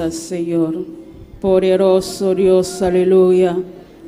alabanza, Señor. Poderoso Dios, aleluya.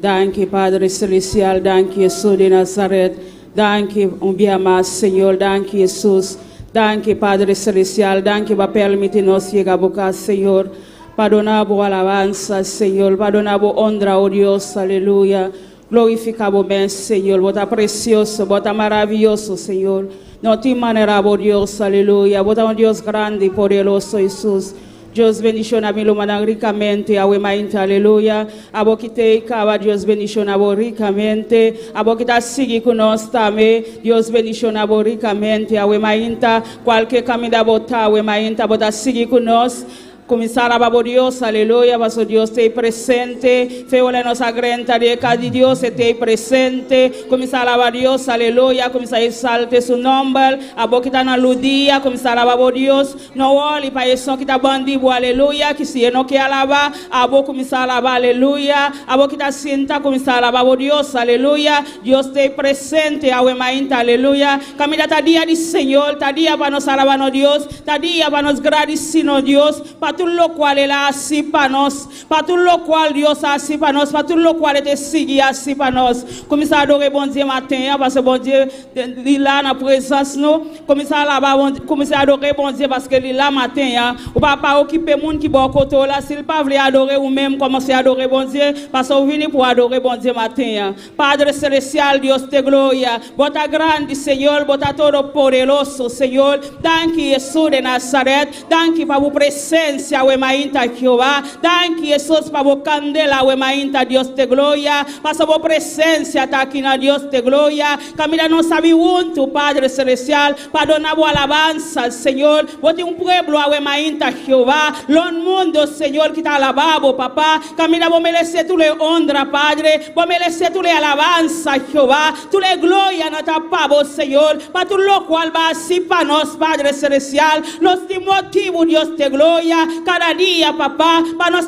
Danke, Padre Celestial, danke, Jesús de Nazaret. Danke, un día más, Señor, danke, Jesús. Danke, Padre Celestial, danke, va permitirnos llegar a boca, Señor. Perdonamos alabanza, Señor. Perdonamos honra, oh Dios, aleluya. Glorificamos, bien, Señor. Vota precioso, vota maravilloso, Señor. No te manera, oh Dios, aleluya. Vota un Dios grande y poderoso, Jesús. Dios bendición mi lumana ricamente, a mainta, aleluya. Abo que te cava, Dios bendición abo ricamente. Abo que te sigue con nos también, Dios bendición abo ricamente, a mainta. Cualquier camino abo ta, a mainta, abo te sigue con nos. Comenzar a babar Dios, aleluya, paso Dios te presente, feole nos agrenta de cada Dios te presente, comenzar a babar Dios, aleluya, comenzar a exalte su nombre, a boquita na ludía, comenzar a babar Dios, no olhe para eso que está bandido, aleluya, que si no que alaba, a boca comenzar a alabar, aleluya, a boquita sienta, comenzar a babar Dios, aleluya, Dios te presente, a mainta, aleluya, camina ta día de Señor, ta día para nos alabar, Dios, ta día para nos agradecer, Dios, para tout lo cual Él así para nos, para tout lo cual Dios así para nos, para tout lo cual Él te sigue así para nos. Commence à adorer bon Dieu matin, parce que bon Dieu, il est là dans la présence nous. Commence à adorer bon Dieu parce que il est là matin. Ou pas occuper monde qui bon côté là, s'il pas veut adorer ou même commencer à adorer bon Dieu, parce que vous venez pour adorer bon Dieu matin. Padre celestial, Dios te gloria, bota grande Señor, bota todo poderoso Señor. Danke Jesús de Nazaret, danke para tu presencia. We mainta Jehová, danke Jesús para vos candela, we mainta Dios te gloria, pasa vos presencia, taquina Dios te gloria, camina no sabe junto, Padre celestial, perdona vos alabanza, Señor, vos te un pueblo, we mainta Jehová, los mundo, Señor, que te alababo, papá, camina vos merece tu le honra, Padre, vos merece tu le alabanza, Jehová, tu le gloria, no te apabo, Señor, para tu lo cual va así para nos, Padre celestial, nos te motivo, Dios te gloria, cada día, papá, para nos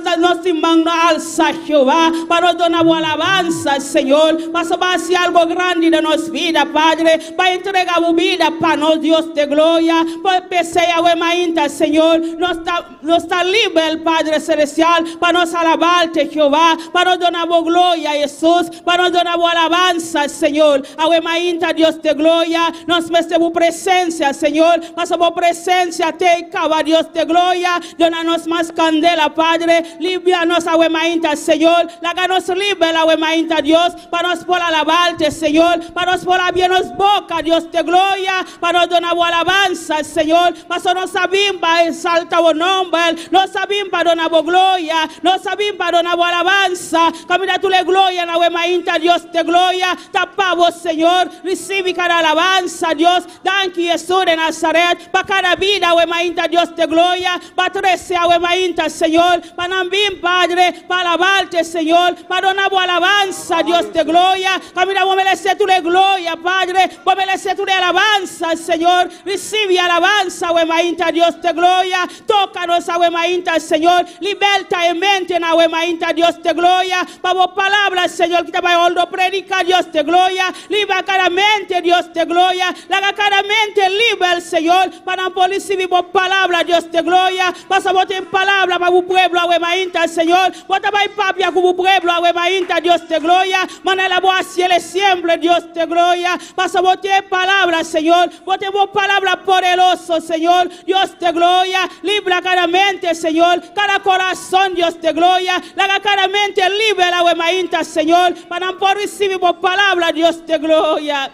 alza Jehová, para nos donar alabanza, Señor, para hacer algo grande de nuestra vida, Padre, para entregar tu vida para nos, Dios de gloria, para empezar a mainta, Señor, nos está libre, Padre celestial, para nos alabarte, Jehová, para nos donar gloria, Jesús, para nos donar alabanza, Señor, a mainta, Dios de gloria, nos mete tu presencia, Señor, para tu presencia, te cava, Dios de gloria, donanos más candela, Padre, líbranos a mainta, Señor, láganos libre a mainta, Dios, para nos por alabarte, Señor, para nos por abrirnos boca, Dios de gloria, para nos donar alabanza, Señor, para nos sabimos para exaltar tu nombre, nos sabimos para donar gloria, nos sabimos para donar alabanza, camina tu le gloria, na mainta, Dios de gloria, tapamos, Señor, recibe cada alabanza, Dios, danke Jesús de Nazaret, para cada vida, mainta, Dios de gloria, para trece a mainta, Señor, para nambim, Padre, para alabarte, Señor, para donar alabanza, Dios de gloria, camina, vos mereces tu le gloria, Padre, vos mereces tu le alabanza, Señor, recibe alabanza, mainta, Dios de gloria, tócanos a mainta, Señor, liberta en mente, na mainta, Dios de gloria, para vos palabras, Señor, que te va a predicar, Dios de gloria, libra cada mente, Dios de gloria, la cada mente libre, Señor, para no recibir vos palabras, Dios de gloria, pasa vos en palabra para tu pueblo, a mainta, Señor, vos te vais papia con tu pueblo, a mainta, Dios de gloria, manera vos hacia el siempre, Dios de gloria, pasa vos en palabra, Señor, vos te vos palabra poderoso, Señor, Dios de gloria, libra cada mente, Señor, cada corazón, Dios de gloria, la cada mente libre, a mainta, Señor, para no poder recibir vos palabra, Dios de gloria.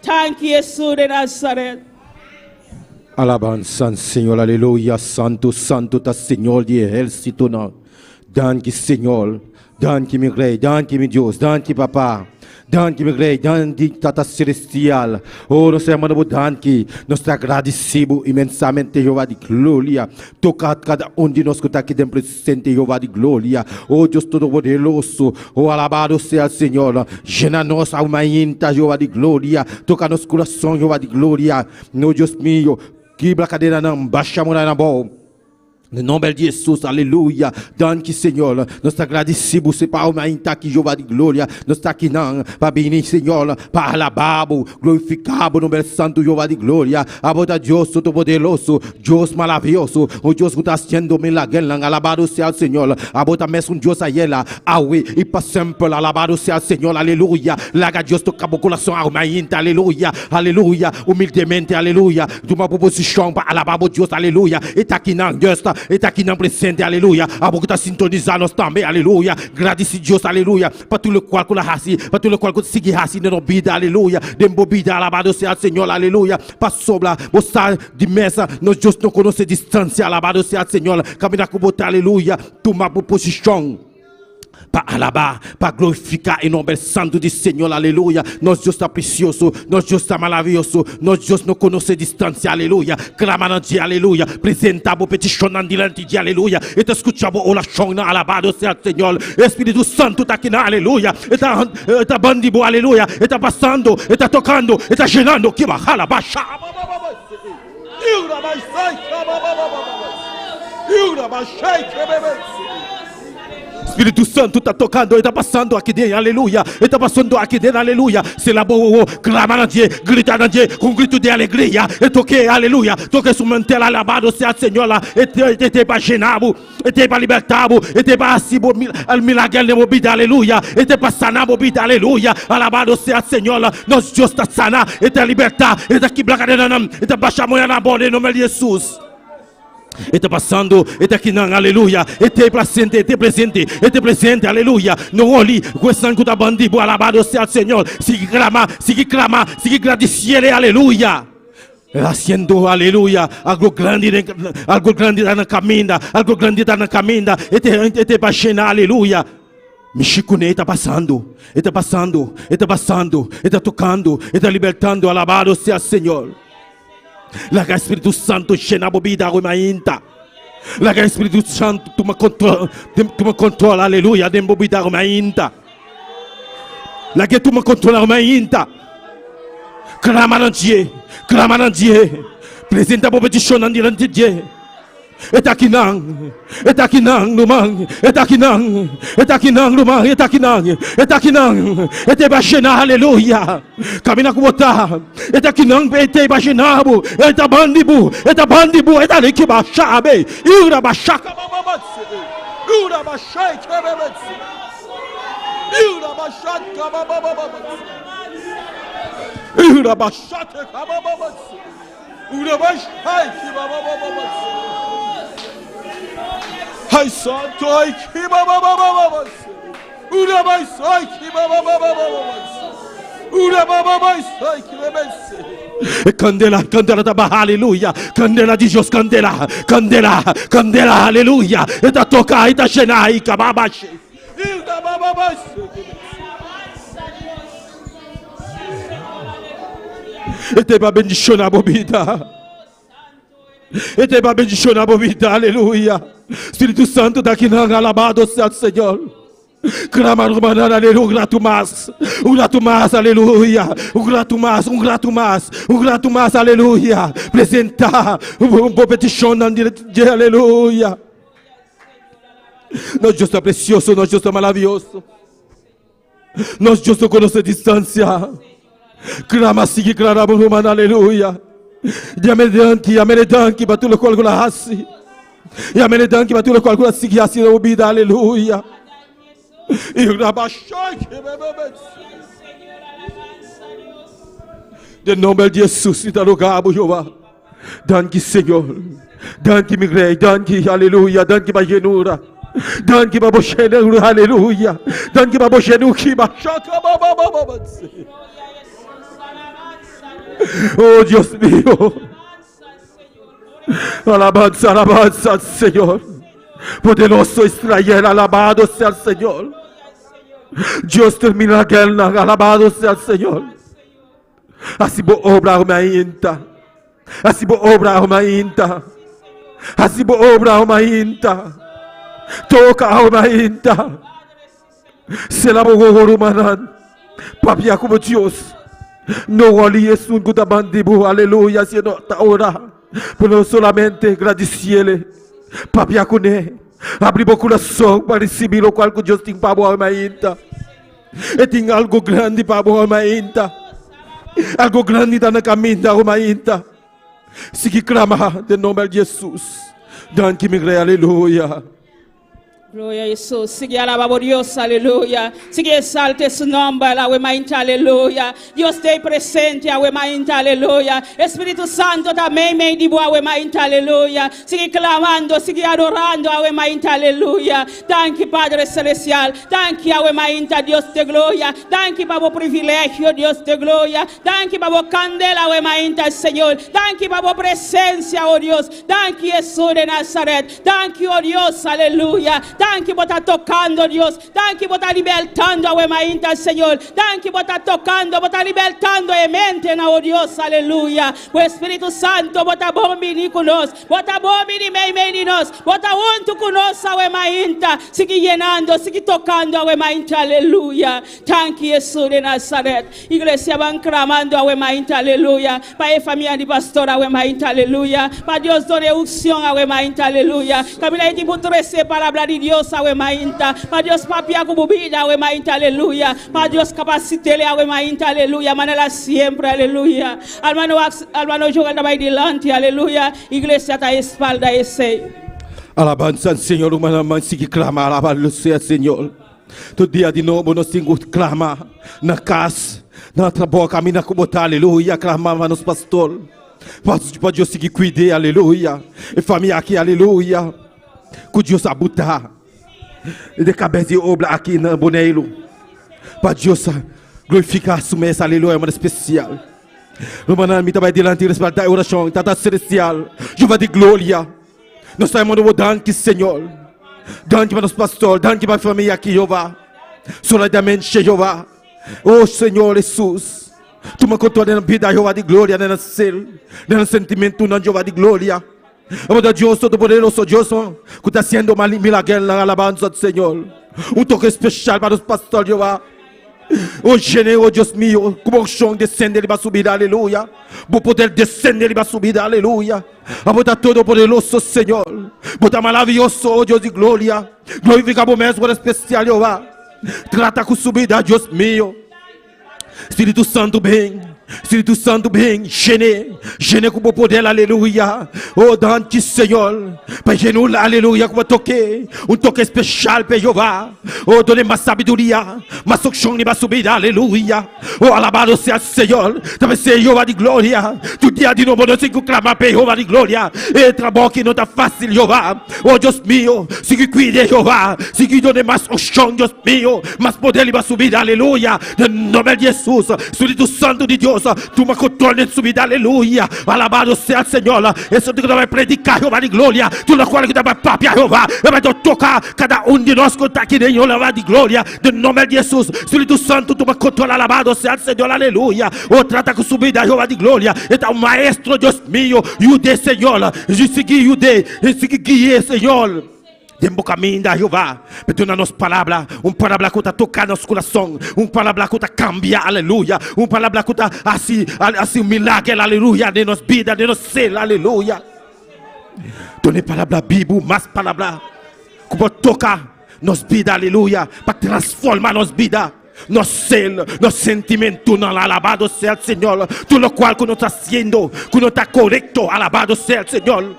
Thank you, Jesús de Nazaret. Alabanza, Señor, aleluya, santo, santo, ta Señor de ejército, no. Danke, Señor, danke, mi rey, danke, mi Dios, danke, papá. Danke, meu rei, danke, Tata Celestial. Oh, nós amamos danke. Nós te agradecemos imensamente, Jeová de glória. Toca cada de nós que está aqui dentro presente, Jeová de glória. Oh, Deus Todo-Poderoso. Oh, alabado seja o Senhor. Llena nós alma íntima, Jeová de glória. Toca nosso coração, Jeová de glória. No Deus mío. Quebra a cadeira, não. Baixa a muralha na boa. No nome de Jesus, aleluia. Danke, Senhor. Nós te agradecemos, se para uma inta que Jeová de glória. Nós está aqui não, para benir, Senhor, para alababo, glorificado no nome santo Jeová de glória. Abota Deus todo-poderoso, Deus maravilhoso, o Deus que está haciendo milagres, alabado sea o Senhor. Abota mesmo Deus a ela, awe, e para sempre, alabado sea o Senhor, aleluia. Laga Deus toca o coração, uma inta, aleluia, aleluia, humildemente, aleluia. De uma proposição para alabar Deus, aleluia. E está aqui não, Deus está. Está aqui não presente, aleluia. A boca está sintonizando nós também, aleluia. Agradece Deus, aleluia. Para tudo o qual que ela raci, para tudo o qual que seguir raci na vida, aleluia. Dembo vida, alabado seja o Senhor, aleluia. Para sobra, você de mesa, nós Deus não conhece distância, alabado seja o Senhor. Caminhar com você, aleluia. Toma posição. Para alabar, para glorificar em nome santo do Senhor, aleluia. Nosso Deus está precioso, nosso Deus está maravilhoso, nosso Deus não conhece distância, aleluia. Clamando de aleluia, apresentamos petição diante de aleluia. E te escutamos oração, alabado seja o Senhor. Espírito Santo está aqui, aleluia. Está bandido, aleluia. Está passando, está tocando, está gerando, que vai alabaixa. Espírito Santo está tocando, está passando aqui dentro, aleluia. Está passando aqui dentro, aleluia. Se lá boa, clamando a Deus, gritando a Deus, com um grito de alegria. E toquei, aleluia. Toquei sua mantela, alabado seja o Senhor lá. E te para genabo, e te para libertabo, e te para asibo, milagre de mobida, aleluia. E te para sanar mobida, aleluia. Alabado seja o Senhor lá. Nosso Deus está sana, e te libertar, e te quebrar, e te baixar a mão na bola, em nome de Jesus. Está passando, está aqui não, aleluia. Está presente, aleluia. Não olhe com o sangue da bandido, alabado seja o Senhor. Sigue clama, sigue agradecer, aleluia. Haciendo, aleluia, algo grande na caminha, algo grande na caminha. Está baixando, aleluia. Mexicune está passando, está tocando, está libertando, alabado seja o Senhor. Laga Espírito Santo cheia a bebida aromainta. Laga Espírito Santo toma controle, aleluia, de bebida aromainta. Laga toma controle aromainta. Clama a Deus, presenta a petição diante de Deus. Está aqui não, lumang, está aqui não, lumang, está aqui não, está baixando, aleluia. Camina com botar, está aqui não, está baixando, está bandibu, está ali que baixa, bem, ura baixa, ura baixa, ai santo, ai que bababababas. Ura mais ai que bababababas. Ura bababas ai que bebes. Candela da barra, aleluia. Candela de Deus, candela, aleluia. Eta toca, eta chenar, e cababache. Ura bababas. Eta para bendição na bebida. Eta para bendição na bebida, aleluia. Espírito Santo daqui não, alabado seja o Senhor. Clama, aleluia, um grato mais, aleluia. Um grato mais, aleluia. Apresentar uma petição de aleluia. Nosso Deus é precioso, nosso Deus é maravilhoso. Nosso Deus não conhece distância. Clama, siga, clama, aleluia. Diamere danki, batulo qual gula hasi. E a menedanque bateu com alguma seguia assim na obida, aleluia. E o rabachai que bebê. De nome de Jesus, está no cabo, Jeová. Danke, Senhor. Danke, meu rei. Danke, aleluia. Danke, bagenura. Danke, baboshenura, aleluia. Danke, baboshenuki, bachaka, bababababa. Oh, Deus meu. Alabanza, Señor. Poderoso Israel, alabado sea el Señor. Dios termina la guerra, alabado sea el Señor. Así bo obra humainta. Así bo obra humainta. Así bo obra humainta. Toca humainta. Se la bo humanan. Papia como Dios. No olíes un gutabandibu, aleluya, sino ahora. Pero solamente agradecerle, Papia kune. Abri beaucoup la song para recibir lo cual que Dios tem para boa mainta. E tem algo grande para boa mainta. Algo grande está na caminho da mainta. Sigue clamar de nome de Jesus. Dan que me crê, aleluia. Gloria a Jesús. Sigue alabando a Dios, aleluya. Sigue exalte su nombre, aleluya, aleluya. Dios te presente, aleluya, aleluya. Espíritu Santo también me dijo, aleluya, aleluya. Sigue clamando, sigue adorando, aleluya, aleluya. Thank you, Padre Celestial. Thank you, aleluya, Dios de gloria. Thank you, por privilegio, Dios de gloria. Thank you, por candela, aleluya, Señor. Thank you, por presencia, oh Dios. Thank you, Jesús de Nazaret. Thank you, oh Dios, aleluya. Thank you por estar tocando, Dios. Thank you por estar libertando a Wemainta, Señor. Thank you por estar tocando, por estar libertando a mente, oh Dios, aleluya. O Espíritu Santo, por estar bombini con nos, por estar bombini meimeni nos, por estar junto con nos a Wemainta. Sigue llenando, sigue tocando a Wemainta, aleluya. Thank you, Jesús de Nazaret. Iglesia van clamando a Wemainta, aleluya. Para la familia de pastor a Wemainta, aleluya. Para Dios donde unción a Wemainta, aleluya. Camila y tipo 13 para hablar de Dios a Wemainta. Para Dios papia como vida a Wemainta, aleluya. Para Dios capacitele a Wemainta, aleluya. Manela siempre, aleluya. Hermano joga de delante, aleluya. Iglesia ta espalda ese. Alabanza, Senhor, humanamente sigue clamar, alabanza, Senhor. Todo dia de novo nós temos que clamar na casa, na trabalho, caminhar como está, aleluia. Clamar nos pastor. Para Deus seguir cuidar, aleluia. E família aqui, aleluia. Que Deus abutar. De cabeça de obra aqui na Boneiro. Para Deus glorificar a sua mesa, aleluia, uma especial. Romana, me também delante, respaldar a oração, tata celestial. Juva de glória. Nós estamos no danke, Senhor. Danke para os pastores, danke para a família aqui, Jeová. Solidamente, Jeová. Oh, Senhor Jesus. Tu me contou na vida, Jeová de glória, no céu, no sentimento, na Jeová de glória. Amor Deus Todo-Poderoso, Deus, que está sendo milagre na alabança do Senhor. Toque especial para os pastores, Jeová. Oh, Gênero, Deus meu, como o chão descende, ele vai subir, aleluia. O poder descende, ele vai subir, aleluia. Amor Todo-Poderoso, Senhor. Bota maravilhoso, oh Deus de glória. Glorifica o mesmo especial, Jeová. Trata com subida, Deus meu. Espírito Santo, bem. Espírito Santo, bem, gênero com o poder, aleluia. Oh, dante, Senhor, para gênero, aleluia, como toque, toque especial para Jeová. Oh, dole mais sabedoria, mais unção e mais subida, aleluia. Oh, alabado seja o Senhor, também seja Jeová de glória. Tu dia de novo, nós temos que clamar para Jeová de glória. E trabalho que não está fácil, Jeová. Oh, Deus meu, siga cuide, Jeová. Siga dole mais unção, Deus meu, mais poder e mais subida, aleluia. No nome de Jesus, Espírito Santo de Deus. Tu me controles de subida, aleluia. Alabado seja o Senhor. Esse que vai predicar, Jeová de glória. Tu na qual que dá para papia, Jeová. Vai tocar cada de nós que está aqui dentro, Jeová de glória. No nome de Jesus, Espírito Santo, tu me controles, alabado seja o Senhor, aleluia. Oh, trata com subida, Jeová de glória. Então, maestro, Deus meu, Jude, Senhor. Eu segui Jude, eu segui guiar, Senhor. Tempo caminho da Jeová, pedindo nos palavras, palavra que está tocando nosso coração, palavra que está cambiando, aleluia, palavra que está assim milagre, aleluia, de nossa vida, de nosso ser, aleluia. Done palavra Bíblia, mais palavra, que pode tocar nossa vida, aleluia, para transformar nossa vida. Nosso ser, nosso sentimento, não alabado seja o Senhor, tudo o qual que não está sendo, que não está correto, alabado seja o Senhor.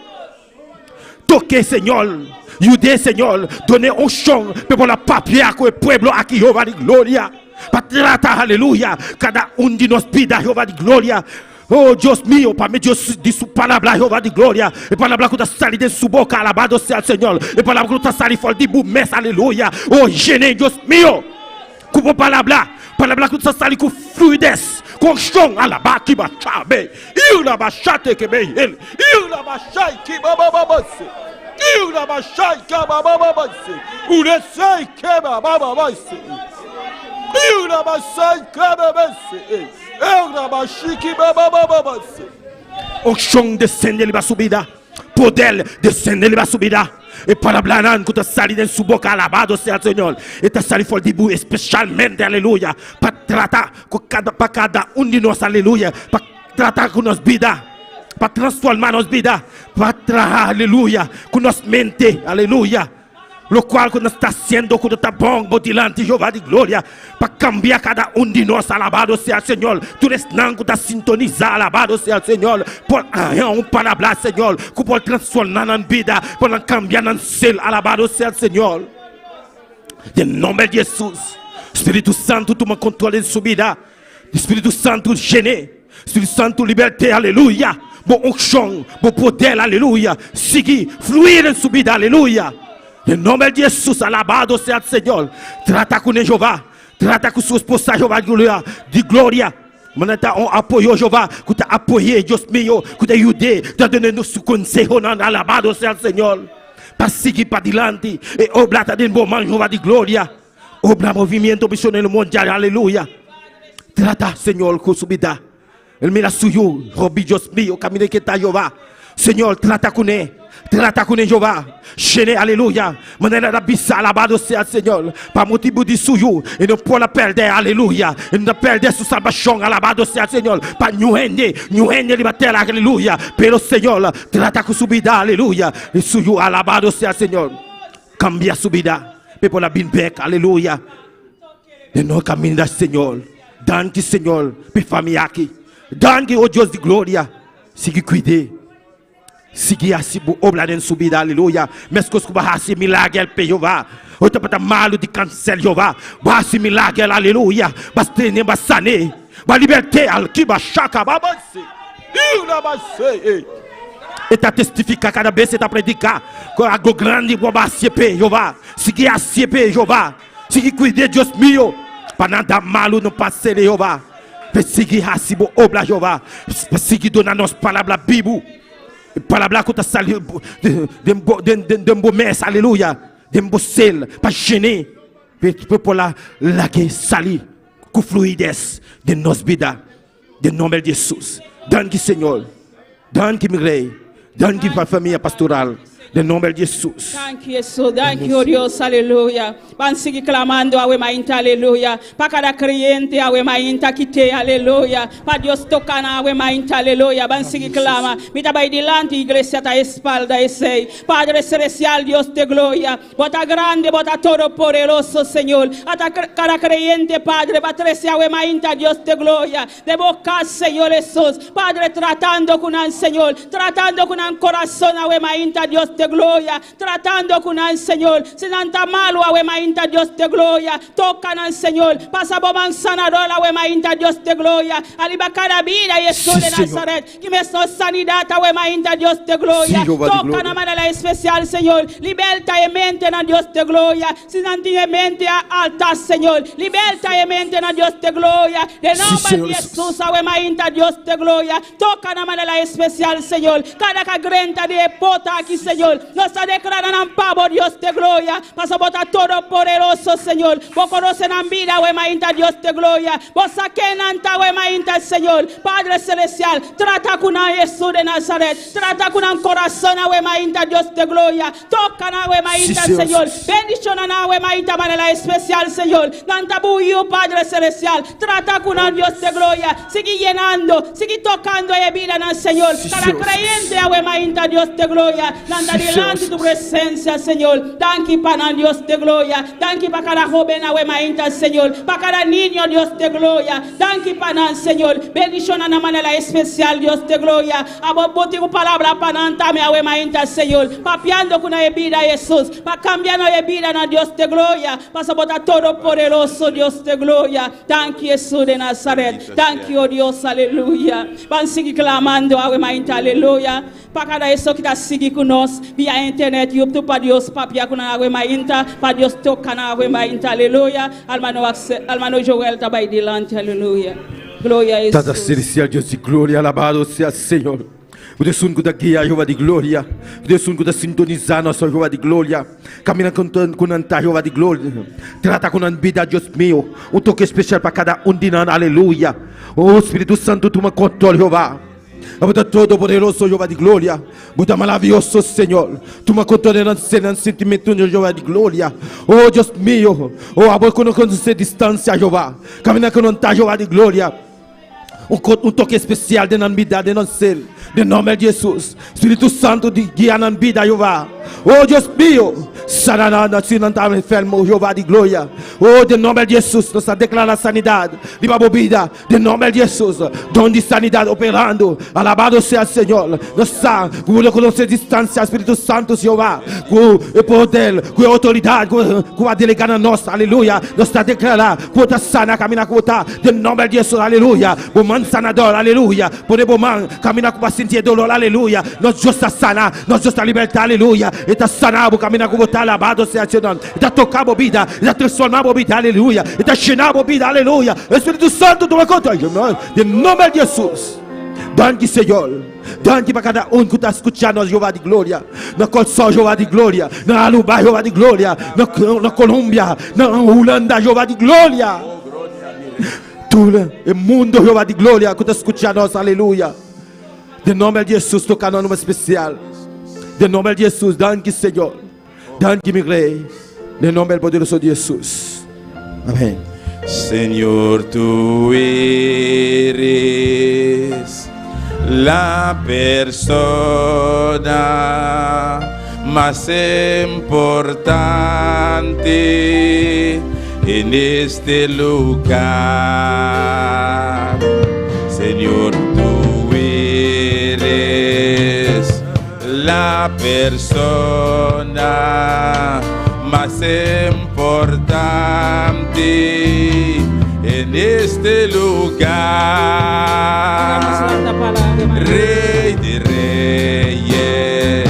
Toque, Senhor. Jude, Senhor, donne un chão para la papia com o pueblo aqui, Jeová de glória. Para tratar, aleluia, cada de nós vida, Jeová de glória. Oh, Deus meu, para mim, Deus de sua palavra, Jeová de glória. E palavra que está saindo de sua boca, alabado seja o Senhor. E palavra que está saindo fora de bumés, aleluia. Oh, gênero, Deus meu. Com palavra que está saindo com fluidez, com chão, alabado que baixabe. Eu la baixate que bem ele. Eu la baixai que babababase. Eu la baixai que babababase. O recei que babababase. Eu la baixai que babababase. Eu la baixai que babababase. O chão descende, ele vai subir. Poder descende, ele vai subir. E para hablar que está salindo em sua boca, alabado seja o Senhor. E está salindo fora de boa, especialmente, aleluia. Para tratar com cada de nós, aleluia. Para tratar com nossa vida. para transformar nos vidas, para traer, aleluya, con nos mente, aleluya. Lo cual que nos está haciendo con está bon delante Jehová de gloria para cambiar cada uno de nosotros. Alabado sea el Señor. Tú eres nan que está sintonizado. Alabado sea el Señor. Por un palabra, Señor, que por transformar en vida, por cambiar en ser. Alabado sea el Señor. En nombre de Jesús. Espíritu Santo, tú me controles en su vida. Espíritu Santo, gêné. Espíritu Santo, liberté. Aleluya. Bon onction, bon poder. Aleluya. Sigue, fluir en su vida. Aleluya. Em nome de Jesus, alabado seja o Senhor. Trata com Jeová. Trata com sua esposa, Jeová de glória. Mano, tá apoiou Jeová. Que tá apoiei, Deus meu. Que tá ajudei. Tá dando seu conselho. Alabado seja o Senhor. Para seguir para adiante. E obra tá dentro do bom Jeová de glória. Obra movimento missionário mundial. Aleluia. Trata, Senhor, com sua vida. Ele me dá suyo. Robi, Deus meu. Caminho que tá Jeová. Senhor, trata com ele. Trata com Jeová. Gêné, aleluia. Maneira da bisa, alabado seja o Senhor. Para motivo de suyo. E não pode perder, aleluia. E não perder sua salvação, alabado seja o Senhor. Para não render, libertar, aleluia. Pero, Senhor, trata com sua vida, aleluia. E suyo, alabado seja o Senhor. Cambia sua vida. Para la bin back, aleluia. E não caminho do Senhor. Danke, Senhor, para família aqui. Danke, oh Deus de glória. Siga cuidar. Seguir assim, obra em sua vida, aleluia. Mas que você vai fazer milagre para Jeová. Outra para malo de câncer, Jeová. Vai fazer milagre, aleluia. Vai treinar, vai sanar. Vai libertar, que vai chacar, vai ser. E está testificar cada vez que está predicar. Com algo grande, vai ser Jeová. Seguir assim, Jeová. Seguir cuidar, Deus meu. Para nada malo não passar, Jeová. Para seguir assim, obra, Jeová. Para seguir dando nos palavras Bíblia. Palavra que está saindo de promessa, aleluia, de sel, para gêner, para lá que sair com fluidez de nossa vida, de nome de Jesus. Danke, Senhor, danke, meu rei, danke para a família pastoral. De nome de Jesus. Thank you, Jesus. Thank you, Dios. Aleluya. Van seguir clamando a mainta, aleluya. Para cada creyente a mainta quite, aleluya. Para Dios tocar a mainta, aleluya. Van seguir clama. Mita vai delante, iglesia ta espalda ese. Padre celestial, Dios de gloria. Bota grande, bota todo poderoso, Señor. Hasta cada creyente, Padre, va a a mainta, Dios de gloria. De boca, Señor Jesús. Padre, tratando con el Señor. Tratando con el corazón a mainta, Dios de gloria, tratando con el Señor. Si nanta malo a mainta Dios de gloria, tocan al Señor. Pasa boban sanador a mainta Dios de gloria. Aliba cada vida y eso de Nazaret. Que me so sanidad a mainta Dios de gloria. Tocan a manera especial, Señor. Liberta y mente en Dios de gloria. Si nanta mente alta, Señor. Liberta y mente en Dios de gloria. De nombre de Jesús a mainta Dios de gloria. Tocan a manera especial, Señor. Cada cagrenta de pota aquí, Señor. Nos está declarando en pavo, Dios de gloria. Pasa botar todo poderoso, Señor. Vos conocen en vida, mainta Dios de gloria. Vos saquen anta, mainta, Señor. Padre celestial, trata con Jesús de Nazaret. Trata con un corazón, mainta Dios de gloria. Toca na mainta, Señor. Bendición a mainta manera especial, Señor. Nanta buyo, Padre celestial. Trata con Dios de gloria. Sigue llenando, sigue tocando a vida en el Señor. Cada creyente, mainta Dios de gloria. Nanda delante tu presencia, Señor. Danke para Dios de gloria. Danke para cada joven a mainta, Señor. Para cada niño, Dios de gloria. Danke para Señor. Bendición a manera especial, Dios de gloria. Abobote tu palabra para antame a mainta, Señor. Papiando con la vida, Jesús. Para cambiar la vida en Dios de gloria. Para botar todo poderoso, Dios de gloria. Danke, Jesús de Nazaret. Danke, oh Dios, aleluya. Van seguir clamando a mainta, aleluya. Para cada eso que está seguir con nosotros via internet, YouTube, para Dios, papia con la mainta, para Dios toca na mainta, aleluya. Almano Joel está ahí delante, aleluya. Gloria a Jesús. Tata celestial, Dios de gloria, alabado sea el Señor. Deus que está guiando Jeová de glória. Deus que está sintonizando nosso Jeová de glória. Camina com Jeová de glória. Trata com a vida, Deus meu. Um toque especial para cada de nós, aleluia. Oh Espírito Santo, toma controle, Jeová. Bota todo poderoso Jeová de glória. Bota maravilhoso, Senhor. Toma controle do sentimento de Jeová de glória. Oh Deus meu. Oh, agora quando você distância, Jeová. Camina com Jeová de glória. un toque especial de nan vida, de nan sel, de nome de Jesus. Espírito Santo de guia nan vida, Jeová. Oh Deus mío, sanana, se não está enfermo, Jeová de glória. Oh, de nome de Jesus, nós declaramos sanidade, de bebida, de nome de Jesus, dom de sanidade operando. Alabado seja o Senhor. Nós estamos com nossa distância, Espírito Santo, Jeová, com o poder, com a autoridade, com a delegada nossa, aleluia. Nós estamos declarando, pota sana, caminha com outra, de nome de Jesus, aleluia. Bom man sanador, aleluia. Por bom man, caminha com paciente dolor, aleluia. Nós justa sana, nós justa libertar, aleluia. Está sanado, caminha com outra, alabado seja o Senhor. Está tocar a vida, está transformar a vida, aleluia. Está chenar a vida, aleluia. Espírito Santo, toma conta, de nome de Jesus. Danke, Senhor. Danke para cada um que está escutando, Jeová de glória. Na Colsol, Jeová de glória. Na Aruba, Jeová de glória. Na Colômbia, na Holanda, Jeová de glória. Todo o mundo, Jeová de glória, que está escutando nós, aleluia. De nome de Jesus, tocando numa especial. De nome de Jesus, danke, Senhor. Danke, meu Rei. De nome poderoso de Jesus. Amém. Señor, tú eres la persona más importante en este lugar. Señor, tú eres la persona más importante en este lugar. Rey de reyes,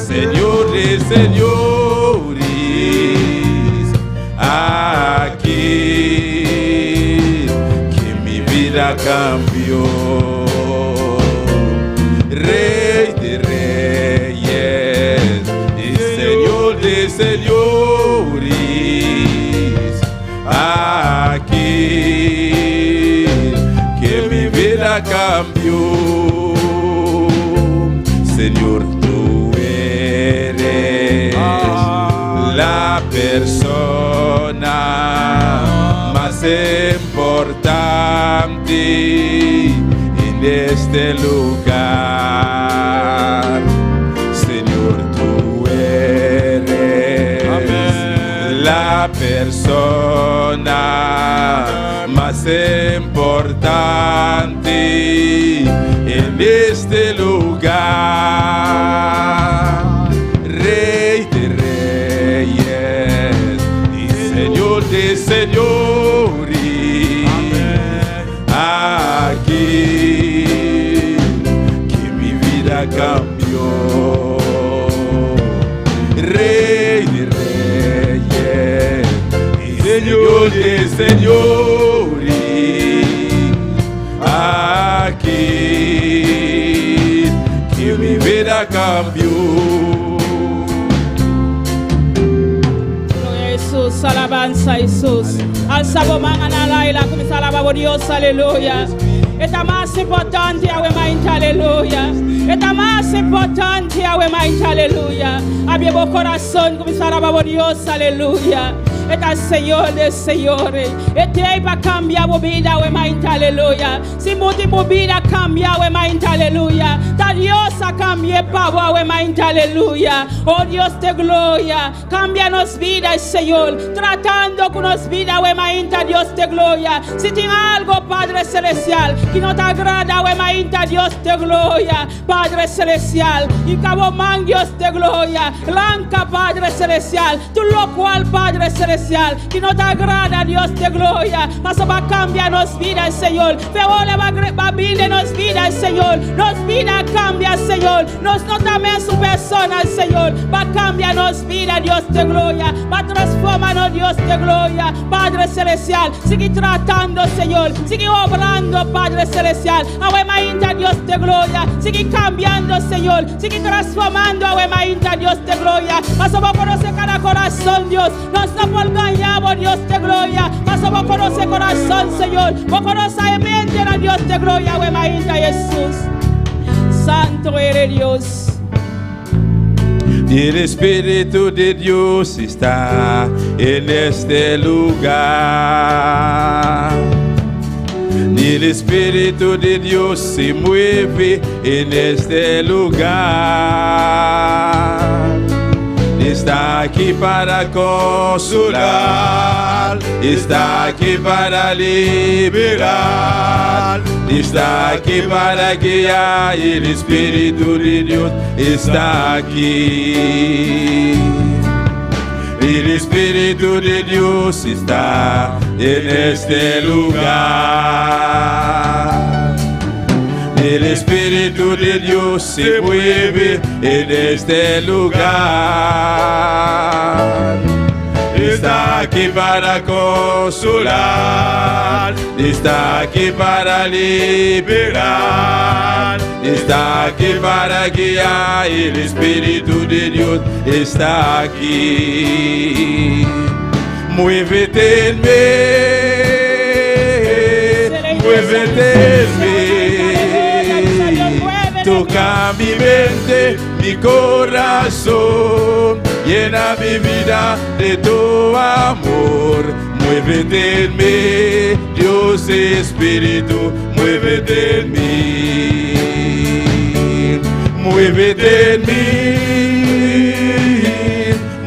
Señor de señores, aquí que mi vida cambió. Rey de reyes y Señor de señores, aquí que mi vida cambió. Señor, tú eres la persona más importante en este lugar. Señor, tú eres la persona más importante en este lugar. Rey de reyes y Señor de señores, aquí que mi vida cambió. Rey de reyes y Señor de señores, aquí que mi vida cambió. Gloria a Jesús, alabanza a Jesús. Alzamos mano a la comienza a alabar a Dios, aleluya. Esta más importante, aleluya. Esta más importante, aleluya. Abrimos corazón, comienza a alabar a Dios, aleluya. Esta Señor de señores. Este va a cambiar mi vida, aleluya. Si mi vida cambia, aleluya. Ta Dios a cambiar para aleluya. Oh Dios de gloria, cámbianos vida, Señor. Tratando con nos vida, Dios de gloria. Si tienes algo, Padre celestial, que no te agrada, Dios de gloria, Padre celestial. Y cabo man, Dios de gloria. Blanca, Padre celestial. Tú lo cual, Padre celestial, que no te agrada, Dios de gloria. Mas va a cambiarnos vida, Señor. Pero va a nos vida, Señor. Nos vida cambia, Señor. Nos no también su persona, Señor. Va a cambiarnos vida, Dios de gloria. Va a transformarnos, Dios de gloria. Padre celestial, sigue tratando, Señor. Sigue obrando, Padre celestial. Awemainta, Dios de gloria. Sigue cambiando, Señor. Sigue transformando, awemainta, Dios de gloria. Mas va a conocer cada corazón, Dios. Nos no por ganhamos, Dios de gloria. Mas va a conocer corazón, Señor. Va a conocer mente, Dios de gloria, awemainta, Jesús. Santo eres Dios. El Espíritu de Dios está en este lugar. El Espíritu de Dios se mueve en este lugar. Está aquí para consolar, está aquí para liberar, está aquí para guiar. El Espíritu de Dios está aquí. El Espíritu de Dios está en este lugar. El Espíritu de Dios se mueve en este lugar. Está aquí para consolar, está aquí para liberar, está aquí para guiar. El Espíritu de Dios está aquí. Muévete en mí, muévete en mí. Toca mi mente, mi corazón, llena mi vida de tu amor. Muévete en mí, Dios Espíritu, muévete en mí. Muévete en mí,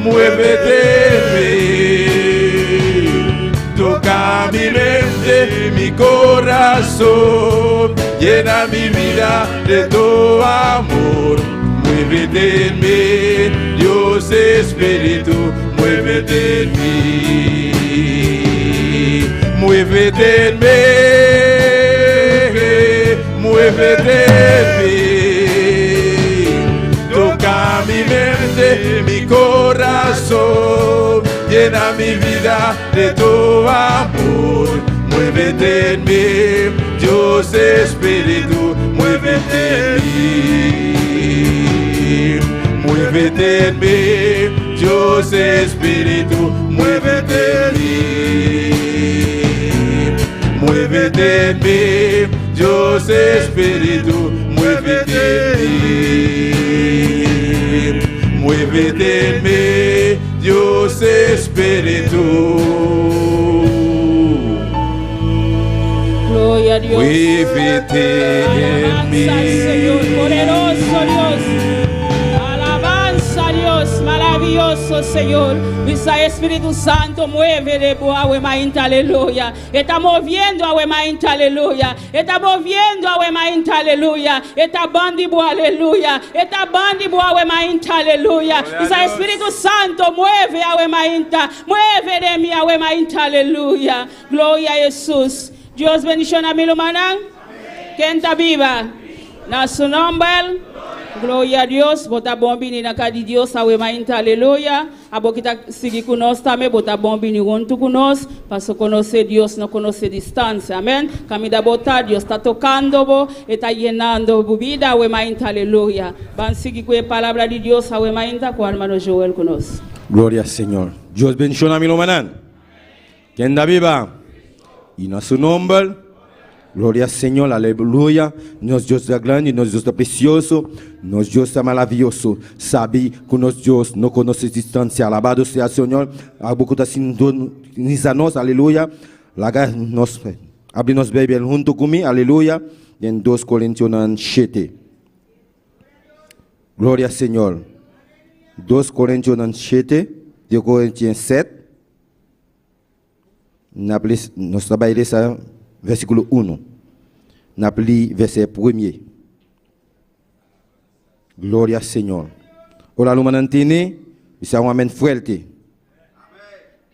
muévete en mí. Toca mi mente, mi corazón, llena mi vida de tu amor. Muévete en mí, Dios Espíritu, muévete en mí. Muévete en mí, muévete en mí. Toca mi mente, mi corazón, llena mi vida de tu amor. Muévete en mí, Dios Espíritu, muévete en mí. Muévete en mí, Dios Espíritu, muévete en mí. Muévete en mí, Dios Espíritu, muévete en mí. Muévete en mí, Dios Espíritu. Gloria a Dios. Muévete en mí. Alabanza al Señor, poderoso Dios. Alabanza a Dios, maravilloso Señor. Misa Espíritu Santo, mueve de boa, mainta, aleluya. Está moviendo a mainta, aleluya. Está moviendo a mainta, aleluya. Está bandi boa, aleluya. Está bandi boa, mainta, aleluya. Misa Espíritu Santo, mueve a mainta. Mueve de mí a mainta, aleluya. Gloria a Jesús. Dios bendición a mi hermana. ¿Quién está viva? Na su nombre. Gloria a Dios. Bota bombini na kadi Dios awe mainta aleluya. Abo kita sigi kunos tame bota bombini junto kunos. Para conocer Dios no conoce distancia. Amén. Camida bota Dios está tocando bo, está llenando bu vida awe mainta aleluya. Van sigi kwe palabra de Dios awe mainta kwa hermano Joel kunos. Gloria al Señor. Dios bendición a mi hermana. ¿Quién está viva? Y en su nombre, gloria al Señor, aleluya. Nos Dios es grande, nos Dios es precioso, nos Dios es maravilloso. Sabe que nos Dios no conoce distancia. Alabado sea el Señor. A beaucoup de sintonízanos, aleluya. Nos abrimos Biblia junto conmigo, aleluya. En 2 Corintios 7. Gloria al Señor. 2 Corintios 7, 2 Corintios 7. Nos trabalhamos esse versículo 1. Napli verset 1. Glória ao Senhor. Ora, lo manantine, isso é um amém forte.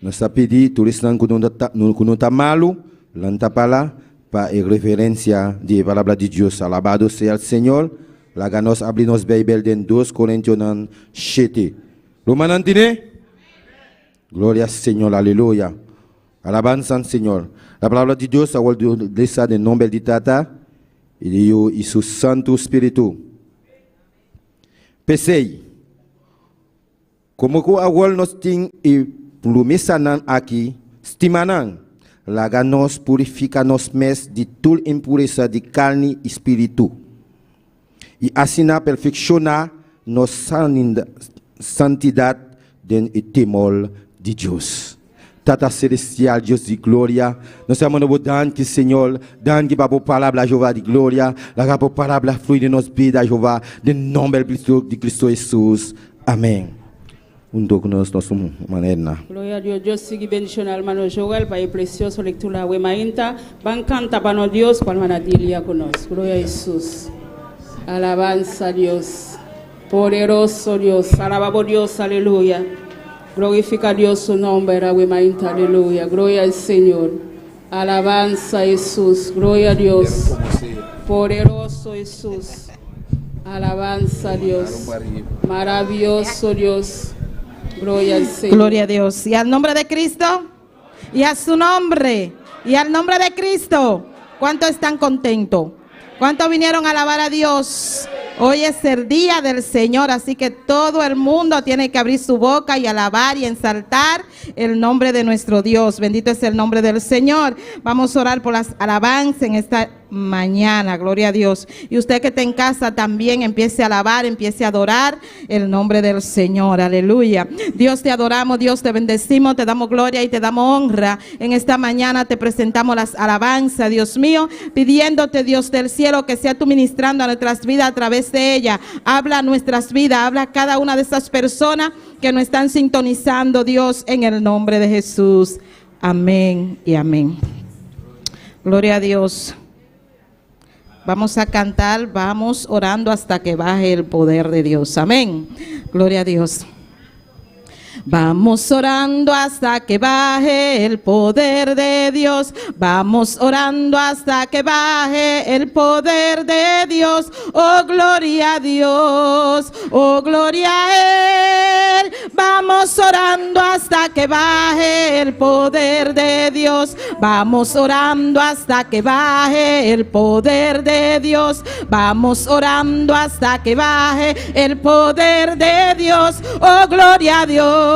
Nós está pedindo, tudo isso não está malo, não está para a reverência de palavra de Deus. Alabado seja o Senhor. Lá nós abrimos Bíblia em 2 Coríntios 7. Lo manantine? Glória ao Senhor, aleluia. Alabanza al Señor. La palabra de Dios ahora dice en nombre de Tata y su Santo Espíritu. Pensei, como que ahora nos tiene y plumisanan aquí, estimanan, laga nos purifica nos mes de toda impureza de carne y espíritu. Y así na perfecciona nos santidad den el temor de Dios. Tata Celestial, Dios de gloria. Nós chamamos Dan que Senhor, Dan que para a palavra Jeová de glória, la palavra flui de nos vida Jeová, de nome de Cristo Jesus. Amém. Nossa maneira. Gloria a Dios. Dios sigue bendicionando al hermano Joel para el precioso lectura de Mainta. Van canta para Dios, para manatilia con nos. Gloria a Jesús. Alabanza a Dios. Poderoso Dios. Alabamos Dios. Aleluya. Glorifica a Dios su nombre. Mainta. Aleluya. Gloria al Señor. Alabanza a Jesús. Gloria a Dios. Poderoso Jesús. Alabanza a Dios. Maravilloso Dios. Gloria al Señor. Gloria a Dios. Y al nombre de Cristo, y a su nombre, y al nombre de Cristo. ¿Cuántos están contentos? ¿Cuántos vinieron a alabar a Dios? Hoy es el día del Señor, así que todo el mundo tiene que abrir su boca y alabar y ensaltar el nombre de nuestro Dios. Bendito es el nombre del Señor. Vamos a orar por las alabanzas en esta mañana, gloria a Dios. Y usted que está en casa también empiece a alabar, empiece a adorar el nombre del Señor, aleluya. Dios, te adoramos, Dios, te bendecimos, te damos gloria y te damos honra. En esta mañana te presentamos las alabanzas, Dios mío, pidiéndote, Dios del cielo, que sea tú ministrando a nuestras vidas a través de ella. Habla a nuestras vidas, habla a cada una de esas personas que nos están sintonizando, Dios, en el nombre de Jesús. Amén y amén. Gloria a Dios. Vamos a cantar, vamos orando hasta que baje el poder de Dios. Amén. Gloria a Dios. Vamos orando hasta que baje el poder de Dios. Vamos orando hasta que baje el poder de Dios. Oh, gloria a Dios. Oh, gloria a Él. Vamos orando hasta que baje el poder de Dios. Vamos orando hasta que baje el poder de Dios. Vamos orando hasta que baje el poder de Dios. Oh, gloria a Dios.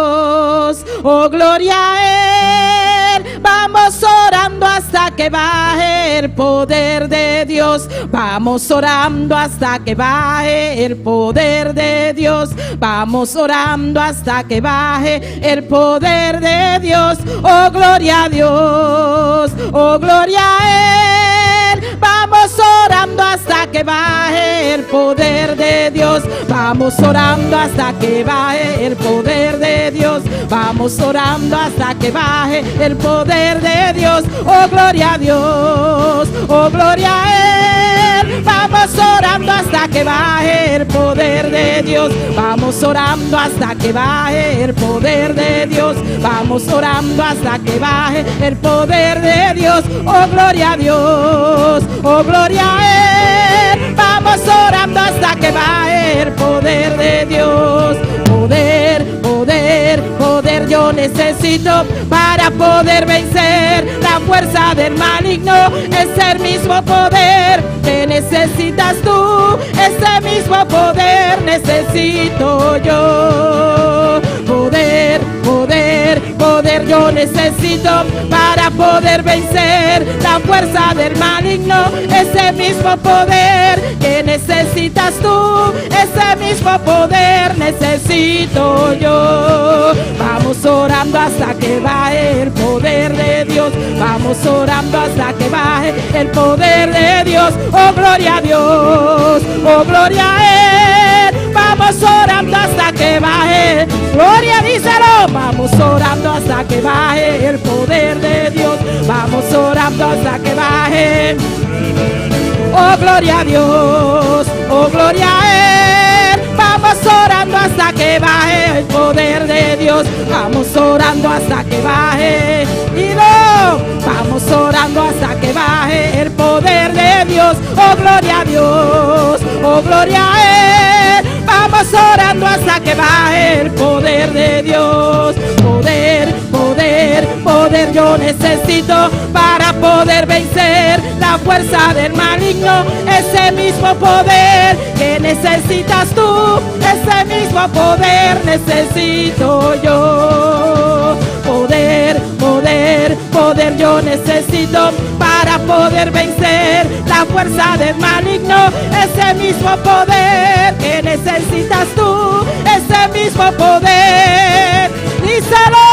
Oh, gloria a Él. Vamos orando hasta que baje el poder de Dios. Vamos orando hasta que baje el poder de Dios. Vamos orando hasta que baje el poder de Dios. Oh, gloria a Dios. Oh, gloria a Él. Vamos orando hasta que baje el poder de Dios. Vamos orando hasta que baje el poder de Dios. Vamos orando hasta que baje el poder de Dios. Oh, gloria a Dios. Oh, gloria a Él. Vamos orando hasta que baje el poder de Dios. Vamos orando hasta que baje el poder de Dios. Vamos orando hasta que baje el poder de Dios. Oh, gloria a Dios. Oh, gloria a Él. Vamos orando hasta que baje el poder de Dios. Poder, poder, poder yo necesito para poder vencer la fuerza del maligno. Es el mismo poder que necesitas tú. Ese mismo poder necesito yo. Poder, poder, poder yo necesito para poder vencer la fuerza del maligno. Ese mismo poder que necesitas tú. Ese mismo poder necesito yo. Vamos orando hasta que baje el poder de Dios. Vamos orando hasta que baje el poder de Dios. Oh, gloria a Dios. Oh, gloria a Él. Vamos orando hasta que baje. Gloria, díselo. Vamos orando hasta que baje el poder de Dios. Vamos orando hasta que baje. Oh, gloria a Dios. Oh, gloria a Él. Vamos orando hasta que baje el poder de Dios. Vamos orando hasta que baje. Y no, vamos orando hasta que baje el poder de Dios. Oh, gloria a Dios. Oh, gloria a Él. Vamos orando hasta que baje el poder de Dios. Poder, poder, poder yo necesito para poder vencer la fuerza del maligno. Ese mismo poder que necesitas tú. Ese mismo poder necesito yo. Poder, poder, poder yo necesito para poder vencer la fuerza del maligno. Ese mismo poder que necesitas tú. Ese mismo poder. Díselo.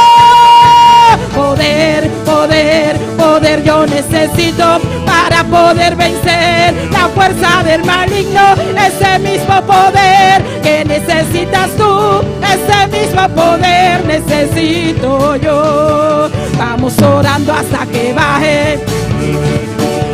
poder, poder, poder yo necesito para poder vencer la fuerza del maligno. Ese mismo poder que necesitas tú, ese mismo poder necesito yo. Vamos orando hasta que baje.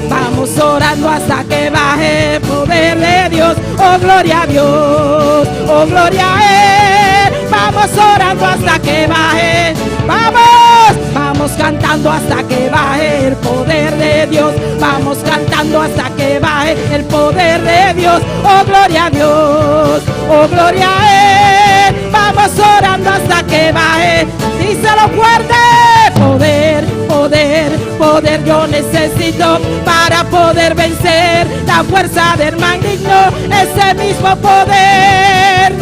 Vamos orando hasta que baje el poder de Dios. Oh, gloria a Dios. Oh, gloria a Él. Vamos orando hasta que baje. Vamos, vamos cantando hasta que baje el poder de Dios. Vamos cantando hasta que baje el poder de Dios. Oh, gloria a Dios. Oh, gloria a Él. Vamos orando hasta que baje. Díselo fuerte. Poder, poder, poder yo necesito para poder vencer la fuerza del maligno. Ese mismo poder,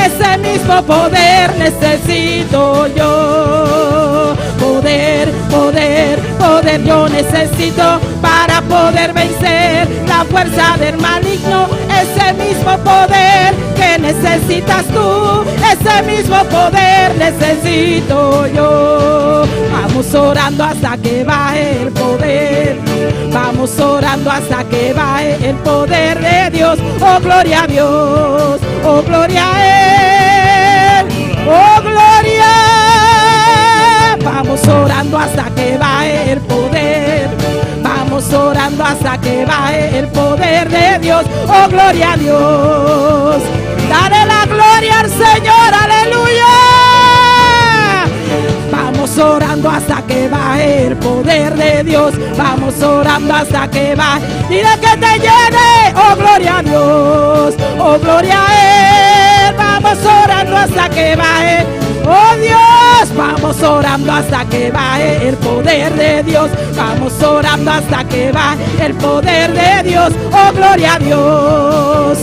ese mismo poder necesito yo. Poder, poder, poder yo necesito para poder vencer la fuerza del maligno. Ese mismo poder que necesitas tú, ese mismo poder necesito yo. Vamos orando hasta que baje el poder. Vamos orando hasta que baje el poder de Dios. Oh, gloria a Dios. Oh, gloria a Él. Oh, gloria. Vamos orando hasta que baje el poder. Vamos orando hasta que baje el poder de Dios. Oh, gloria a Dios. Dale la gloria al Señor. Aleluya. Vamos orando hasta que baje el poder de Dios. Vamos orando hasta que baje. Dile que te llene. Oh, gloria a Dios. Oh, gloria a Él. Vamos orando hasta que baje. Oh, Dios. Vamos orando hasta que baje el poder de Dios. Vamos orando hasta que baje el poder de Dios. Oh, gloria a Dios.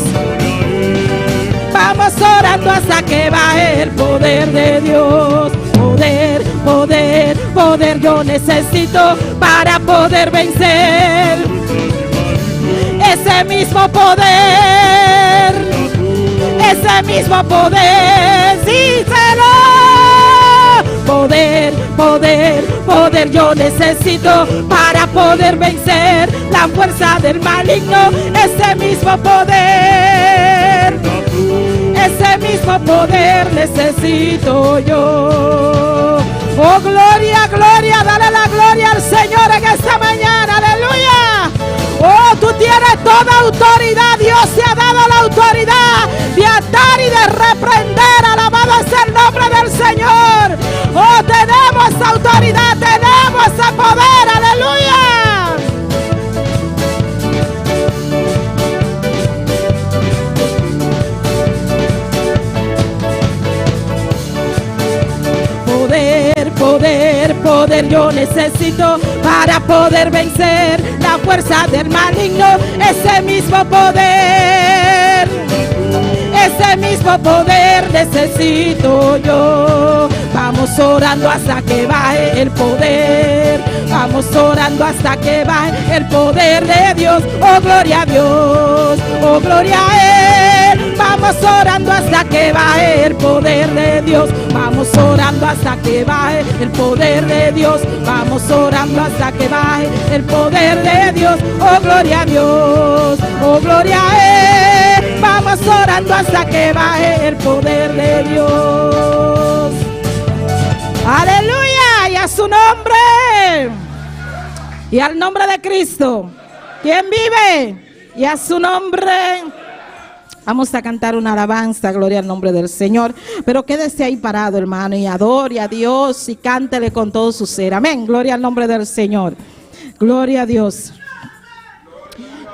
Vamos orando hasta que baje el poder de Dios. Poder, poder, poder yo necesito para poder vencer. Ese mismo poder, ese mismo poder, sí, poder, poder, poder yo necesito para poder vencer la fuerza del maligno. Ese mismo poder, ese mismo poder necesito yo. Oh, gloria, gloria, dale la gloria al Señor en esta mañana, aleluya. Oh, tú tienes toda autoridad, Dios te ha dado la autoridad de atar y de reprender, alabado sea el nombre del Señor. Oh, tenemos esa autoridad, tenemos ese poder, aleluya. Poder, poder, poder yo necesito para poder vencer la fuerza del maligno. Ese mismo poder, ese mismo poder necesito yo. Vamos orando hasta que baje el poder. Vamos orando hasta que baje el poder de Dios. Oh, gloria a Dios. Oh, gloria a Él. Vamos orando hasta que baje el poder de Dios. Vamos orando hasta que baje el poder de Dios. Vamos orando hasta que baje el poder de Dios. Oh, gloria a Dios. Oh, gloria a Él. Vamos orando hasta que baje el poder de Dios. Aleluya. Y a su nombre. Y al nombre de Cristo. ¿Quién vive? Y a su nombre. Vamos a cantar una alabanza, gloria al nombre del Señor. Pero quédese ahí parado, hermano, y adore a Dios y cántele con todo su ser. Amén, gloria al nombre del Señor. Gloria a Dios.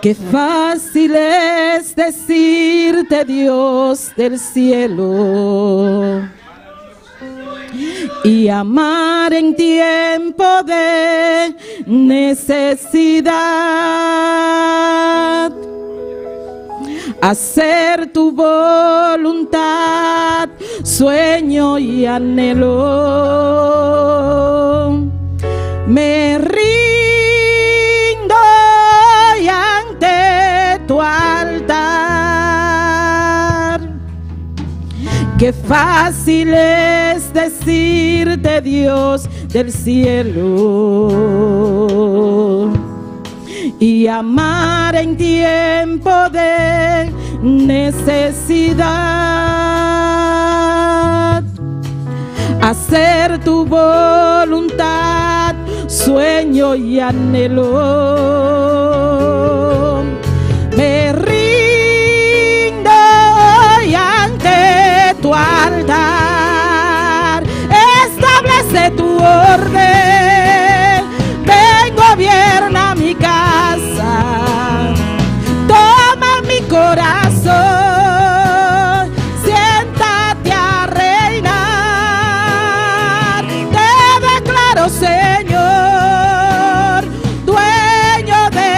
Qué fácil es decirte, Dios del cielo, y amar en tiempo de necesidad. Hacer tu voluntad, sueño y anhelo. Me rindo ante tu altar. Qué fácil es decirte, Dios del cielo, y amar en tiempo de necesidad. Hacer tu voluntad, sueño y anhelo. Me rindo hoy ante tu altar. Establece tu orden. Ven, gobierna mi casa. Toma mi corazón. Siéntate a reinar. Te declaro, Señor, dueño de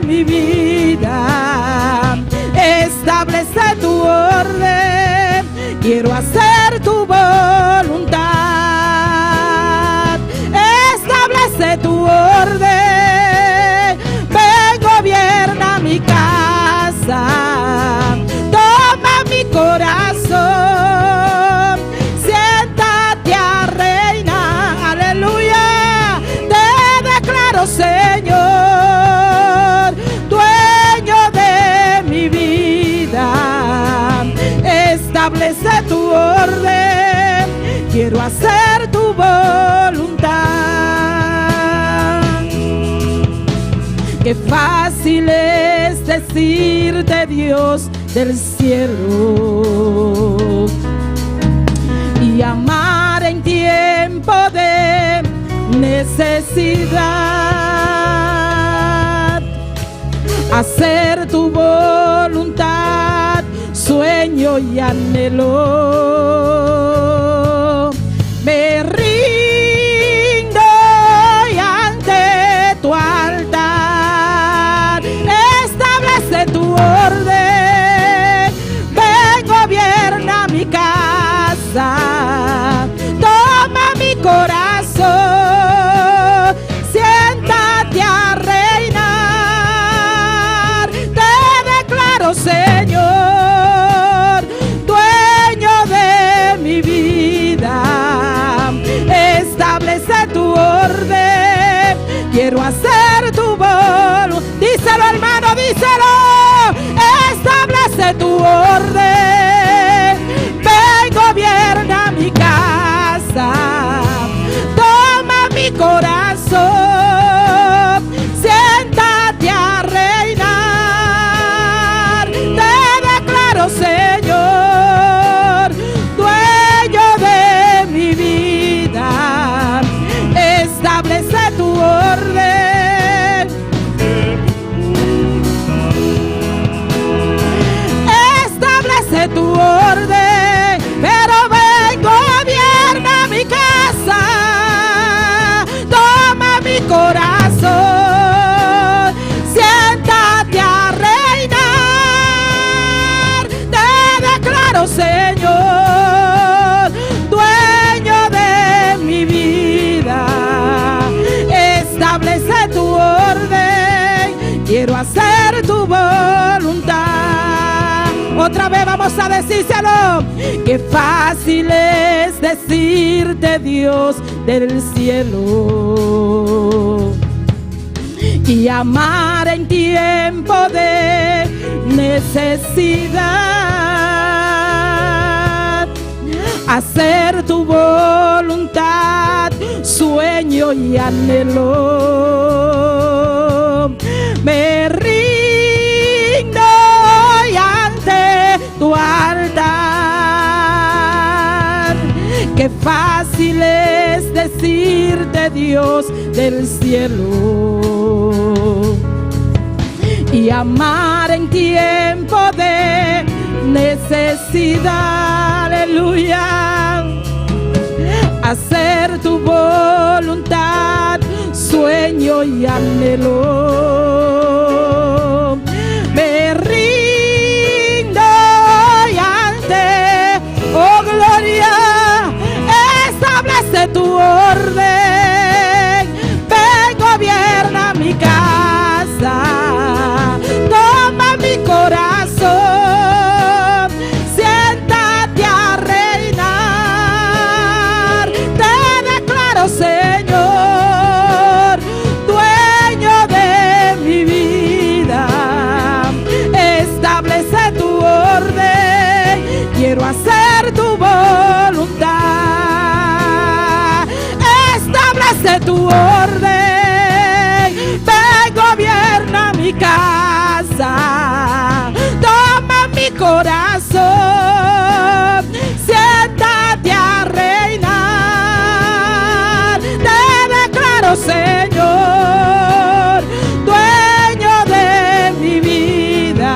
mi vida. Establece tu orden. Quiero hacer tu voluntad. Establece tu orden. Ven, gobierna mi casa. Toma mi corazón. Siéntate a reinar. Aleluya. Te declaro, Señor, dueño de mi vida. Establece tu orden. Quiero hacer tu voluntad. Qué fácil es decirte, Dios del cielo, y amar en tiempo de necesidad. Hacer tu voluntad, sueño y anhelo. Me rindo hoy ante tu altar. Establece tu orden. Ven, gobierna mi casa. Toma mi corazón. Siéntate a reinar. Te declaro, Señor, dueño de mi vida. Establece tu orden. Quiero hacer tu voluntad. Díselo, hermano, díselo. Establece tu orden. Ven, gobierna mi casa. Toma mi corazón. Siéntate a reinar. Te declaro, Señor, dueño de mi vida. Establece tu orden. Establece tu orden. Pero ven, gobierna mi casa. Toma mi corazón. Siéntate a reinar. Te declaro, Señor, dueño de mi vida. Establece tu orden. Quiero hacer tu voluntad. Otra vez vamos a decírselo. Qué fácil es decirte, Dios del cielo, y amar en tiempo de necesidad. Hacer tu voluntad, sueño y anhelo. Me rindo hoy ante tu altar. Qué fácil es decirte, Dios del cielo, y amar en tiempo de necesidad. Aleluya. Hacer tu voluntad, sueño y anhelo. Me rindo hoy ante, oh gloria. Establece tu orden. Ven, gobierna mi casa. Toma mi corazón. Siéntate a reinar. tu orden. Ven, gobierna mi casa. Toma mi corazón. Siéntate a reinar. Te declaro, Señor, dueño de mi vida.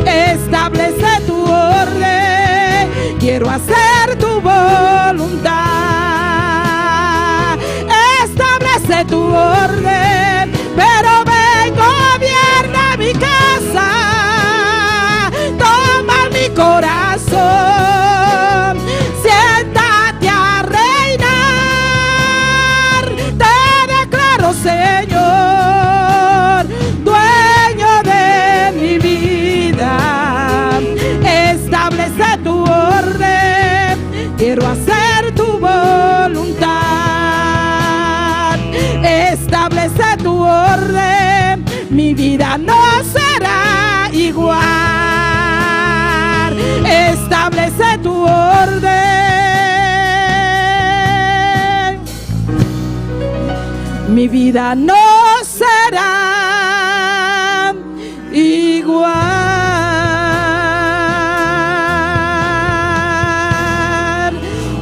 Establece tu orden. Quiero hacer tu voluntad. Establece tu orden. Pero ven, gobierna mi casa. Toma mi corazón. Siéntate a reinar. Te declaro, Señor, dueño de mi vida. Establece tu orden. Quiero hacer tu voluntad. Establece tu orden. Mi vida no será igual. Establece tu orden. Mi vida no será igual.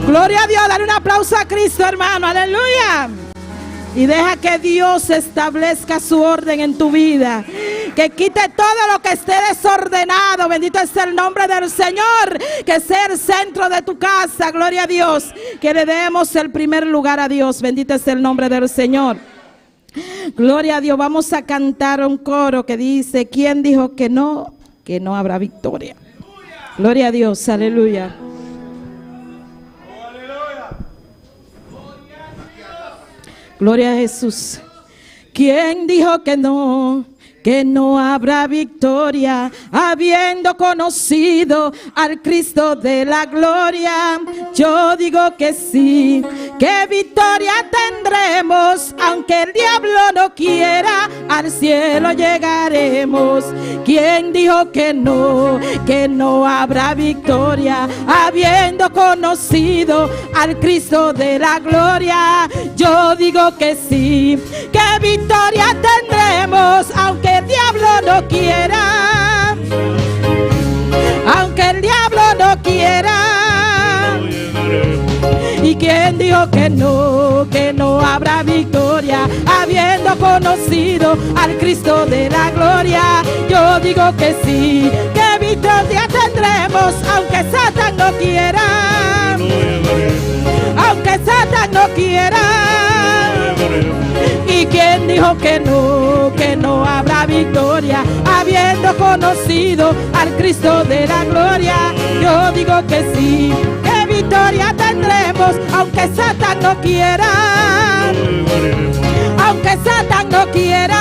Gloria a Dios, dale un aplauso a Cristo, hermano, aleluya. Y deja que Dios establezca su orden en tu vida. Que quite todo lo que esté desordenado. Bendito es el nombre del Señor. Que sea el centro de tu casa. Gloria a Dios. Que le demos el primer lugar a Dios. Bendito es el nombre del Señor. Gloria a Dios. Vamos a cantar un coro que dice: ¿quién dijo que no habrá victoria? Gloria a Dios. Aleluya. Gloria a Jesús. ¿Quién dijo que no habrá victoria, habiendo conocido al Cristo de la gloria? Yo digo que sí, que victoria tendremos, aunque el diablo no quiera, al cielo llegaremos. ¿Quién dijo que no habrá victoria, habiendo conocido al Cristo de la gloria? Yo digo que sí, que victoria tendremos, aunque el diablo no quiera, aunque el diablo no quiera. ¿Y quién dijo que no habrá victoria, habiendo conocido al Cristo de la gloria? Yo digo que sí, que victoria tendremos, aunque Satán no quiera, aunque Satán no quiera. ¿Y quién dijo que no habrá victoria, habiendo conocido al Cristo de la gloria? Yo digo que sí, que victoria tendremos, aunque Satán no quiera, aunque Satán no quiera.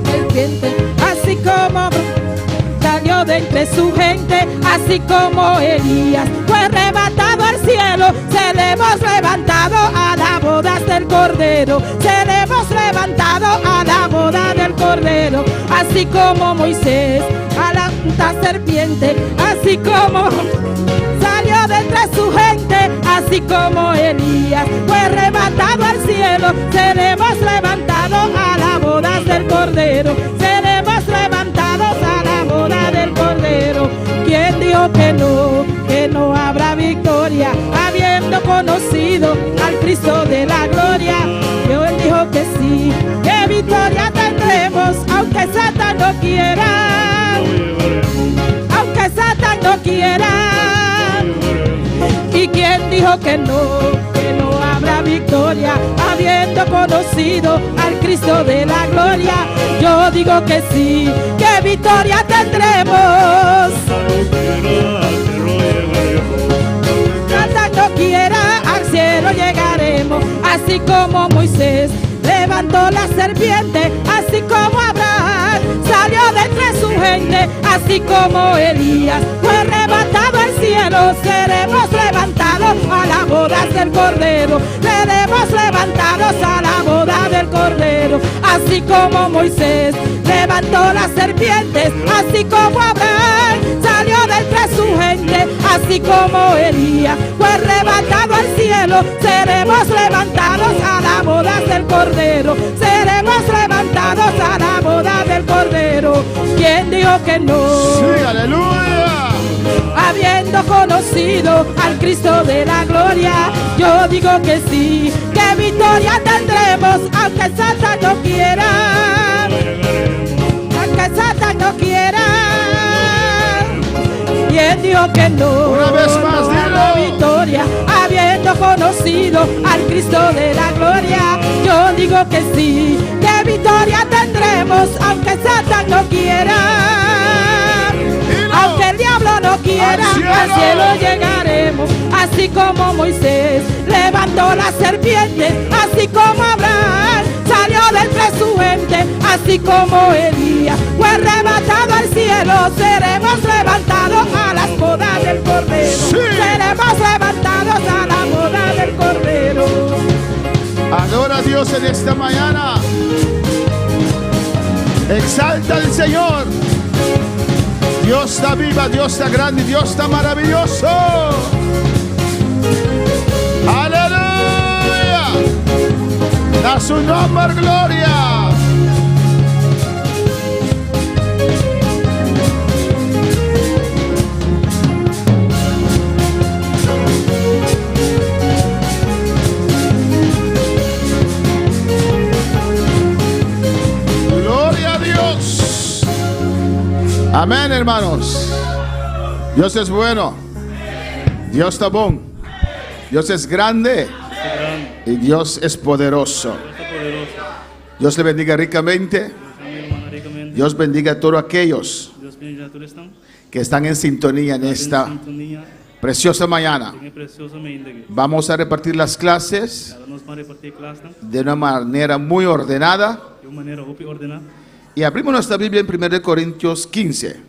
Serpiente, así como salió de entre su gente, así como Elías fue arrebatado al cielo, seremos levantados a la boda del Cordero, seremos levantados a la boda del Cordero. Así como Moisés a la serpiente, así como salió de entre su gente, así como Elías fue arrebatado al cielo, seremos levantados a la boda del Cordero, seremos levantados a la boda del Cordero. ¿Quién dijo que no habrá victoria, habiendo conocido al Cristo de la gloria? Él dijo que sí, que victoria tendremos, aunque Satán no quiera, aunque Satán no quiera. ¿Y quién dijo que no habrá victoria, habiendo conocido al Cristo de la gloria? Yo digo que sí, que victoria tendremos. Satán no quiera, al cielo llegaremos. Así como Moisés levantó la serpiente, así como Abraham salió de entre su gente, así como Elías fue arrebatado al cielo, seremos levantados a la boda del Cordero, seremos levantados a la boda del Cordero. Así como Moisés levantó las serpientes, así como Abraham salió de entre su gente, así como Elías fue arrebatado al cielo, seremos levantados a la boda del Cordero, seremos levantados a la boda del Cordero. ¿Quién dijo que no? Sí, aleluya. Habiendo conocido al Cristo de la gloria, yo digo que sí, que victoria tendremos, aunque Satan no quiera, aunque Satan no quiera. ¿Quién dijo que no? Una vez más, no dilo. habrá victoria, habiendo conocido al Cristo de la gloria, yo digo que sí, que victoria tendremos, aunque Satan no quiera. Aunque el diablo no quiera, al cielo llegaremos. Así como Moisés levantó la serpiente, así como Abraham salió de entre su gente, así como Elías fue arrebatado al cielo, seremos levantados a las bodas del Cordero. Sí. Seremos levantados a la boda del Cordero. Adora a Dios en esta mañana. Exalta al Señor. Dios está viva, Dios está grande, Dios está maravilloso. Aleluya. Da su nombre gloria. Gloria a Dios. Amén, hermanos. Dios es bueno. Dios está bueno. Dios es grande. Y Dios es poderoso. Dios le bendiga ricamente. Dios bendiga a todos aquellos que están en sintonía en esta preciosa mañana. Vamos a repartir las clases de una manera muy ordenada. Y abrimos nuestra Biblia en 1 Corintios 15.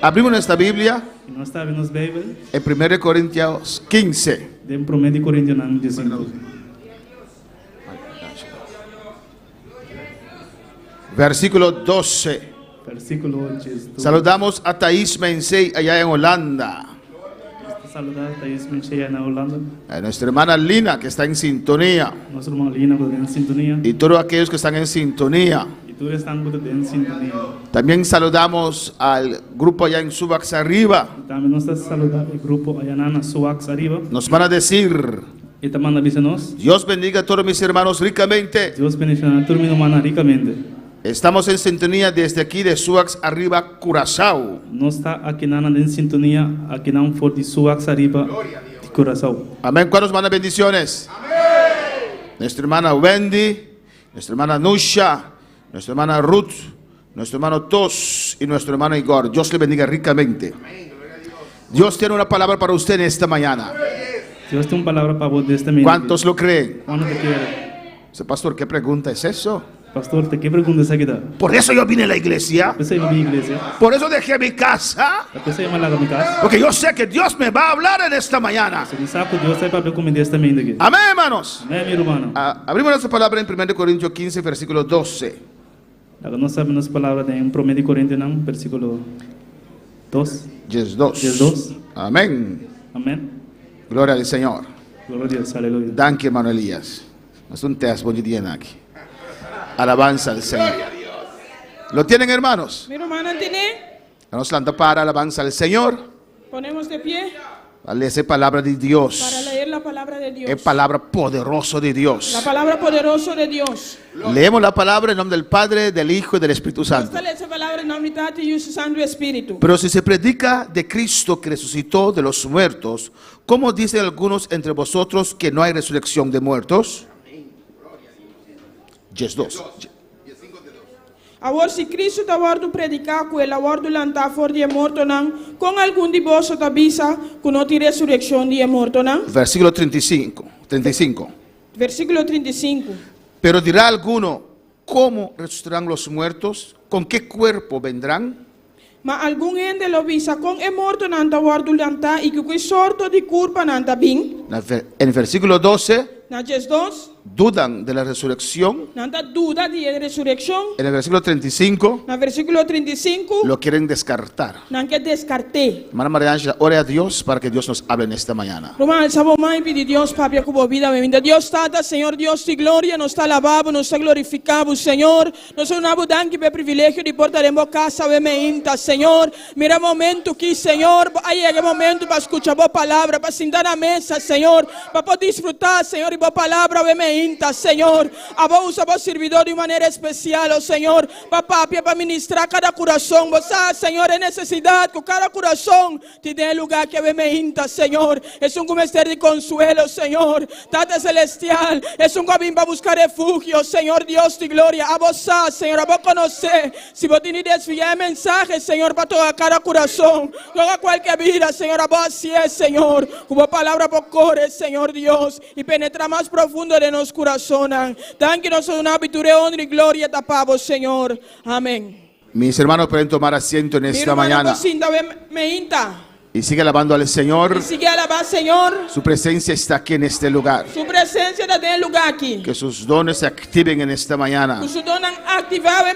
Abrimos nuestra Biblia en 1 Corintios 15. Versículo 12. Saludamos a Thais Mensei allá en Holanda. A nuestra hermana Lina que está en sintonía. Y todos aquellos que están en sintonía. También saludamos al grupo allá en Subax arriba. Nos van a decir: Dios bendiga a todos mis hermanos ricamente. Estamos en sintonía desde aquí de Suax arriba, Curazao. Amén. ¿Cuántos mandan bendiciones? Amén. Nuestra hermana Wendy, nuestra hermana Nusha, nuestra hermana Ruth, nuestro hermano Tos y nuestro hermano Igor. Dios le bendiga ricamente. Dios tiene una palabra para usted en esta mañana. Dios tiene una palabra para vos de esta mañana. ¿Cuántos lo creen? ¿Cuántos te quieren? Pastor, ¿qué pregunta es eso? Pastor, ¿qué pregunta es esta? Por eso yo vine a la iglesia. Por eso dejé mi casa. Porque yo sé que Dios me va a hablar en esta mañana. Amén, hermanos. Amén, mi hermano. Abrimos nuestra palabra en 1 Corintios 15, versículo 12. Nós sabemos palabra de 1 Corintios, versículo 2. 2. Amén. Amén. Gloria al Señor. Gloria a Dios, aleluya. Danke, hermano Elías. Es un test, buen día aquí. Alabanza al Señor. ¿Lo tienen, hermanos? Mi hermana tiene. Vamos a para alabanza al Señor. Ponemos de pie Para leer palabra de Dios. para leer la palabra de Dios. Es palabra poderosa de Dios. La palabra poderosa de Dios. Leemos la palabra en nombre del Padre, del Hijo y del Espíritu Santo. Esta esa palabra en nombre de Dios y Santo Espíritu. Pero si se predica de Cristo que resucitó de los muertos, ¿cómo dicen algunos entre vosotros que no hay resurrección de muertos? 2. Agora, se Cristo está a predicar com ele, agora lançar fora de morto, não, com algum de vós está avisa que não tem ressurreição de morto, não? Versículo 35. Versículo 35. Pero dirá alguno, ¿cómo resucitarán los muertos? ¿Con qué cuerpo vendrán? Mas algum gente lo avisa com é morto não está agora lançar e que sorte de culpa não está bem. En el versículo 12, Na 2. dudan de la resurrección, Nanta duda de resurrección. en el versículo 35 En el versículo 35. lo quieren descartar. Nanke descarté. Hermana María Ángela, ore a Dios para que Dios nos hable en esta mañana. Román, sabo mai pedi Dios papi cubo vida bendita. Dios tata, Señor Dios de gloria, nos está alabado, nos está glorificado, Señor. Nos unamos danke per privilegio de portar en casa ve meinta, Señor. Mira momento aquí, Señor, aí é momento para escuchar boa palavra, para sentar na mesa, Señor, para poder disfrutar, Señor, e boa palavra ve meinta, Señor. A vos usa vos servidor de maneira especial, oh Señor, para ministrar cada coração. Você, Señor, é necessidade que cada coração te dê lugar que ve meinta, Señor. É comester de consuelo, Señor. Tata celestial, é caminho para buscar refúgio, Señor Dios de gloria. A vos, Señor, a vos conhecer. Se vos tiver desviar mensaje, Señor, para toda cada coração, toda qualquer vida, Señor, a vos así es, Señor. Como palabra por core, Señor Dios, y penetra más profundo de nos corazones. Danke nos una abitura, honra y gloria tapamos, Señor. Amén. Mis hermanos pueden tomar asiento en esta mañana y sigue alabando al Señor. Sigue alabar, Señor. Su presencia está aquí en este lugar. Su presencia está en el lugar aquí. Que sus dones se activen en esta mañana Que sus dones activados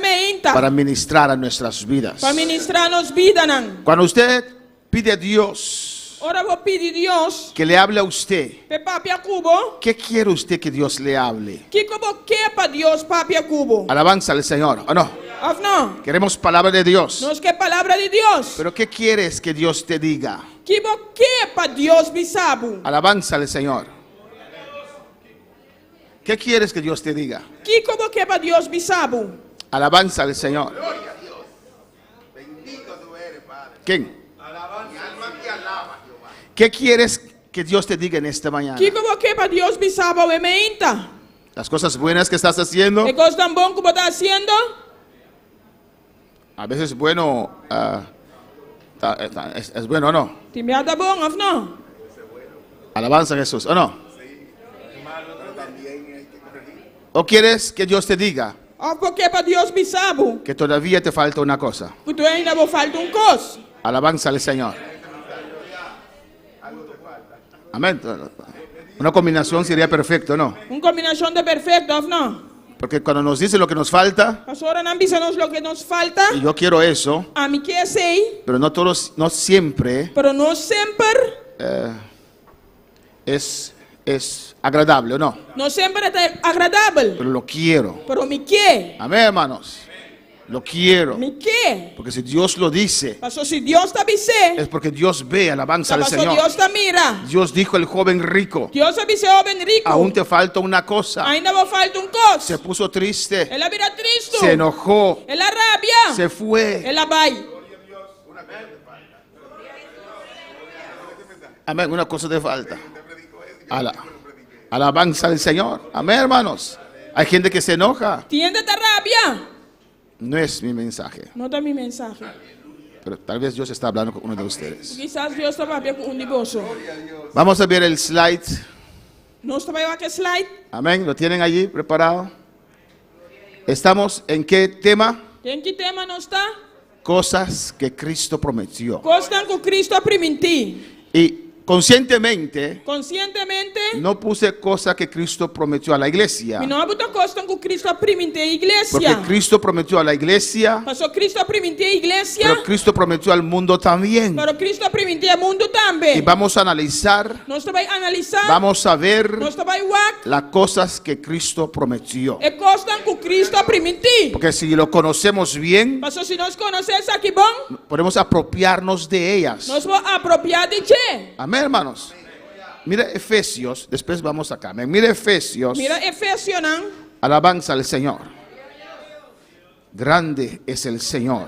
para ministrar a nuestras vidas. para ministrarnos vida. Cuando usted pide a Dios Ahora vos pide Dios, que le hable a usted, pe papi a cubo, ¿qué quiere usted que Dios le hable? que como que para Dios papi a cubo. Alabanza al Señor, ¿o no? No, Queremos palabra de Dios. no es que palabra de Dios. Pero ¿qué quieres que Dios te diga? Que como que para Dios bisabu. Alabanza al Señor. ¿Qué quieres que Dios te diga? Que como que para Dios bisabu. Alabanza al Señor. ¿Quién? ¿Qué quieres que Dios te diga en esta mañana? Que como que para Dios bisabu ve meinta. Las cosas buenas que estás haciendo. ¿Qué cosa tan bon como está haciendo? A veces es bueno, es bueno o no. Te me ata bon, of no? Alabanza a Jesús, ¿o no? ¿O quieres que Dios te diga O porque para Dios bisabu. que todavía te falta una cosa? Que tú ainda vos falta cos. Alabanza al Señor. Amén. Una combinación sería perfecto, ¿no? Combinación de perfecto, of no? Porque cuando nos dice lo que nos falta, Ahora no avísanos lo que nos falta. y yo quiero eso, A mí que sei, pero no todos, no siempre pero no siempre. es agradable, ¿o no? No siempre está agradable. Pero lo quiero. Pero mi qué. Amén, hermanos. Lo quiero. Mi qué. Porque si Dios lo dice, Pasó si Dios te avise. es porque Dios ve, alabanza al Pasó Señor. Dios te mira. Dios dijo al joven rico, Dios avise joven rico. aún te falta una cosa. Ainda vos falta cos. Se puso triste, Él la mira triste. se enojó, Él la rabia. se fue. Él la vai. Amén, una cosa te falta. Alabanza al Señor. Amén, hermanos. Hay gente que se enoja. ¿Tiende esta rabia? No es mi mensaje, Nota mi mensaje. pero tal vez Dios está hablando con uno de ustedes. Quizás Dios te va a ver con un divorcio. Vamos a ver el slide. No te va a ver slide. Amén, ¿lo tienen allí preparado? ¿Estamos en qué tema? ¿En qué tema no está? Cosas que Cristo prometió. Cosas que Cristo primití. Y conscientemente Conscientemente. no puse cosas que Cristo prometió a la iglesia. Mi no abuta costa que Cristo primití Porque iglesia. Cristo prometió a la iglesia, Pasó Cristo primití iglesia. pero Cristo prometió al mundo también. Pero Cristo primití el mundo Y también. vamos a analizar, Nos te va a analizar. vamos a ver Nos te va a igual. las cosas que Cristo prometió. Es cosa que Cristo primití. Porque si lo conocemos bien, Pasó si nos conoces aquí bon. podemos apropiarnos de ellas. Nos va a apropiar de che. Amén, hermanos. Mira Efesios, después vamos acá. Mira Efesios, Mira Efesios. alabanza al Señor. Grande es el Señor.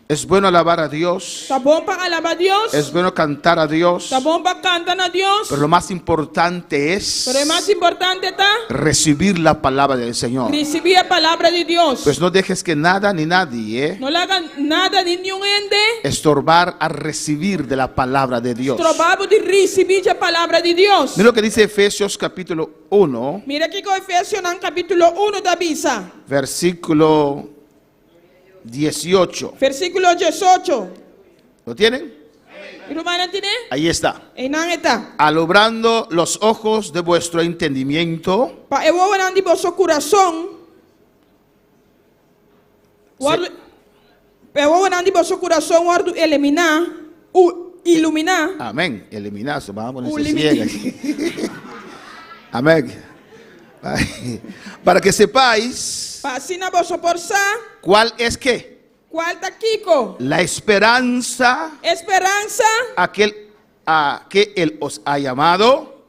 Es bueno alabar a Dios. Está bom para alabar a Dios. Es bueno cantar a Dios. Está bom para cantar a Dios. Pero lo más importante es Pero es más importante está recibir la palabra del Señor. recibir la palabra de Dios. Pues no dejes que nada ni nadie No le hagan nada de ningún ende. estorbar a recibir de la palabra de Dios. Trabajo de recibir la palabra de Dios. Mira lo que dice Efesios capítulo 1, Mira aquí con Efesios capítulo 1 de avisa. versículo 18. Versículo 18. ¿Lo tienen? Irumana tine? Ahí está. Inang eta. Alumbrando los ojos de vuestro entendimiento. Pa ewo wanang di boso corazón. Wardu ewo wanang di boso corazón wardu eliminar iluminar. Amén. Eliminazo. Vamos a Un ponerse límite. ciega. Amén. Ay. Para que sepáis Pa sina boso porsa. cuál es qué. Cuarta Kiko. La esperanza Esperanza a que Él os ha llamado.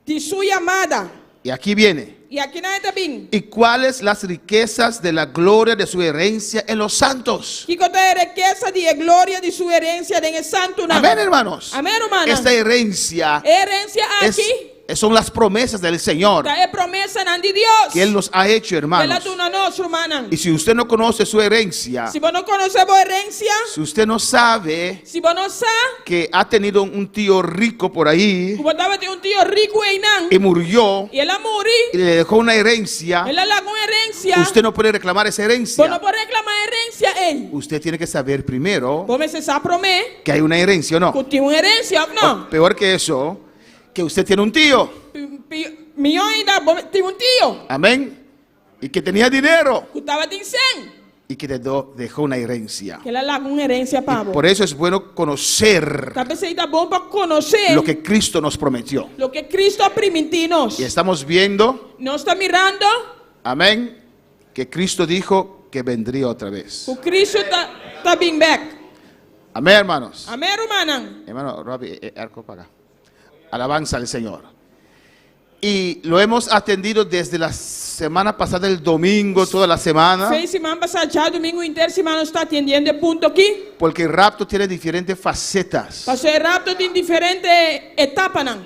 de su llamada. Y aquí viene. Y aquí nadie te bin. ¿Y cuáles las riquezas de la gloria de su herencia en los santos? Kiko te riqueza de gloria de su herencia en el santo nombre. Amén, hermanos. Amén, hermana. Esta herencia Herencia es, aquí. son las promesas del Señor Esta es promesa de Dios. que Él nos ha hecho, Ela hermanos. tu na nos, hermana. Y si usted no conoce su herencia, Si vos no conoces vos herencia, si usted no sabe si vos no sabes, que ha tenido un tío rico por ahí vos estabas un tío rico y nan, y murió y él a y morir, le dejó una herencia, él la con herencia, usted no puede reclamar esa vos no herencia. puedes reclamar herencia a él. Usted tiene que saber primero Vos me se promete que hay una herencia o no. que tiene una herencia o no. Peor que eso, que usted tiene un tío. Millón ainda, vos tiene un tío Amén. Y que tenía dinero que estaba en 100, y que dejó una herencia. que él la con herencia para vos. Por eso es bueno conocer Tal vez está bueno para conocer lo que Cristo nos prometió. lo que Cristo permitinos. Y estamos viendo, No está mirando amén, que Cristo dijo que vendría otra vez. que Cristo está being back. Amén, hermanos. Amén, hermana. Hermano, Robbie, arco para acá. Alabanza al Señor. Y lo hemos atendido desde la semana pasada, el domingo, toda la semana, Fez semana passada, já domingo inteiro, semana está atendendo de ponto aqui. porque el rapto tiene diferentes facetas Passou rápido em diferentes etapas, não.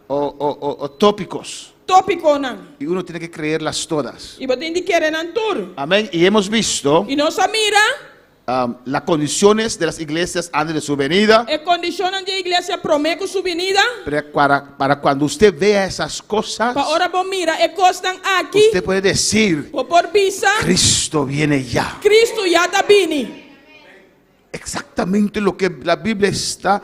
o tópicos. Tópico, não. Y uno tiene que creerlas todas. E você tem que querer não tudo. Amén. Y hemos visto E nossa mira las condiciones de las iglesias antes de su venida. é condicionam de igreja promete sua venida. Pero para cuando usted vea esas cosas, Para hora bom mira, é costam aqui. usted puede decir, Por visa, Cristo viene ya. Cristo já está vindo. Exactamente lo que la Biblia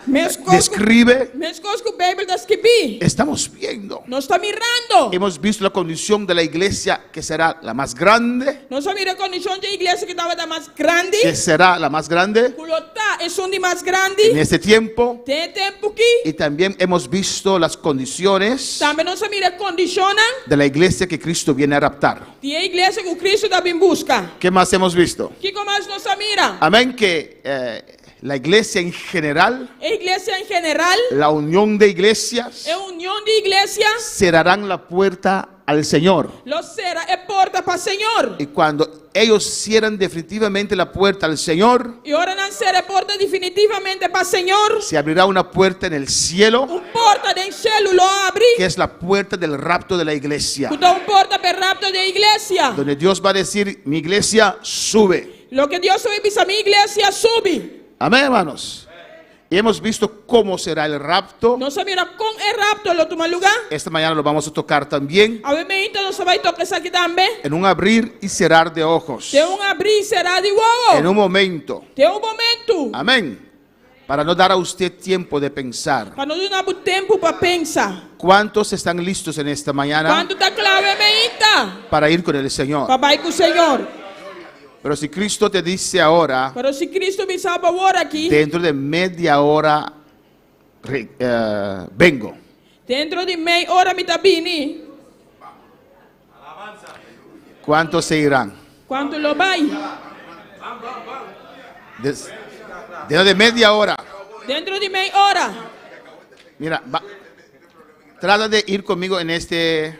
Mesmo describe, coisas que a Bíblia descreve. estamos viendo. Nós está mirando. Hemos visto la condición de la iglesia que será la más grande, Nós está mirando a condição de igreja que estava da mais grande. que será la más grande Culotá é som de mais grande. en este tiempo. Tem tempo aqui. Y también hemos visto las condiciones Também nós mira condicionam de la iglesia que Cristo viene a raptar. de a igreja que o Cristo está em busca. ¿Qué más hemos visto? Que mais nós mira? Amén, que la iglesia en general, A igreja em geral la unión de iglesias, é união de igrejas. cerrarán la puerta al Señor. Lo será é porta para o Senhor. Y cuando ellos cierran definitivamente la puerta al Señor, E ora não será porta definitivamente para o Senhor. se abrirá una puerta en el cielo, Porta do céu lo abre. que es la puerta del rapto de la iglesia, Dá porta para rapto da igreja. donde Dios va a decir, mi iglesia sube. Lo que Deus vai dizer, a minha igreja sube. Amén, hermanos. Y hemos visto cómo será el rapto. Nós mira com o rapto lo toma lugar. Esta mañana lo vamos a tocar también A ver, nós vai tocar isso aqui também. en un abrir y cerrar de ojos. Tem abrir será de En novo. un momento. Tem momento. Amén. Para no dar a usted tiempo de pensar. Para não dar tempo para pensar. ¿Cuántos están listos en esta mañana Quando está claro, meita. para ir con el Señor? Papai com o Senhor. Pero si Cristo te dice ahora, Pero se Cristo me salva agora aqui, dentro de media hora vengo. dentro de meia hora me está vindo. ¿Cuántos se irán? Quando lo vai? Dentro de media hora. Dentro de meia hora. Mira, trata de ir conmigo en este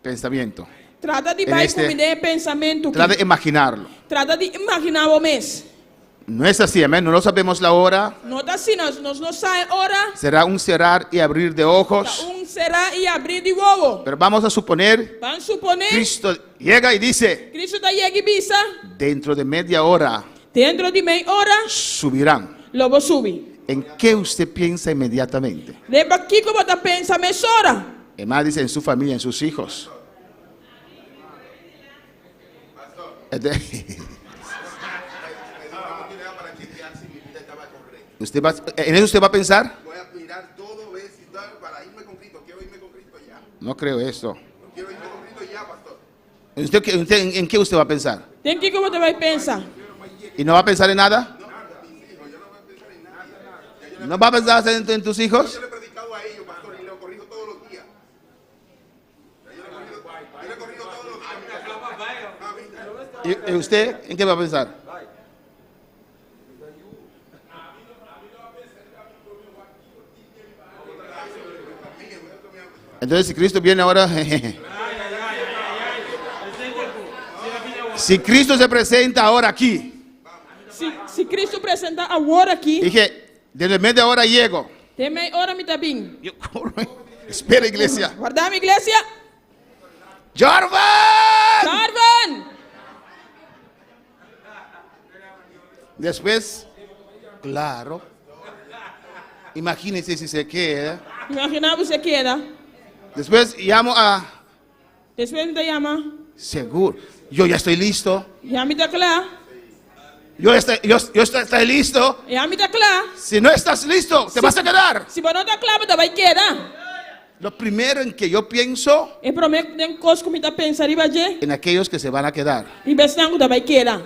pensamiento. Trata de En vai este- com de pensamento. Trata de imaginarlo. Trata de imaginar o mês. No es así, amén. No sabemos la hora. Não está assim, nós não sabemos hora. Será un cerrar y abrir de ojos. Será e abrir de novo. Pero vamos a suponer, Vamos suponer, Cristo llega y dice, Cristo está aí bisa. dentro de media hora Dentro de meia hora, subirán. logo sube. ¿En qué usted piensa inmediatamente? Lembra aqui como está pensando meia hora. Además dice en su familia, en sus hijos. ¿En eso usted va a pensar? Voy a mirar todo, ver si está para irme con Cristo. Quiero irme con Cristo ya. No creo eso. Quiero irme con Cristo ya, pastor. ¿En qué usted va a pensar? ¿En qué cómo te vas a pensar? ¿Y no va a pensar en nada? ¿No va a pensar en tus hijos? Yo le he predicado a ellos, pastor, y le corrijo todos los días. Yo le corrijo todos los días. ¿Y usted en qué va a pensar? Entonces, si Cristo viene ahora, si Cristo se presenta ahora aquí, si Cristo presenta ahora aquí, dije, desde el mes de ahora llego. deme hora mi tabín. Yo corro. Espera, iglesia. Guarda mi iglesia. ¡Jarvan! Carvan. Después, claro. Imagínense si se queda. Imaginamos se queda. Después llamo a... Después te llama. Seguro. Yo ya estoy listo. Ya me está claro. Yo estoy listo. Ya me está claro. Si no estás listo, te vas a quedar. Si vos no estás claro, te vas a quedar. Lo primero en que yo pienso, É prometo que coisa que me está pensando e en aquellos que se van a quedar. e pensando que vai quedar.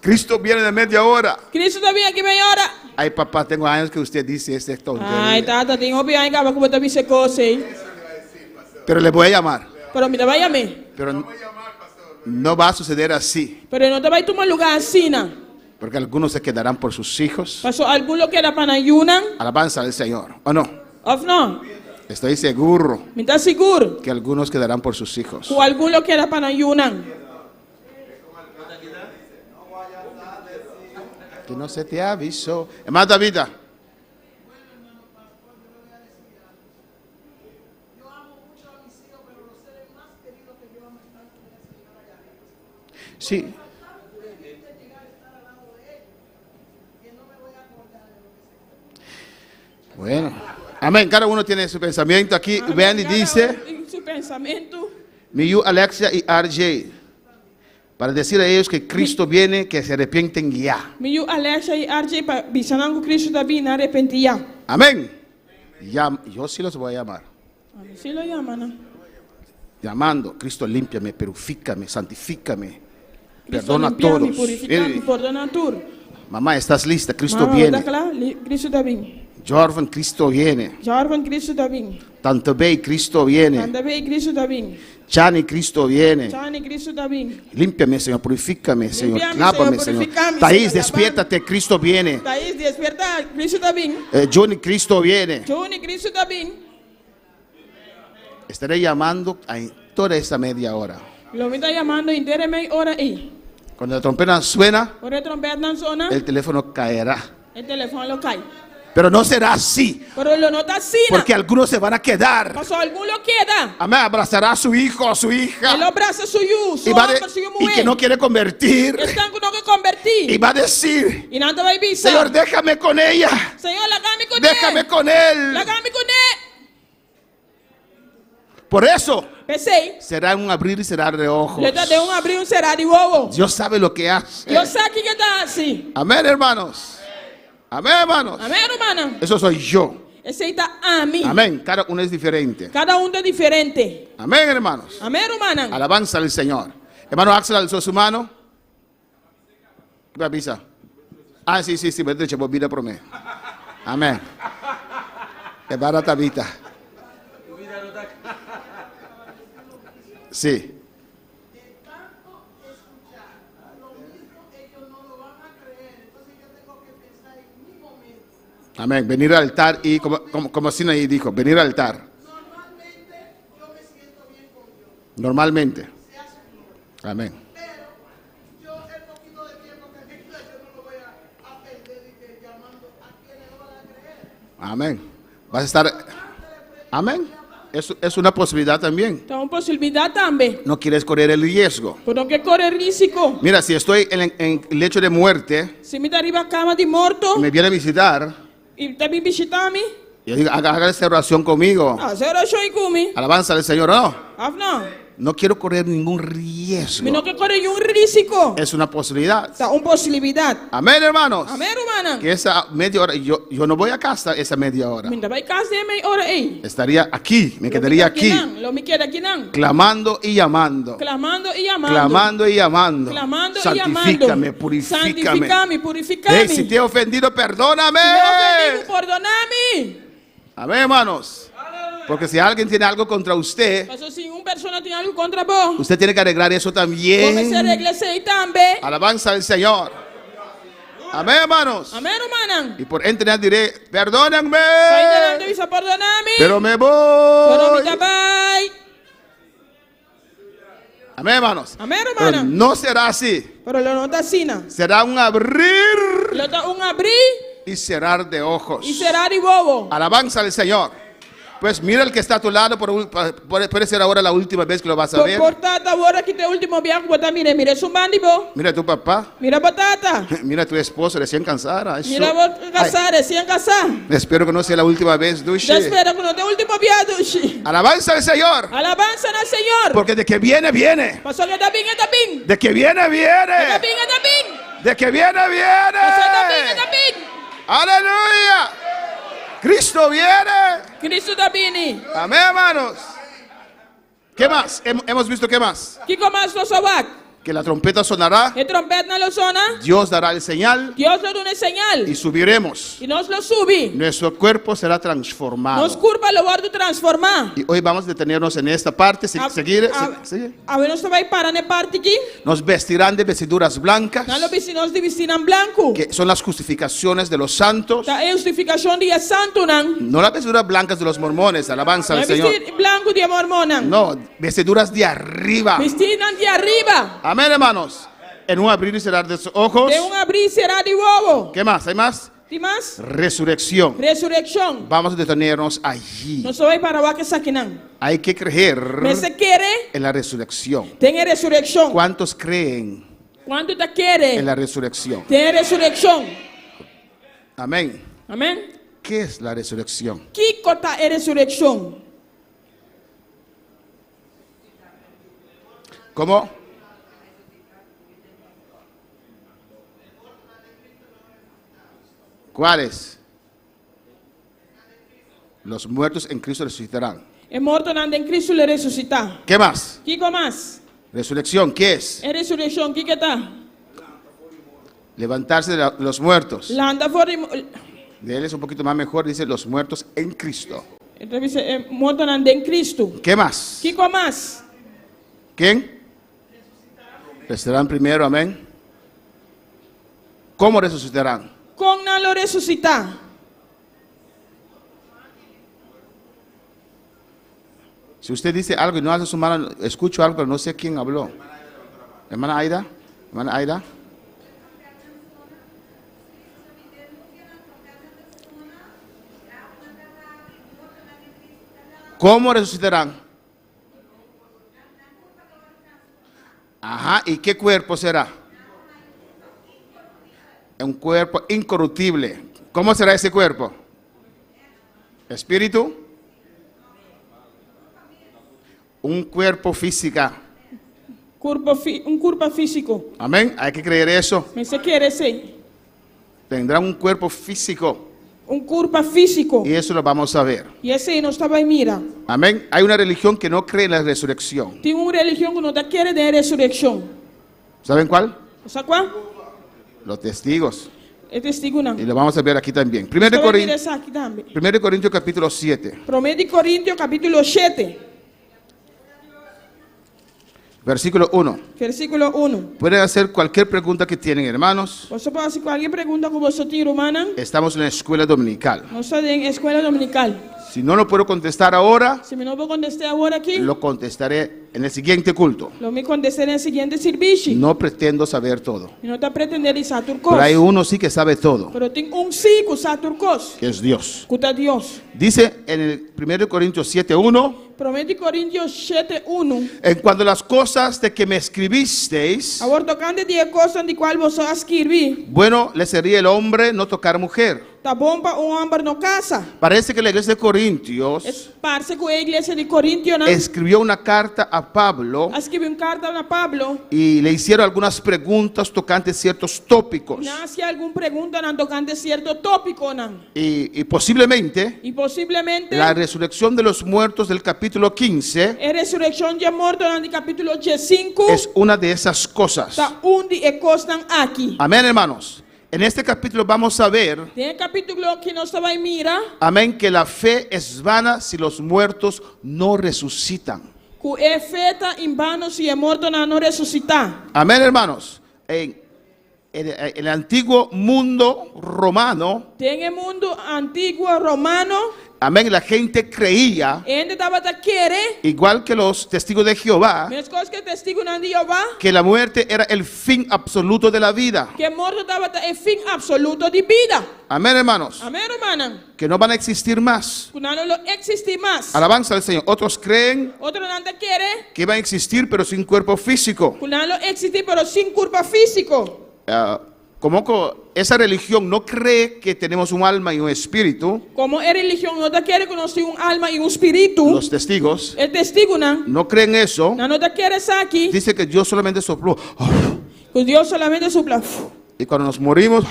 Cristo viene de media hora. Cristo também aqui meia hora. Ay, papá, tengo años que usted dice esta tontería. Ai, tata, tem que aí que como tá me secou, sei. Pero le voy a llamar. Pero me vai a mim. Pero no va a suceder así. Pero não te vai tomar lugar assim, não. Porque algunos se quedarán por sus hijos. Passou algum que era para ayunan, Alabanza al Señor. ¿O no? ou não? Estoy seguro Me está seguro. que algunos quedarán por sus hijos. Ou algum que era para ayunan. Que no se te avisó. Hermano David. Sí. Bueno. Amén. Cada uno tiene su pensamiento aquí. Vean y dice, Su pensamento. Miyu, Alexia y RJ, para decir a ellos que Cristo viene, que se arrepienten ya. Miu Alexa e RJ para bisanango Cristo também na arrepentia. Amén. Yo sí los voy a llamar. Se lo llama, não? Llamando, Cristo, límpiame, purifícame, santifícame. Cristo Perdona a limpiame, todos. purificame, perdona tudo. Mamá, ¿estás lista? Cristo Mama, viene. tá claro? Cristo também. Jorvan, Cristo viene. Jarvan, Cristo também. Tanto Bay, Cristo viene. Anda bem, Cristo também. Chani, Cristo viene. Chane, Cristo também. Límpiame, Señor, purifícame, Señor, Límpiame, lávame, Señor, Señor. purificame, Thais, Señor, despiértate, Cristo viene. Thaís, desperta, Cristo também. Johnny, Cristo viene. Johnny, Cristo também. Estaré llamando a toda esta media hora. Lo me está chamando inteira meia hora aí. Cuando la trompeta suena, Quando a trompeta não sona, el teléfono caerá. o telefone lo cai. Pero no será así, Pero lo não está assim, porque algunos se van a quedar. Passou algum lo queda. Amén, abrazará a su hijo, a su hija. Ele abraça suyo, Y, y que no quiere convertir. Estão com que convertir. Y va a decir, E não te vai visar. Señor, déjame con ella. Senhor, lagame com Déjame con él. Lagame com ele. Por eso Pensei. será un abrir y cerrar de ojos. Le deu abrir cerrar de ovo. Dios sabe lo que hace. Eu sei que está assim. Amén, hermanos. Amén, hermanos. Amém, hermana? Eso soy yo. Esse aí está a mim. Amén. Cada uno es diferente. Cada é diferente. Amén, hermanos. Amém, hermana? Alabanza al Señor. Hermano Axel alzó su mano. ¿Qué avisa? Ah, sí, vete, che, vida por mí. Amén. Hermana Tabita. Sí. Amén. Venir al altar y como Sinaí dijo, venir al altar. Normalmente yo me siento bien con Dios. Normalmente. Amén. Pero yo el poquito de tiempo que me queda yo no lo voy a perder y que llamando a quienes no van a creer. Amén. Vas a estar. Amén. Es una posibilidad también. Então, uma possibilidade também. No quieres correr el riesgo. Por não que correr risco. Mira, si estoy en el lecho de muerte Se me está arriba a cama de morto y me viene a visitar e está me visitando, y digo, haga esta oración conmigo. a senhora show comigo. Alabanza al Señor, ¿no? Ah, não. No quiero correr ningún riesgo. Mi no que corre un risiko. Es una posibilidad. Ta un posibilidad. Amén, hermanos. Amen rumana. Que esa media hora, yo no voy a casa esa media hora. Minda bai kasi may ora eh. Estaría aquí, me quedaría aquí, Lo me queda aquí nan. clamando y llamando. Clamando y llamando. Clamando y llamando. Clamando y Santifícame, llamando. purifícame. Santificame, purificame. Hey, si te he ofendido, perdóname. Perdoname. Amén, hermanos. Porque si alguien tiene algo contra usted, Paso si un persona tiene algo contra vos. usted tiene que arreglar eso Come se también. regle sei tambe. Alabanza al Señor. Amén, hermanos. Amen rumanan. Y por entender diré, perdónenme, Paida lang bisa perdoname. pero me Pero voy. mi tabay. Amén, hermanos. Amen Pero rumanan. no será así. Pero lo nota sina. Será un abrir Lo da un abrir y cerrar de ojos. y será di bobo. Alabanza al Señor. Pues mira el que está a tu lado, puede ser ahora la última vez que lo vas a ver. Portata ahora que te último viaje bota mire su bandibo. Mira tu papá, Mira batata. mira tu esposo recién casada. Eso. Mira vos casar, recién casar. Espero que no sea la última vez, Dushi. Yo espero que no te último viaje. Alabanza al Señor. Alabanza al Señor. Porque de que viene, viene. Pasó que está bien. De que viene, Está viene. bien. De que viene, Pasó está viene. bien. Aleluya. Cristo viene. Cristo está bien. Amén, hermanos. ¿Qué más? Hemos visto qué más. Kiko mas lo sabak. Que la trompeta sonará. El trompeta lo sona. Dios dará el señal Dios nos da una señal. y subiremos. Y nos lo sube. Nuestro cuerpo será transformado. Nos curva lo guardo transformar. Y hoy vamos a detenernos en esta parte. Seguir. A ver, nos va a parar en parte aquí. Nos vestirán de vestiduras blancas, No lo vecinos de vestir en blanco. que son las justificaciones de los santos. La justificación de santo nan. No las vestiduras blancas de los mormones, alabanza No al Señor. vestir blanco de mormonan. No, vestiduras de arriba. Vestir de arriba. Amén, hermanos. En un abrir y cerrar de sus ojos. De un abrir será de bobo. ¿Qué más? ¿Hay más? ¿Y más? Resurrección. Resurrección. Vamos a detenernos allí. No soy para va que saquinan. Hay que creer Me se quiere. en la resurrección. Tenga resurrección. ¿Cuántos creen ¿Cuánto te quiere? en la resurrección? Tiene resurrección. Amén. Amén. ¿Qué es la resurrección? ¿Qué cosa es resurrección? ¿Cómo? ¿Cuáles? Los muertos en Cristo resucitarán. Es muerto en Cristo le resucita. ¿Qué más? ¿Qué más? Resurrección, ¿qué es? Es resurrección. ¿Qué está? Levantarse de los muertos. La anda por De él es un poquito más mejor, dice los muertos en Cristo. muerto en Cristo. ¿Qué más? ¿Qué más? ¿Quién? Resucitarán primero, amén. ¿Cómo resucitarán? Con no lo resucita. Si usted dice algo y no hace su mano, escucho algo, no sé quién habló. Hermana Aida, hermana Aida. ¿Cómo resucitarán? Ajá, ¿y qué cuerpo será? Un cuerpo incorruptible. ¿Cómo será ese cuerpo? ¿Espíritu? Un cuerpo física. Un cuerpo físico. Amén. Hay que creer eso. Me se quiere ser. Tendrán un cuerpo físico. Un cuerpo físico. Y eso lo vamos a ver. Y ese no estaba ahí, mira. Amén. Hay una religión que no cree en la resurrección. Tiene una religión que no te quiere de resurrección. ¿Saben cuál? ¿O sea cuál? Los testigos. Es testigo no. Y lo vamos a ver aquí también. 1 Corintios capítulo 7. 1 Corintios capítulo 7. Versículo 1. Versículo 1. Pueden hacer cualquier pregunta que tienen, hermanos. Vosotros puede hacer cualquier pregunta que vosotros tienen, hermana. Estamos en la escuela dominical. No estoy en escuela dominical. Si no lo puedo contestar ahora, Si me no puedo contestar ahora aquí, lo contestaré en el siguiente culto. lo me contestaré en el siguiente servicio. No pretendo saber todo. Y no te pretender usar turcos. Pero hay uno sí que sabe todo, Pero tengo un sí que usar turcos. que es Dios. Escuta Dios. Dice en el 1 Corintios 7:1, 1 Corintios 7:1. en cuanto a las cosas de que me escribisteis, Ahora tocando 10 cosas de cual vosotros escribí. bueno, le sería el hombre no tocar mujer. Tá bom para homem no casa. Parece que la iglesia de Corintios Parece que a igreja de Corinto não escribió una carta a Pablo escreveu carta a Pablo. y le hicieron algunas preguntas tocantes ciertos tópicos. Não se alguma pergunta não tocante certo tópico não. Y posiblemente E possivelmente la resurrección de los muertos del capítulo 15 a ressurreição de morto no capítulo 5 es una de esas cosas. está onde encostam aqui. Amén, hermanos. En este capítulo vamos a ver, Tem capítulo que nós vai mirar amén, que la fe es vana si los muertos no resucitan. que é feita em vano se é morto não ressuscitar. Amén, hermanos. En el antiguo mundo romano, Tem o mundo antigo romano, amén, la gente creía, ainda estava a querer, igual que los testigos de Jehová, mesmas coisas que testigo não de Jeová, que la muerte era el fin absoluto de la vida. que morto estava o fim absoluto de vida. Amén, hermanos. Amém, hermana? Que no van a existir más. Que não existe mais. Alabanza al Señor. Otros creen Outro não te quer, que van a existir, pero sin cuerpo físico. que não existe, pero sem corpo físico. Como esa religión no cree que tenemos un alma y un espíritu, Como a religião não te quer que nós temos alma e espírito, los testigos o testigo não no creen eso. te quer estar aqui, Dice que Dios solamente sopló. que Deus solamente sopla. Y cuando nos morimos,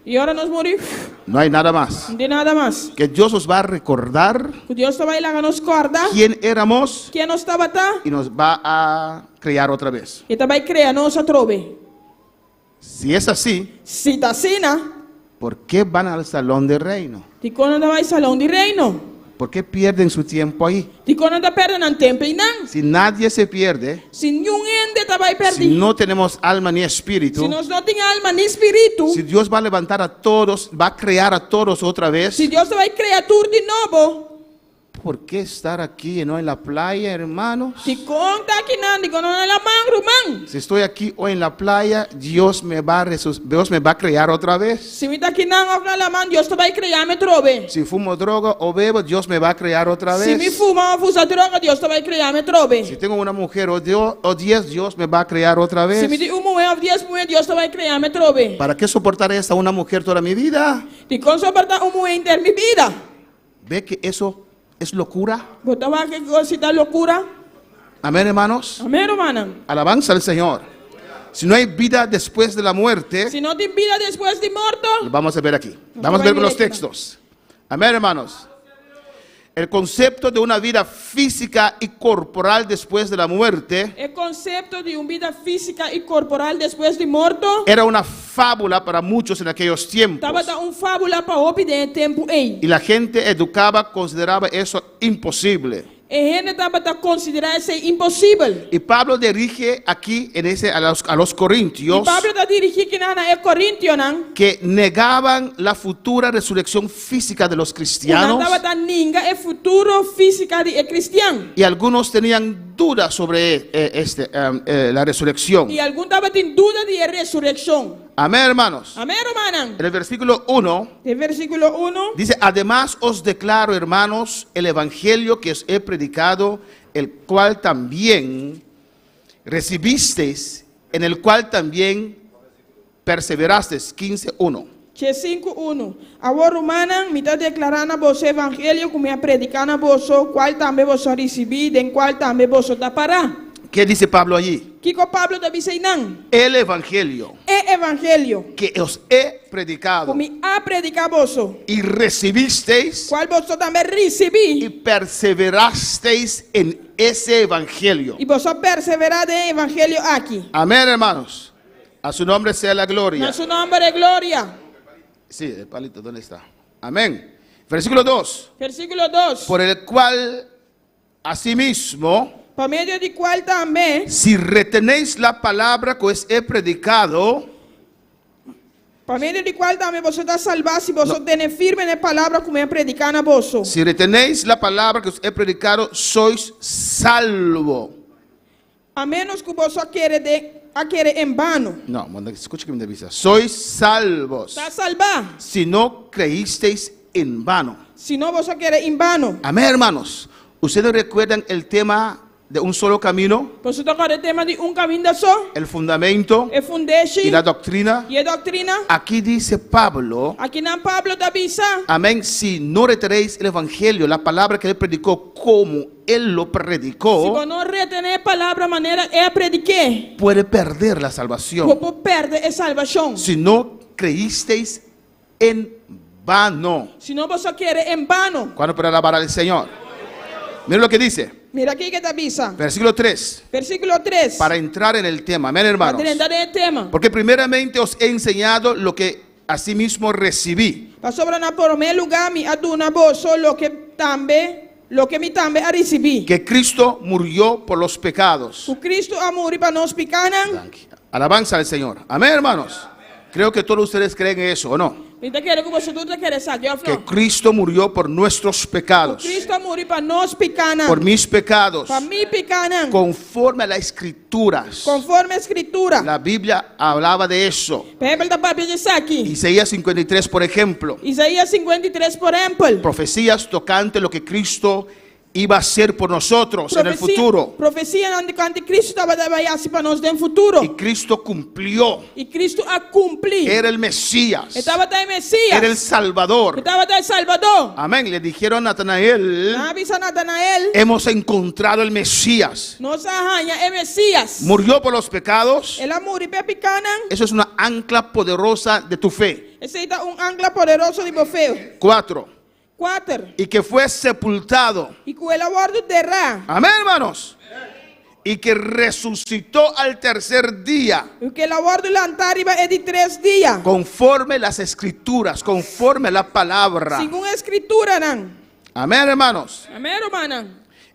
E agora nós morimos, no hay nada más. não tem nada mais. Que Dios nos va a recordar Que Deus vai lá nos corda, quién éramos quem nós estava tá, y nos va a crear otra vez. e também criar nós outra vez. Si es así, Se está assim, ¿por qué van al salón de reino? de quando vai salão de reino, ¿Por qué pierden su tiempo ahí? de quando perdendo tempo e não. Si nadie se pierde, Se nenhum ende vai si perder, no tenemos alma ni espíritu, se nós não tem alma nem espírito, si Dios va a levantar a todos, va a crear a todos otra vez, se Deus vai criar tudo de novo, ¿por qué estar aquí y no en la playa, hermanos? de conta que não, de quando não é mangro, man. Si estoy aquí o en la playa, Dios me va a crear otra vez. Se me está aqui não, na mão, Deus vai criar me trove. Si fumo droga o bebo, Dios me va a crear otra Se me vez. fuma ou usa droga, Deus vai criar me trove. Si tengo una mujer o 10, Dios me va a crear otra Se me vez. de mulher ou 10 mulheres, Deus vai criar me trove. ¿Para qué soportar esta una mujer toda mi vida? De quando soportar mulher inteira minha vida. ¿Ve que eso es locura? Botava que coisa da loucura. Amén, hermanos. Amém, hermana? Alabanza al Señor. Si no hay vida después de la muerte, Se não tem vida depois de morto, lo vamos a ver aquí. Vamos a ver con los textos. Amén, hermanos. El concepto de una vida física y corporal después de la muerte o conceito de uma vida física e corporal depois de morto, era una fábula para muchos en aquellos tiempos. estava fábula para o de tempo aí. Y la gente educada consideraba eso imposible. E gente estava a considerar isso impossível. Y Pablo dirige aquí a los E corintios Pablo está dirigindo que não é Corinthians, não. que negaban la futura resurrección física de los Não cristianos, estava a ninguém é futuro física de cristiano. y algunos tenían dudas sobre la resurrección. E alguns estavam tendo dúvida de ressurreição. Amén, hermanos. Amém, hermana? En el versículo 1 De versículo 1. dice: además os declaro, hermanos, el evangelio que os he predicado, el cual también recibisteis, en el cual también perseverasteis. 15:1. Que 5:1. Agora, humana, me está declarando a você o evangelho que me é predicando a você, qual também você recebeu, em qual também você está parado. ¿Qué dice Pablo allí? Que Pablo está dizendo? El evangelio É evangelho que os he predicado que me ha predicado a você, y recibisteis qual você também y recebeu, perseverasteis en ese evangelio. e você perseverar em evangelho aqui. Amén, hermanos. A su nombre sea la gloria. Na seu nome de glória. Sí, el palito, ¿dónde está? Amén. Versículo 2. Versículo 2. Por el cual, asimismo, Por meio de qual também, si retenéis la palabra que os he predicado, por meio de qual também você está salvado, se você tem firme na palavra que me é predicando a você. si retenéis la palabra que os he predicado, sois salvo. A menos que você queira em vano. No, escucha que me avisa. Sois salvos. Está salvado. Si no creísteis en vano. Se não você quer em vano. Amén, hermanos. Ustedes recuerdan el tema de un solo camino, Por isso toca o tema de caminho só, el fundamento é fundation y la doctrina. e a doutrina. Aquí dice Pablo, Aqui na Pablo da bisa, amén, si no retenéis el evangelio, la palabra que él predicó como él lo se predicó, você não retener a palavra, a maneira é a prediquer, puede perder la salvación. você perde a salvação. Si no creísteis en vano. Se não você quer em vano. ¿Cuándo para alabar al Señor? Miren lo que dice, Mira aqui que da bisa. versículo 3, Versículo 3. para entrar en el tema, amén, Para hermanos. entrar no tema. Porque primeramente os he enseñado lo que asimismo recibí, Para sobre na primeiro lugar, me aduna bolso lo que me também a recebi. que Cristo murió por los pecados. O Cristo amor para nós picanan. Alabanza al Señor. Amén, hermanos. Creo que todos ustedes creen eso, ¿o no? Então quero que você tudo quer saber, Que Cristo murió por nuestros pecados, Cristo amor para nós picanan. por mis pecados, Para mim picanan. conforme a las escrituras. Conforme a escritura. La Biblia hablaba de eso. Bíblia da Bíblia diz aqui. Isaías 53, por ejemplo, Isaías 53, por exemplo. profecías tocante lo que Cristo iba a hacer por nosotros en el futuro. Profecia onde Cristo estava trabalhando para nós no futuro. Y Cristo cumplió. E Cristo a cumprir. Era el Mesías. Estava da Messias. Era el Salvador. Estava da Salvador. Amén. Le dijeron a Natanael, Na avisa Natanael. hemos encontrado el Mesías. Nos arranha é Messias. Murió por los pecados. Ela muri para picanan. Eso es una ancla poderosa de tu fe. Esse é ancla poderoso de bofeu. 4. 4. Y que fue sepultado. E com ela guardo terra. Amén, hermanos. Y que resucitó al tercer día. E que ela guardo lantariba é de 3 dias. Conforme las escrituras, conforme la palabra. Segundo a escritura, não. Amén, hermanos. Amém, hermana?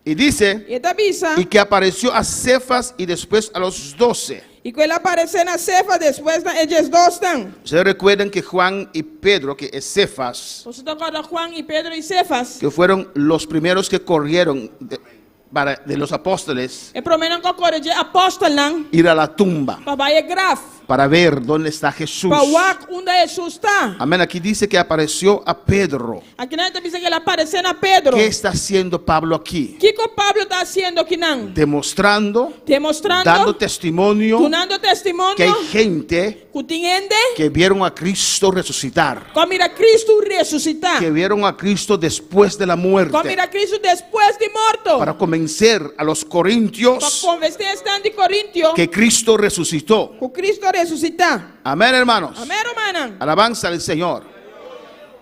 Y dice, E da bisa. y que apareció a Cefas y después a los 12. E que ela apareceu na cefa depois da eles dois estão. Ustedes recuerdan que Juan y Pedro, que es Cefas, Você toca Juan e Pedro e Cefas. que fueron los primeros que corrieron de los apóstoles, E prometem que corre de apóstolo não. ir a la tumba Para vai graf. para ver dónde está Jesús. Para wak onde Jesus está. Amén. Aquí dice que apareció a Pedro. Aqui não diz que ela apareceu na Pedro. ¿Qué está haciendo Pablo aquí? O que o Pablo está fazendo aqui não? Demostrando, Demonstrando. dando testimonio Tunando que hay testemunho. gente Que entende. que vieron a Cristo resucitar, Como irá Cristo ressuscitar. que vieron a Cristo después de la Como muerte, irá Cristo depois de morto. para convencer a los Para corintios convencer estão de Coríntio. que Cristo resucitó. Que Cristo ressuscitar. Amén, hermanos. Amém, hermana? Alabanza al Señor.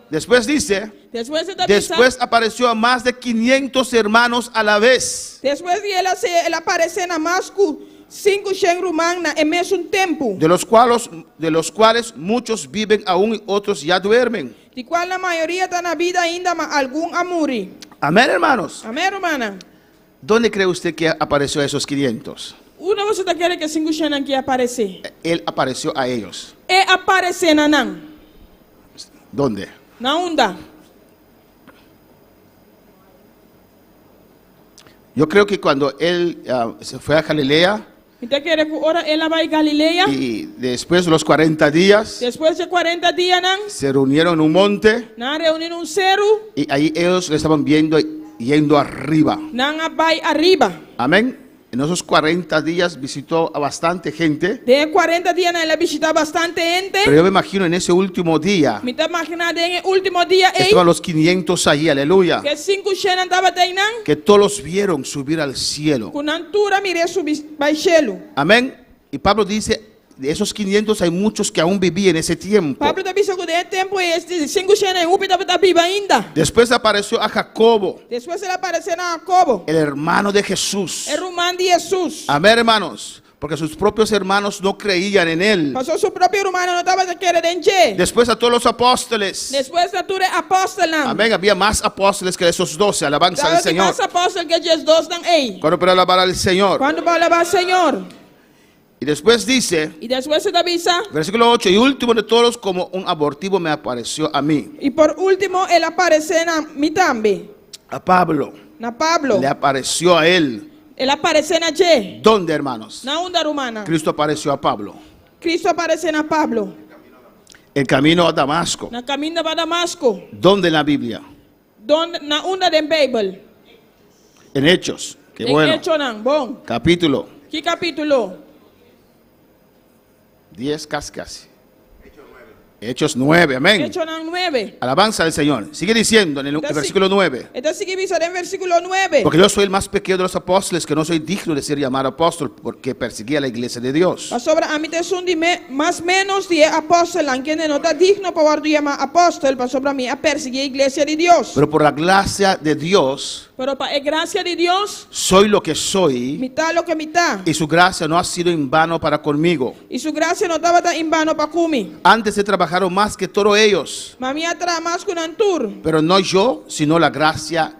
Después dice, Depois de después apareció a más de 500 hermanos a la vez, Depois de ela aparecer na Masco 500 romanos em mesmo tempo. de los cuales muchos viven aún y otros ya duermen. De qual a maioria está na vida ainda, mas algum a morrer. Amén, hermanos. Amém, hermana? ¿Dónde cree usted que apareció a esos 500? Uma você está querendo que 500 aqui aparecer. Él apareció a ellos. É aparecer na não. ¿Dónde? Na onda. Yo creo que cuando él se fue a Galilea Então quer que ora ela vai a Galileia. y después de los 40 días Depois de 40 dias não. se reunieron en un monte Na reunião cero. y ahí ellos le estaban viendo yendo arriba. Não vai arriba. Amén. En esos 40 días visitó a bastante gente, De 40 dias ela visita bastante gente. pero yo me imagino en ese último día Me está imaginando en el último día estaban los 500 ahí, aleluya, que 500 estava aí não. que todos los vieron subir al cielo. Com altura mirei subir baixelo. Amén. Y Pablo dice, de esos 500 hay muchos que aún vivían en ese tiempo. Pablo está dizendo que tempo este 500 um estava vivo ainda. Después apareció a Jacobo, Depois ele apareceu na Jacobo. el hermano de Jesús. É irmão de Jesus. Amén, hermanos, porque sus propios hermanos no creían en él. Passou seu próprio irmão não estava querendo encher. Después a todos los apóstoles. Depois da tura apóstolo. Amén, había más apóstoles que esos 12, alabanza al Estava Señor. mais apóstolo que Jesus não ei. Cuando para alabar al Señor. Quando vai levar Senhor. Y después dice, E depois da avisa. versículo 8, y último de todos, como un abortivo me apareció a mí. E por último ele apareceu na mim também. A Pablo. Na Pablo. Le apareció a él. Ele apareceu na G. ¿Dónde, hermanos? Na onda romana. Cristo apareció a Pablo. Cristo apareceu na Pablo. El camino a Damasco. Na caminho para Damasco. ¿Dónde en la Biblia? Donde, na onda da Bíblia. En Hechos. Qué bueno. Hecho nan, bon. Capítulo ¿Qué capítulo? 10 casi. Hechos 9, amén. Hecho nan 9. Alabanza al Señor. Sigue diciendo en el versículo 9. Entonces sigue diciendo en versículo 9. Porque yo soy el más pequeño de los apóstoles, que no soy digno de ser llamado apóstol, porque perseguía la iglesia de Dios. Sobre a mí te son más menos de apóstol, aunque no está digno para llamar apóstol, para sobre mí a perseguir la iglesia de Dios. Pero por la gracia de Dios, Pero para gracia de Dios, soy lo que soy, mitad lo que mitad. y su gracia no ha sido en vano para conmigo. Y su gracia no estaba tan en vano para Kumi. Antes he trabajado más que todos ellos, Mami atrás más que un antur. pero no yo, sino la gracia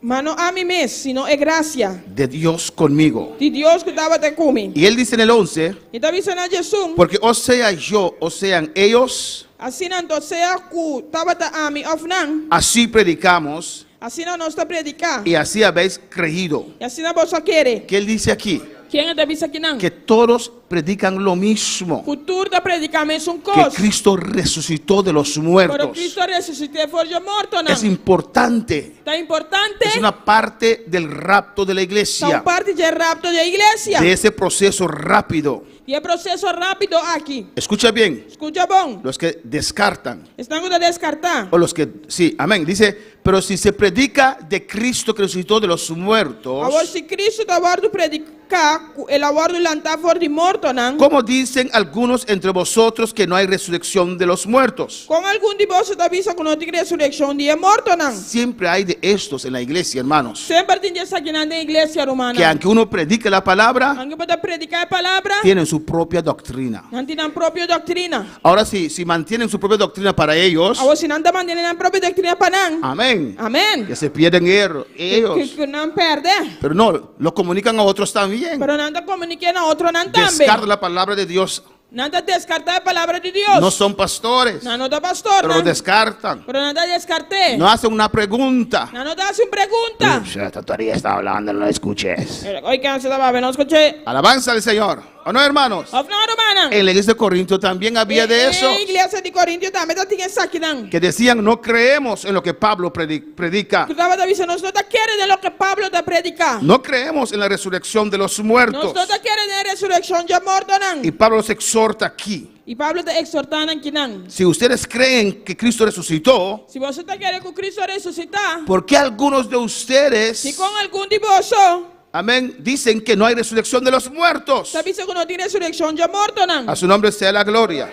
Mano a mi mes, sino es gracia de Dios conmigo. de Dios que estaba te Kumi. Y él dice en el 11, Y está diciendo a Jesús, porque o sea yo, o sean ellos, así no sea que estaba a mi ofnan, así predicamos, así no está predicar. y así habéis creído. Y así no vos quiere. ¿Qué él dice aquí? ¿Quién te avisa aquí nan? Que todos predican lo mismo, Futuro de predicarme es un que cos. Cristo resucitó de los Pero muertos. Cristo resucitó por yo muerto nan. Es importante, Está importante. es una parte del rapto de la Son iglesia, parte del rapto de la iglesia. de ese proceso rápido. Y el proceso rápido aquí. Escucha bien, Escucha bon. los que descartan, Están de descartar. o los que, sí, amén, dice, pero si se predica de Cristo que resucitó de los Ahora muertos, si Cristo te aborda predicar, el abordo lantar for de muerto nan. como dicen algunos entre vosotros que no hay resurrección de los muertos. Con algún de vos te avisa que no tiene resurrección de muerto nan. Siempre hay de estos en la iglesia, hermanos, Siempre tiene esa en la iglesia romana. que aunque uno predique la palabra, Aunque pueda predicar la palabra, tienen su propia doctrina. no tienen propia doctrina. Ahora sí, si mantienen su propia doctrina para ellos, Ahora si no mantienen la propia doctrina para nan. amén, Amén. que se pierden ellos, Que no perde. pero no, lo comunican a otros también. Pero no te comuniquen a otro nan también. Descarta la palabra de Dios, No te descarta la palabra de Dios. no son pastores, No te pastor. pero lo nan. descartan, Pero no te descarté. no hacen una pregunta. No te hace una pregunta. Esta tontería está hablando, no la escuches. Hoy que se estaba, no escuché. Alabanza al Señor. ¿O no, hermanos? Of no, hermana. En la iglesia de Corinto también había de eso, En la iglesia de Corintios también te tienen saquidán. que decían, no creemos en lo que Pablo predica. Que estaba diciendo, no te quiere de lo que Pablo te predica. No creemos en la resurrección de los muertos. No te quiere de la resurrección ya muerto nan. Y Pablo los exhorta aquí. Y Pablo te exhorta en quinan. Si ustedes creen que Cristo resucitó, Si vos te quiere que Cristo resucita, ¿por qué algunos de ustedes, si con algún divorcio, amén, dicen que no hay resurrección de los muertos? te dice que no tiene resurrección ya muerto nan. A su nombre sea la gloria.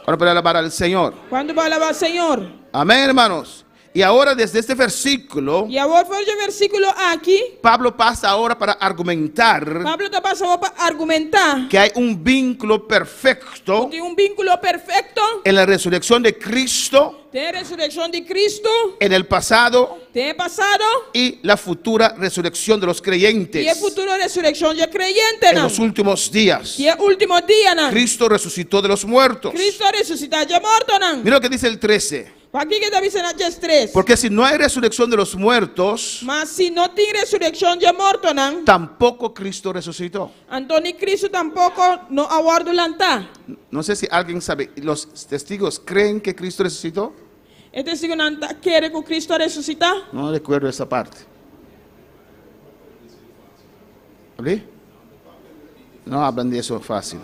Ahora para alabar al Señor. ¿Cuándo va a alabar al Señor? Amén, hermanos. Y ahora desde este versículo, Y ahora por el versículo aquí, Pablo pasa ahora para argumentar Pablo te pasa para argumentar que hay un vínculo perfecto de un vínculo perfecto en la resurrección de Cristo de resurrección de Cristo, en el pasado de pasado y la futura resurrección de los y el creyentes futuro resurrección de creyente. en nan. los últimos días. Y el último día, nan. Cristo resucitó de los muertos. Cristo resucita ya muerto, nan. Mira lo que dice el 13. Aquí que te dicen a 3. Porque si no hay resurrección de los muertos, Mas si no tiene resurrección ya muerto, nan. tampoco Cristo resucitó. Antonio Cristo tampoco no aguardo lanta. No sé si alguien sabe, ¿los testigos creen que Cristo resucitó? Este sigue nanta quiere que Cristo resucita. No recuerdo esa parte. ¿Hablé? No hablan de eso fácil.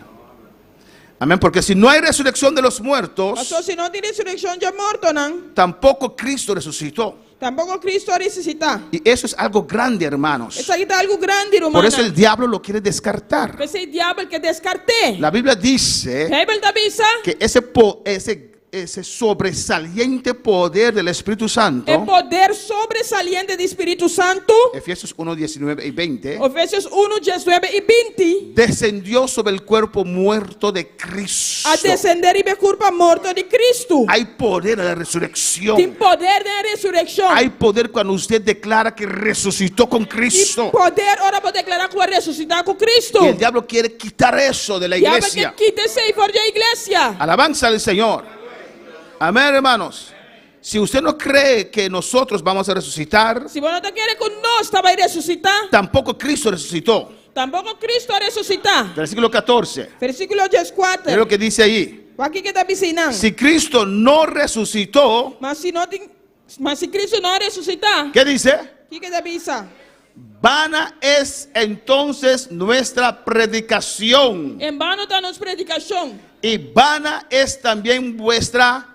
Amén, porque si no hay resurrección de los muertos, Pasó si no tiene resurrección ya muerto, nan. tampoco Cristo resucitó. Tampoco Cristo resucita. Y eso es algo grande, hermanos. Es aquí algo grande, hermano. Por eso el diablo lo quiere descartar. Ese diablo que descarté. La Biblia dice La Biblia avisa que ese sobresaliente poder del Espíritu Santo, el poder sobresaliente del Espíritu Santo. Efesios 1, 19 y 20, Efesios 1, 19 y 20. descendió sobre el cuerpo muerto de Cristo. A descender y ver culpa muerto de Cristo. Hay poder en la Tiene resurrección. poder de resurrección. Hay poder cuando usted declara que resucitó con Y Cristo. poder ahora para declarar que resucitar con Cristo. Y el diablo quiere quitar eso de la Ya ve iglesia. que quítese y por la iglesia. Alabanza al Señor. Amén, hermanos. Si usted no cree que nosotros vamos a resucitar, Si vos no te quieres que no estaba a resucitar, tampoco Cristo resucitó. tampoco Cristo resucita. Versículo 14. Versículo Mira 4. lo que dice ahí. Aquí que está diciendo. Si Cristo no resucitó, Mas si Cristo no resucita, ¿qué dice? aquí que te avisa. vana es entonces nuestra predicación Em vano está nossa predicação. y vana es también vuestra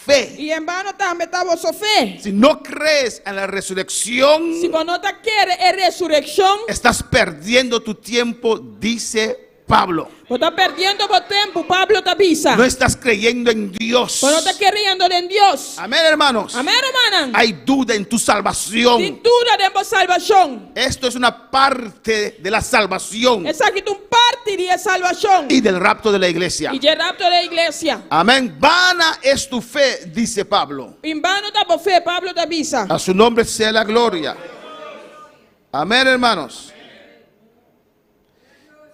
fe. E em vano também está a vossa fé. Si no crees en la resurrección, Se você não está querendo a ressurreição, estás perdiendo tu tiempo, dice Pablo. você está perdendo o tempo. Pablo te avisa. No estás creyendo en Dios. Você não está querendo em Deus. Amén, hermanos. Amém, irmã? Hay duda en tu salvación. Tem dúvida de vossa salvação. Esto es una parte de la salvación Essa aqui é uma parte de salvação. y del rapto de la iglesia. E de rapto da igreja. Amén. Vana es tu fe, dice Pablo. Em vano está a fé. Pablo te avisa. A su nombre sea la gloria. Amén, hermanos.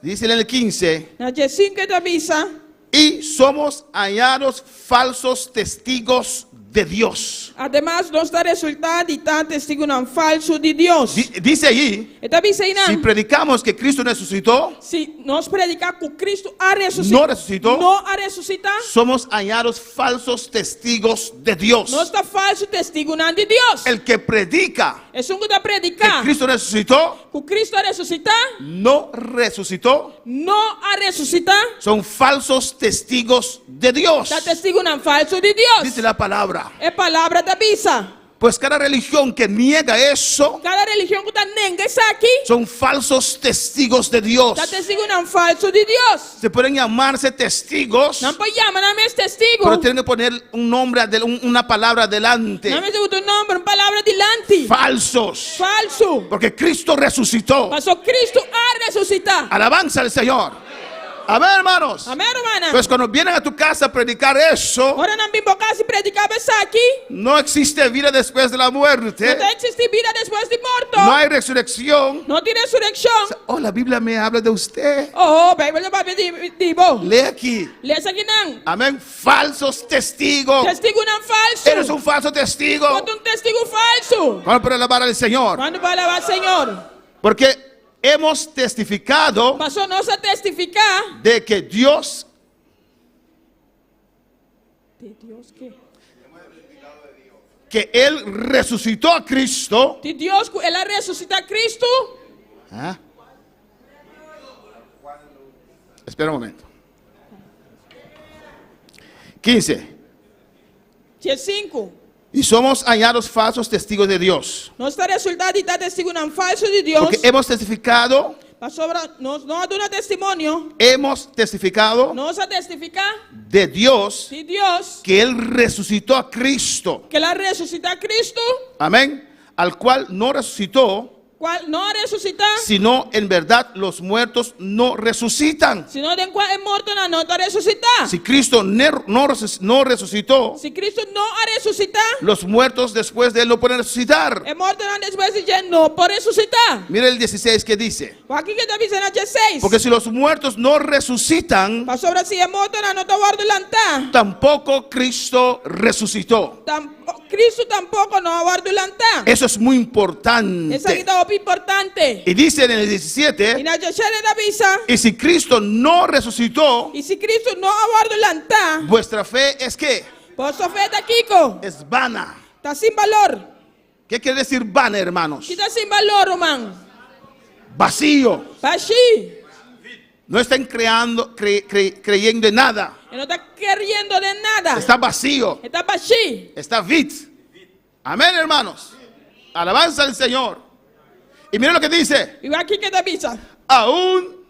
Dice en el 15, Na dia 5 te avisa. y somos hallados falsos testigos de Dios. Además, nós está resultado de estar testigo não falso de Deus. Dice allí, Ele avisa aí, si não? predicamos que Cristo resucitó, Se nós predicar que Cristo a ressuscitado, no resucitó, não a ressuscitar, somos hallados falsos testigos de Dios. nós está falso testigo não de Deus. El que predica É só que está que predicar Cristo resucitó, que Cristo a ressuscitar, no resucitó, não a ressuscitar, son falsos testigos de Dios. está testigo não falso de Deus. Dice la palabra. É palavra da avisa. Pues cada religión que niega eso Cada religião que está nega isso aqui, son falsos testigos de Dios. está testigo não falso de Deus. Se pueden llamarse testigos, Não pode chamar na mesma testigo. pero tienen que poner un nombre, una palabra adelante. Não me diga o nome, uma palavra delante. Falsos. Falso. Porque Cristo resucitó. Mas o Cristo a ressuscitar. Alabanza al Señor. Amén, hermanos. Amém, irmã? Pues cuando vienen a tu casa a predicar eso, Ora não vim bocar se predicava isso aqui. no existe vida después de la Não muerte. tem existir vida depois de morto. No hay resurrección. Não tem ressurreição. Oh, la Biblia me habla de usted. Oh, Bíblia não vai pedir bom. Lee aquí. Lê isso aqui não. Amén. Falsos testigos. Testigo não falso. Eres un falso testigo. Quanto testigo falso. Vamos para alabar al Señor. Quando vai lavar Senhor. Porque hemos testificado Passou nós a testificar. de que Dios, De Deus que? que Él resucitó a Cristo. De Deus que ela ressuscita Cristo. ¿Ah? Espera un momento. 15. Dia 5. Y somos hallados falsos testigos de Dios. Nós está resultado de estar testigo não falso de Deus. Porque hemos testificado, Passou nós não dá testemunho. nós a testificar de Dios de Deus que Él resucitó a Cristo. que ela ressuscita Cristo, Amén. Al cual no resucitó, qual não ressuscita, sino en verdad los muertos no resucitan. senão de qual é morto não está ressuscitar. Si Cristo no resucitó, Se Cristo não a ressuscitar, los muertos después de Él no pueden resucitar. é morto não depois de gente não pode ressuscitar. Mira el 16 que dice. Aqui que está dizendo a 16. Porque si los muertos no resucitan, Passou se é morto não está guardando lantar. tampoco Cristo resucitó. Cristo tampouco não guarda lantar. Eso es muy Essa aqui importante. está muito importante. Y dice en el E 17, na 17 da avisa, y si Cristo no resucitó, e se Cristo não guarda lantar, vuestra fe es que posso fé da Kiko. es vana. Está sem valor. ¿Qué quiere decir vana, hermanos? Que está sem valor, irmão. Vacío. Baixi. No están creyendo en nada. Ele não está querendo de nada. Está vacío. Está baixi. Está vid. Amén, hermanos. Alabanza al Señor. Y miren lo que dice. E aqui que está avisa. Aún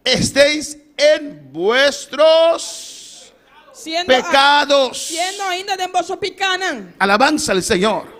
estéis en vuestros pecados. Siendo ainda de vosso picanan. Alabanza al Señor.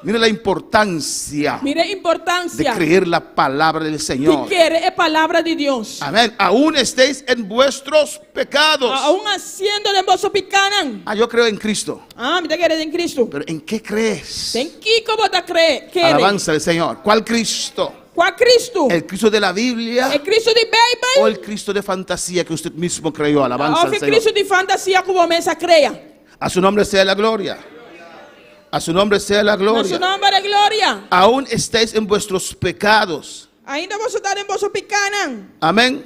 Mire la importancia Mire a de importância creer la palabra del que Señor. querer a palavra de Deus. Amén. Aún estéis en vuestros pecados. Aún haciendo de vosso picanan. Yo creo en Cristo. Ah, me está querendo em Cristo. Pero ¿en qué crees? Tem que como está querer. Alabanza al Señor. ¿Cuál Cristo? Qual Cristo? ¿El Cristo de la Biblia É Cristo de o Bíblia? el Cristo de fantasía que usted mismo creyó? Alabanza Ou al é Señor. Cristo de fantasia que o mesa creia? A su nombre sea la gloria. A su nombre sea la No gloria. seu nome é glória. Aún estáis en vuestros pecados. Ainda você está em vosso picanan. Amén.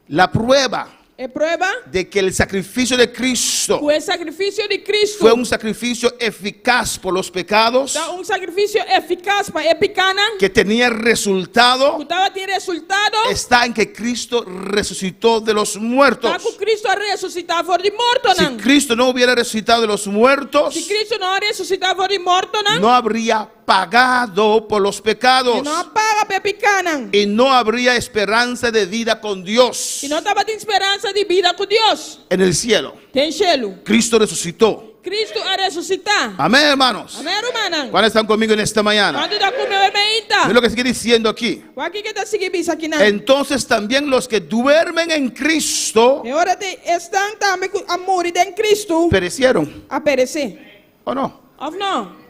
La prueba É prova de que el sacrificio de Cristo que o sacrifício de Cristo fue un sacrificio eficaz por los pecados, dá sacrifício eficaz para epicana, que tenía resultado, que estava tendo resultado, está en que Cristo resucitó de los muertos. tá que Cristo ressuscitar fora de morto, Si não. Cristo no hubiera resucitado de los muertos, Se Cristo não ressuscitar fora de morto, não. no habría pagado por los pecados E não paga para epicana. y no habría esperanza de vida con Dios E não estava tendo esperança de vida com Deus. en el cielo. Tem gelo. Cristo resucitó. Cristo a ressuscitar. Amén, hermanos. Amém, irmã? ¿Cuáles están conmigo en esta mañana? Quando está com meu emeita. Es lo que sigue diciendo aquí. O aqui que está seguindo isso aqui, não. Entonces también los que duermen en Cristo E ora estão também a morrer em Cristo perecieron, a perecer. ¿o no? Ou não?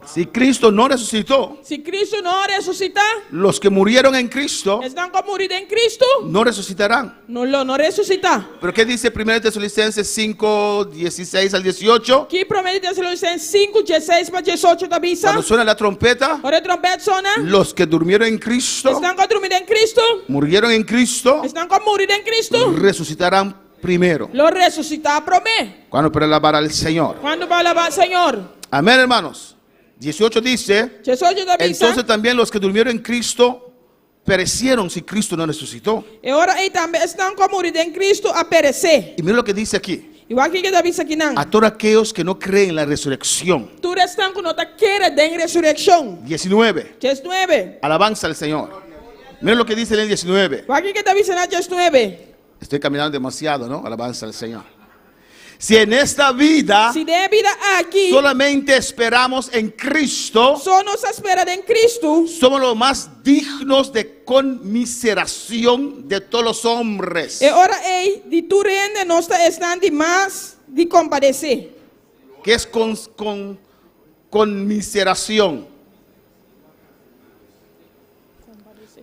Si Cristo no resucitó, Se Cristo não ressuscitar, los que murieron en Cristo estão com morrer em Cristo, no resucitarán. não ressuscitar. ¿Pero qué dice 1 Tesalonicenses 5, 16 al 18? Que promete Tessalonicenses 5, 16 para 18 da bisa. Cuando suena la trompeta, Ora a trompeta sona. los que durmieron en Cristo, Estão com dormir em Cristo. murieron en Cristo, Estão com morrer em Cristo. resucitarán primero. Lo ressuscitar promete. Cuando para alabar al Señor. Quando vai lavar Senhor. Amén, hermanos. 18 dice, 18 da bisa. entonces también los que durmieron en Cristo perecieron si Cristo no resucitó. E ora aí também estão com morrer em Cristo a perecer. Y mira lo que dice aquí. Igual que da bisa aqui não. A todos aquellos que no creen en la resurrección. Tu estão com nota queira de ressurreição. 19. 19. Alabanza al Señor. Mira lo que dice en el 19. Igual que da bisa na 19. Estoy caminando demasiado, ¿no? Alabanza al Señor. Si en esta vida Se der vida aqui, solamente esperamos en Cristo, só nos espera em Cristo. somos los más dignos de conmiseración de todos los hombres. E ora ei, de tu rende nós estão de mais de compadecer. ¿Qué es conmiseración?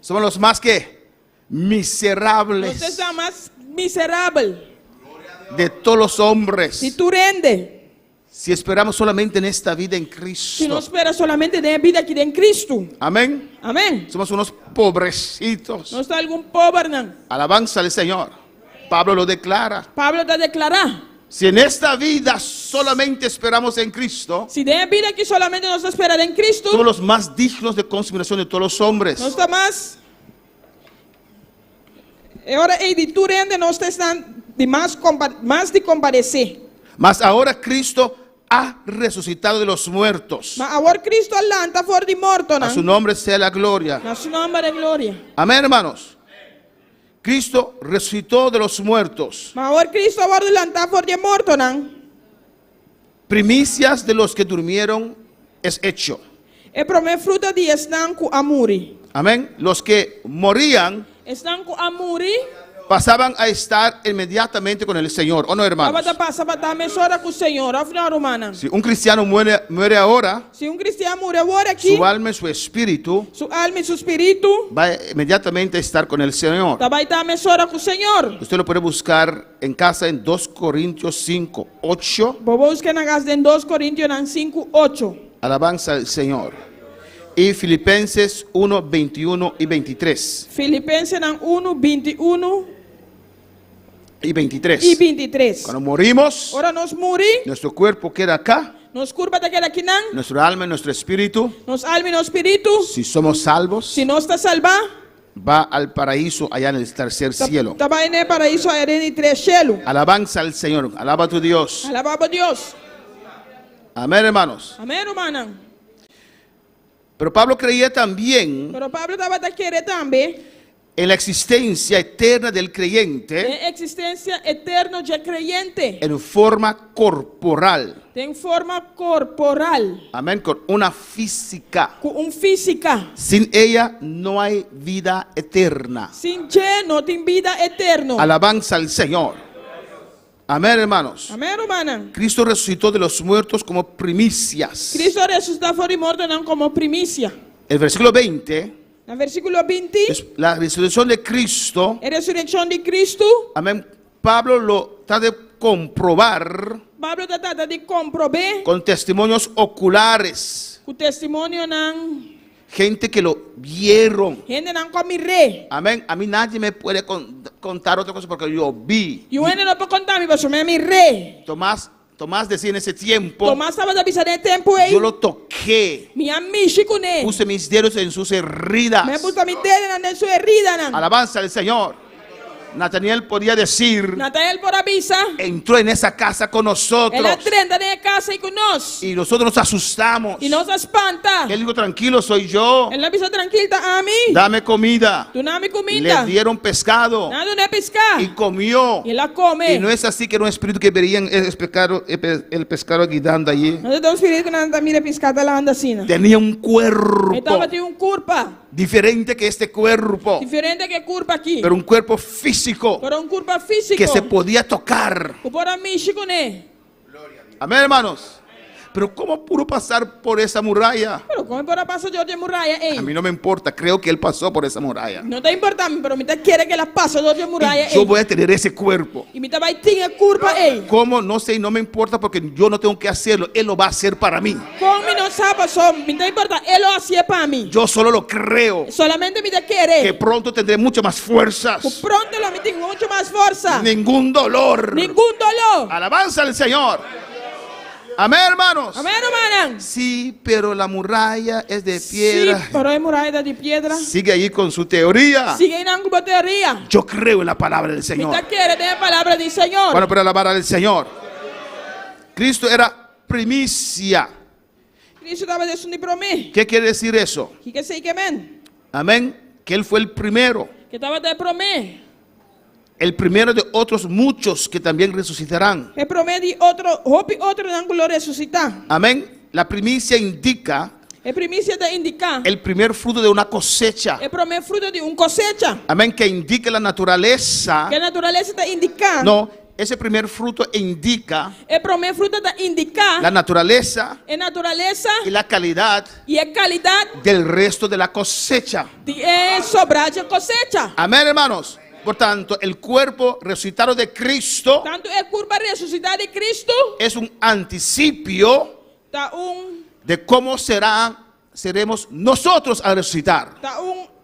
Somos los más que Nós miserables estamos mais miserável. de todos los hombres. De tu rende. Si esperamos solamente en esta vida en Se Cristo. não espera solamente de vida aqui em Cristo. Amén. Amém. Somos unos pobrecitos. Não está algum pobre, não. Alabanza al Señor. Pablo lo declara. Pablo está declarar. Si en esta vida solamente esperamos en Cristo, Se der vida aqui solamente nós espera em Cristo, somos los más dignos de consideración de todos los hombres. nós está mais. E ora ei, de tu rende nós estamos de mais de compadecer. Mas ahora Cristo ha resucitado de los muertos. Mas agora Cristo alanta fora de morto, A su não. nombre sea la gloria. Na seu nome de glória. Amén, hermanos. Cristo resucitó de los muertos. Mas agora Cristo agora alanta fora de morto, não. Primicias de los que durmieron es hecho. E promete fruta de estão com amor. Amén. Los que morían Estão com amor. pasaban a estar inmediatamente con el Señor. ¿O no, hermanos? Para passar para dar mesora com o Senhor. Afinal, romana. Si un cristiano muere ahora, Se cristiano morre agora aqui, su alma y su espíritu sua alma e seu espírito va inmediatamente a estar con el Señor. vai estar mesora com o Senhor. Usted lo puede buscar en casa en 2 Corintios 5, 8. Vou buscar na casa de 2 Coríntios 5, 8. Alabanza al Señor. Y Filipenses 1, 21 y 23. Filipenses 1, 21 Y 23. e 23. Cuando morimos, Ora nós morri, nuestro cuerpo queda acá, nos curva daquela aqui não, nuestra alma y nuestro espíritu, nos alma e nos espírito, si somos salvos, se nós está salvar, va al paraíso allá en el tercer cielo. vai né para isso a de três cielo. Alabanza al Señor, alaba a tu Dios. Alababa Deus. Amén, hermanos. Amém, romana. Pero Pablo creía también Pero Pablo estava a querer também en la existencia eterna del creyente a existência eterna de creyente. en forma corporal. Tem forma corporal, Amén, con una física. com física. Sin ella no hay vida eterna. Sem je não tem vida eterna. Alabanza al Señor. Amén, hermanos. Amém, romana. Cristo resucitó de los muertos como primicias. Cristo ressuscitou fora de morto não como primícia. El versículo 20 No versículo 20, es la resurrección de Cristo. a ressurreição de Cristo. Amén. Pablo lo trata de comprobar Pablo trata de comprovar con testimonios oculares. o testemunho não gente que lo vieron. Gente nan ko mire. Amén. A mí nadie me puede contar otra cosa porque yo vi. Yo gente no puedo contar mi paso me mire. Tomás decía en ese tiempo, Tomás estaba de pisar de tempo aí. yo lo toqué, Mi amici con él. puse mis dedos en sus heridas. Me puso mi dedo en su herida nan. Alabanza al Señor. Nataniel podía decir, Natael por avisa. entró en esa casa con nosotros Ela trenda de casa y con nos. y nosotros nos asustamos. Y nos espanta. Él dijo, tranquilo, soy yo, Ela avisa tranquila a mí. dame comida. Tu nami Le comida. dieron pescado Nada de pescar. y comió. Y la come. Y no es así que era un espíritu que verían el pescado guidando allí. Nada de un espíritu que nada mira pescada la anda así. Tenía un cuerpo Estaba tiene un curpa. diferente que este cuerpo, Diferente que curpa aquí. pero un cuerpo físico Pero un curpa físico. que se podía tocar. Por amici con él. Amén, hermanos. Pero ¿cómo pudo pasar por esa muralla? Pero como por paso George Muralla, A mí no me importa, creo que él pasó por esa muralla. no te importa, pero mi te quiere que la paso George Muralla, Y yo voy a tener ese cuerpo. Y mi te va a tener curpa, ¿Cómo? No sé, no me importa porque yo no tengo que hacerlo. Él lo va a hacer para mí. Como mi no sabe, mi te importa, él lo hacía para mí. Yo solo lo creo. Solamente mi te quiere. Que pronto tendré mucho más fuerzas. Pronto lo tengo mucho más fuerza. Ningún dolor. Ningún dolor. Alabanza al Señor. Amén, hermanos. Amén, hermanos. Sí, pero la muralla es de piedra. Sí, pero hay muralla de piedra. Sigue ahí con su teoría. Sigue en la teoría. Yo creo en la palabra del Mi Señor. te quiere de la palabra del Señor. Bueno, para alabar al Señor. Cristo era primicia. Cristo estaba diciendo para mí. ¿Qué quiere decir eso? Que sei que amén. Amén. Que Él fue el primero. Que estaba de para mí. El primero de otros muchos que también resucitarán. Que promete otro ángulo resucitar. Amén. La primicia indica Es primicia de indicar. el primer fruto de una cosecha. El primer fruto de un cosecha. Amén. Que indica la naturaleza. Que la naturaleza te indica. No, ese primer fruto indica El primer fruto te indica. la naturaleza La naturaleza y la calidad y la calidad del resto de la cosecha. de sobraje cosecha. Amén, hermanos. Por tanto, el cuerpo resucitado de Cristo Tanto el curva resucitar de Cristo es un anticipio está un de cómo seremos nosotros al resucitar.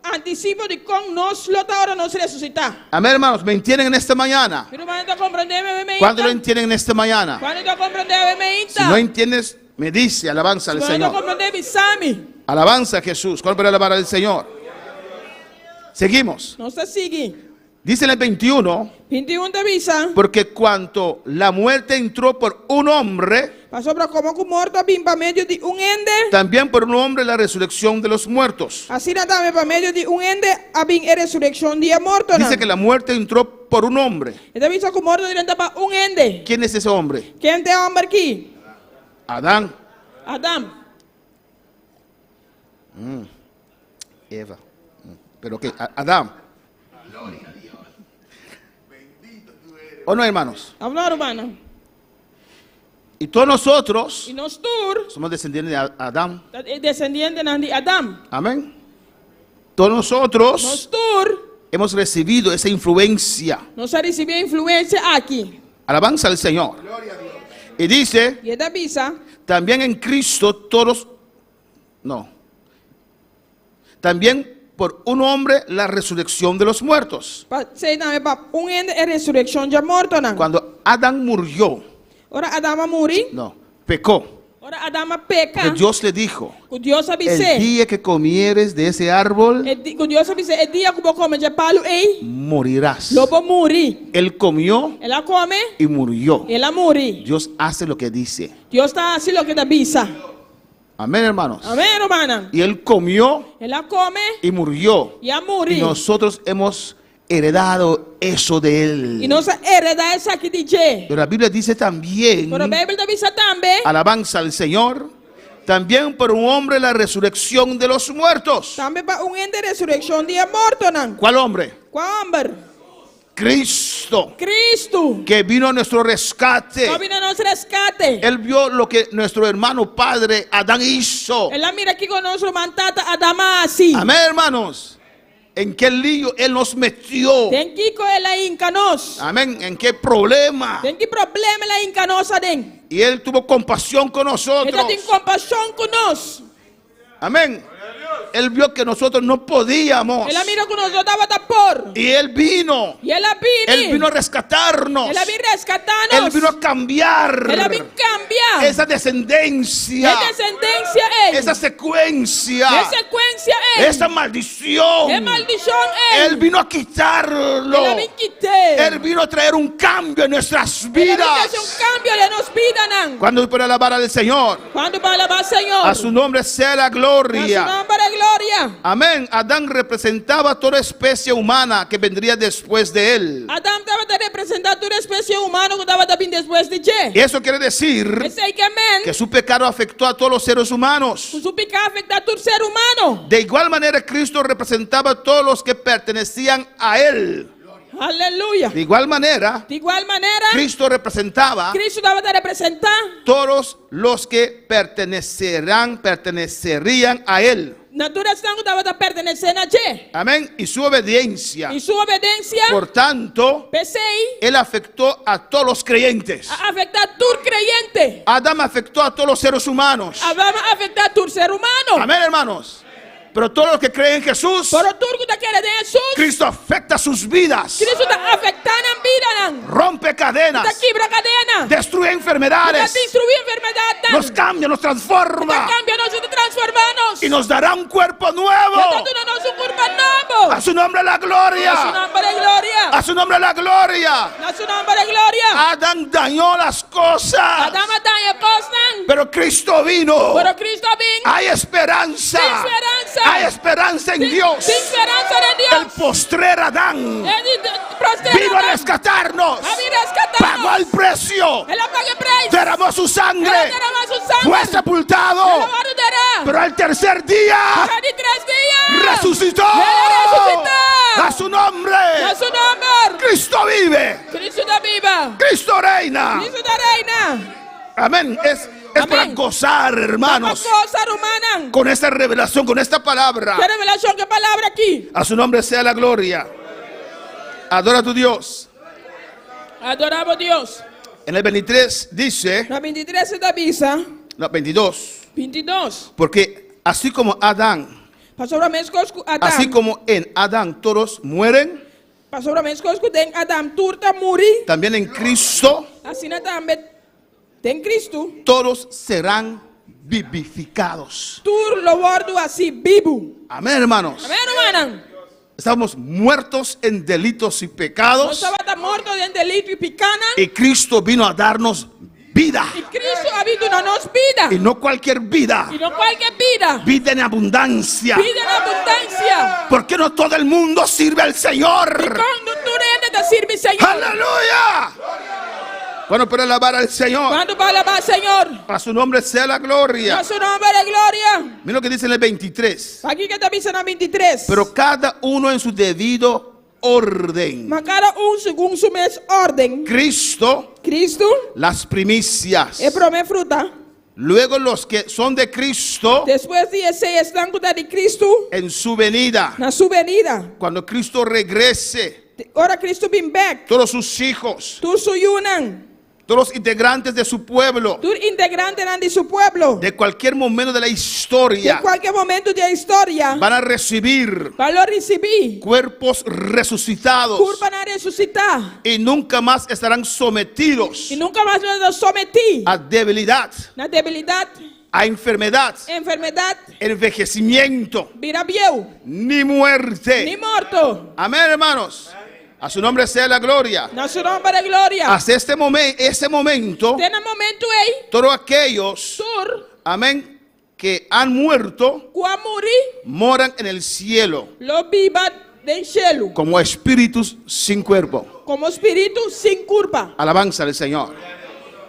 anticipo de con nos lo ahora nos resucitar. Amén, hermanos. ¿Me entienden en esta mañana? Pero cuando comprendeme ¿Cuándo lo entienden en esta mañana? Cuando te comprendeme Si no entiendes, me dice alabanza al Cuando Señor. comprendeme sami. Alabanza a Jesús. ¿Cuál para alabar al Señor? Seguimos. No se sigue. Dice en el 21, 21 de visa. porque cuanto la muerte entró por un hombre, Pasó para como que muerto bien para medio de un ende. también por un hombre la resurrección de los muertos. Así nada para medio de un ende a bien resurrección día muerto. Dice que la muerte entró por un hombre. Esta visa como muerto directa para un ende. ¿Quién es ese hombre? ¿Quién te hombre aquí? Adán, Adam. Eva. Pero qué, Adán. ¿O no, hermanos? Hablar hermano. Y todos nosotros Y nos tur. somos descendientes de Adán. Descendiente de Adam. Amén. Todos Nos nosotros tur. hemos recibido esa influencia. Nos ha recibido influencia aquí. Alabanza al Señor. Y dice, Y esta visa. también en Cristo todos, no, también por un hombre la resurrección de los muertos. Se dame para un ende resurrección ya muerto. Cuando Adán murió, Ahora Adam muri. no, pecó. Ahora Adam peca. Porque Dios le dijo, Dios el avise. día que comieres de ese árbol, Dios avise el día que vos comes ya palo morirás. lobo muri. Él comió Él la come. y murió. Él la muri. Dios hace lo que dice. Dios está así lo que te avisa. Amén, hermanos. Amén, hermana. Y él comió Él la come. y murió. Y a Y morir. nosotros hemos heredado eso de él. Y nos hereda esa aquí DJ. Pero la Biblia dice también, Pero la Biblia te avisa también. alabanza al Señor, también por un hombre la resurrección de los muertos. También para un ende resurrección día muerto. ¿Cuál hombre? ¿Cuál hombre? Cristo, Cristo. que vino a nuestro rescate. No vino a nos rescate. Él vio lo que nuestro hermano padre Adán hizo. Él la mira aquí con nuestro mantata Adama así. Amén, hermanos. ¿En qué lío él nos metió? Den Kiko él la incanos. Amén. ¿En qué problema? Den qué problema la incanosa den. Y él tuvo compasión con Ella nosotros. tiene compasión con nos. Amén. Él vio que nosotros no podíamos. Ela mirou que nós não dava da por. Y Él vino. E ela Él vino a rescatarnos. Ela vem rescatar-nos. Él vino a cambiar Ela vem cambiar. esa descendencia, É descendência ei. esa secuencia, É sequência ei. esa maldición. É maldição ei. Él vino a quitarlo. Ela vem quitar. Él vino a traer un cambio en nuestras Ela vem vidas. trazer cambio em nossa vida não. Cuando puede alabar al Señor, Quando vai alabar Senhor. a su nombre sea la A su gloria. nome é glória. Amén. Adán representaba toda especie humana que vendría después de él. Adão estava a representar toda a espécie humana que estava a vir depois de Je. Y eso quiere decir Esse aí que amém. que su pecado afectó a todos los seres humanos. O pecado afeta a todo ser humano. De igual manera, Cristo representaba a todos los que pertenecían a Él. Aleluia. De igual manera, De igual maneira, Cristo representaba Cristo estava a representar todos los que pertenecerían a Él. natura sangue estava a pertencer a Je. Amén. Y su obediencia. E sua obediência, Por tanto, pensei, Él afectó a todos los creyentes. afeta a todo creyente. Adán afectó a todos los seres humanos. Vai afetar todo ser humano. Amén, hermanos. Pero todos los que creen en Jesús, Para tudo que está querendo em Jesus, Cristo afecta sus vidas. Cristo está afetando a vida. Não. Rompe cadenas. Está quebra cadena. Destruye Está enfermedades. destruir enfermidade. Nos cambia, nos Está transforma. cambia, nós nos transformamos. Y nos dará un cuerpo Está nuevo. dando nosso corpo novo. A su nombre la A su gloria. nome é glória. A su nombre la gloria. A su nome é glória. Adán dañó las cosas. Adão mataia costa. Pero Cristo vino. Pero Cristo vem. Hay esperanza. Tem esperança. Hay esperanza en Dios. Tem esperança de El Deus. postrer Adán Ele vino a rescatarnos. A vir rescatar. Pagó el precio. Ela paga preço. Derramó su sangre. Ela derrama su sangue. Fue sepultado. Ela guardará. Pero al tercer día Para de 3 dias. resucitó. Ela ressuscitou. A su nombre. A su nome. Cristo vive. Cristo da viva. Cristo reina. Cristo da reina. Amén. Es Amén. para gozar, hermanos, Uma coisa humana. con esta revelación, con esta palabra. Que revelação, que palavra aqui. A su nombre sea la gloria. Adora a tu Dios. Adorava Deus. En el 23 dice, Na 23 da Bisa. no, 22, 22. porque así como Adán, Pastor Ramesco Adam. así como en Adán todos mueren, Pastor Ramesco den Adam turta muri. también en Cristo Assim também tem Cristo. todos serán vivificados. Tur lo guardo assim vivo. Amén, hermanos. Amém, hermana? Estamos muertos en delitos y Nós pecados estava morto de delito e picana. y Cristo vino a darnos vida. E Cristo habita na nossa vida. Y no cualquier vida, E não qualquer vida. vida en abundancia. Vida na abundância. Porque no todo el mundo sirve al Señor. Quando tu rende te sirve, Senhor. Aleluya. Bueno, para alabar al Señor, Quando vai alabar, Senhor. a su nombre sea la gloria. Nosso nome é glória. Mira lo que dice en el 23. Aqui que está dizendo na 23. Pero cada uno en su debido orden. Mas cada segundo sua mesma ordem. Cristo, Cristo las primicias. é primeira fruta. Luego los que son de Cristo Depois de esse estanco de Cristo, en su venida. na sua venida. Cuando Cristo regrese, Ora Cristo vem back. todos sus hijos, Tu suyunan. todos los integrantes de su pueblo, Tu integrante de su pueblo. de cualquier momento de la De historia, qualquer momento da história. van a recibir Vai receber. cuerpos resucitados Curva na ressuscitar. y nunca más estarán sometidos E nunca mais nos someter a debilidad, na debilidade, a enfermedad, enfermidade, envejecimiento, vira viu, ni muerte. nem morto. Amén, hermanos. A su nombre sea la gloria. Nosso nome é glória. Hasta ese momento, Tem momento aí, todos aquellos, tur, amén, que han muerto, qua morir, moran en el cielo lo viva del cielo, como espíritus sin cuerpo. como espírito sem curva. Alabanza al Señor.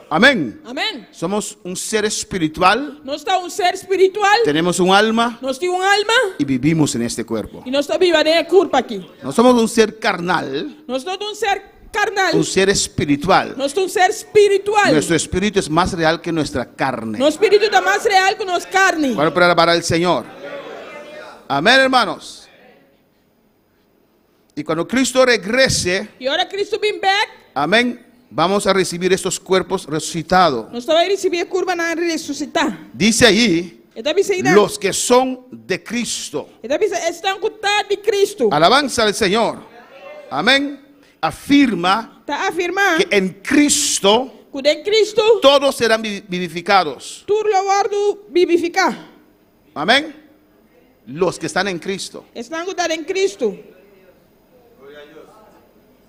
Amén. Amém. Somos un ser espiritual, Nós está ser espiritual, tenemos un alma nós temos alma y vivimos en este cuerpo. e nós está viva de curva aqui. No somos un ser carnal, Nós não ser carnal, un ser espiritual. nós ser espiritual. Nuestro espíritu es más real que nuestra carne. Nosso espírito está mais real que nossa carne. Bueno, para alabar al Señor. Amén, hermanos. Y cuando Cristo regrese, E ora Cristo vem back, amén, vamos a recibir estos cuerpos resucitados. nós estamos a receber a curva na ressuscitar. Dice allí, Ita bisa ina. Los que son de Cristo. Ita bisa estão com tá de Cristo. Alabanza al Señor. Amén. Afirma Tá afirmar que en Cristo que em Cristo todos serán vivificados. tudo lo guardo vivificar. Amén. Los que están en Cristo. Estão com tá em Cristo.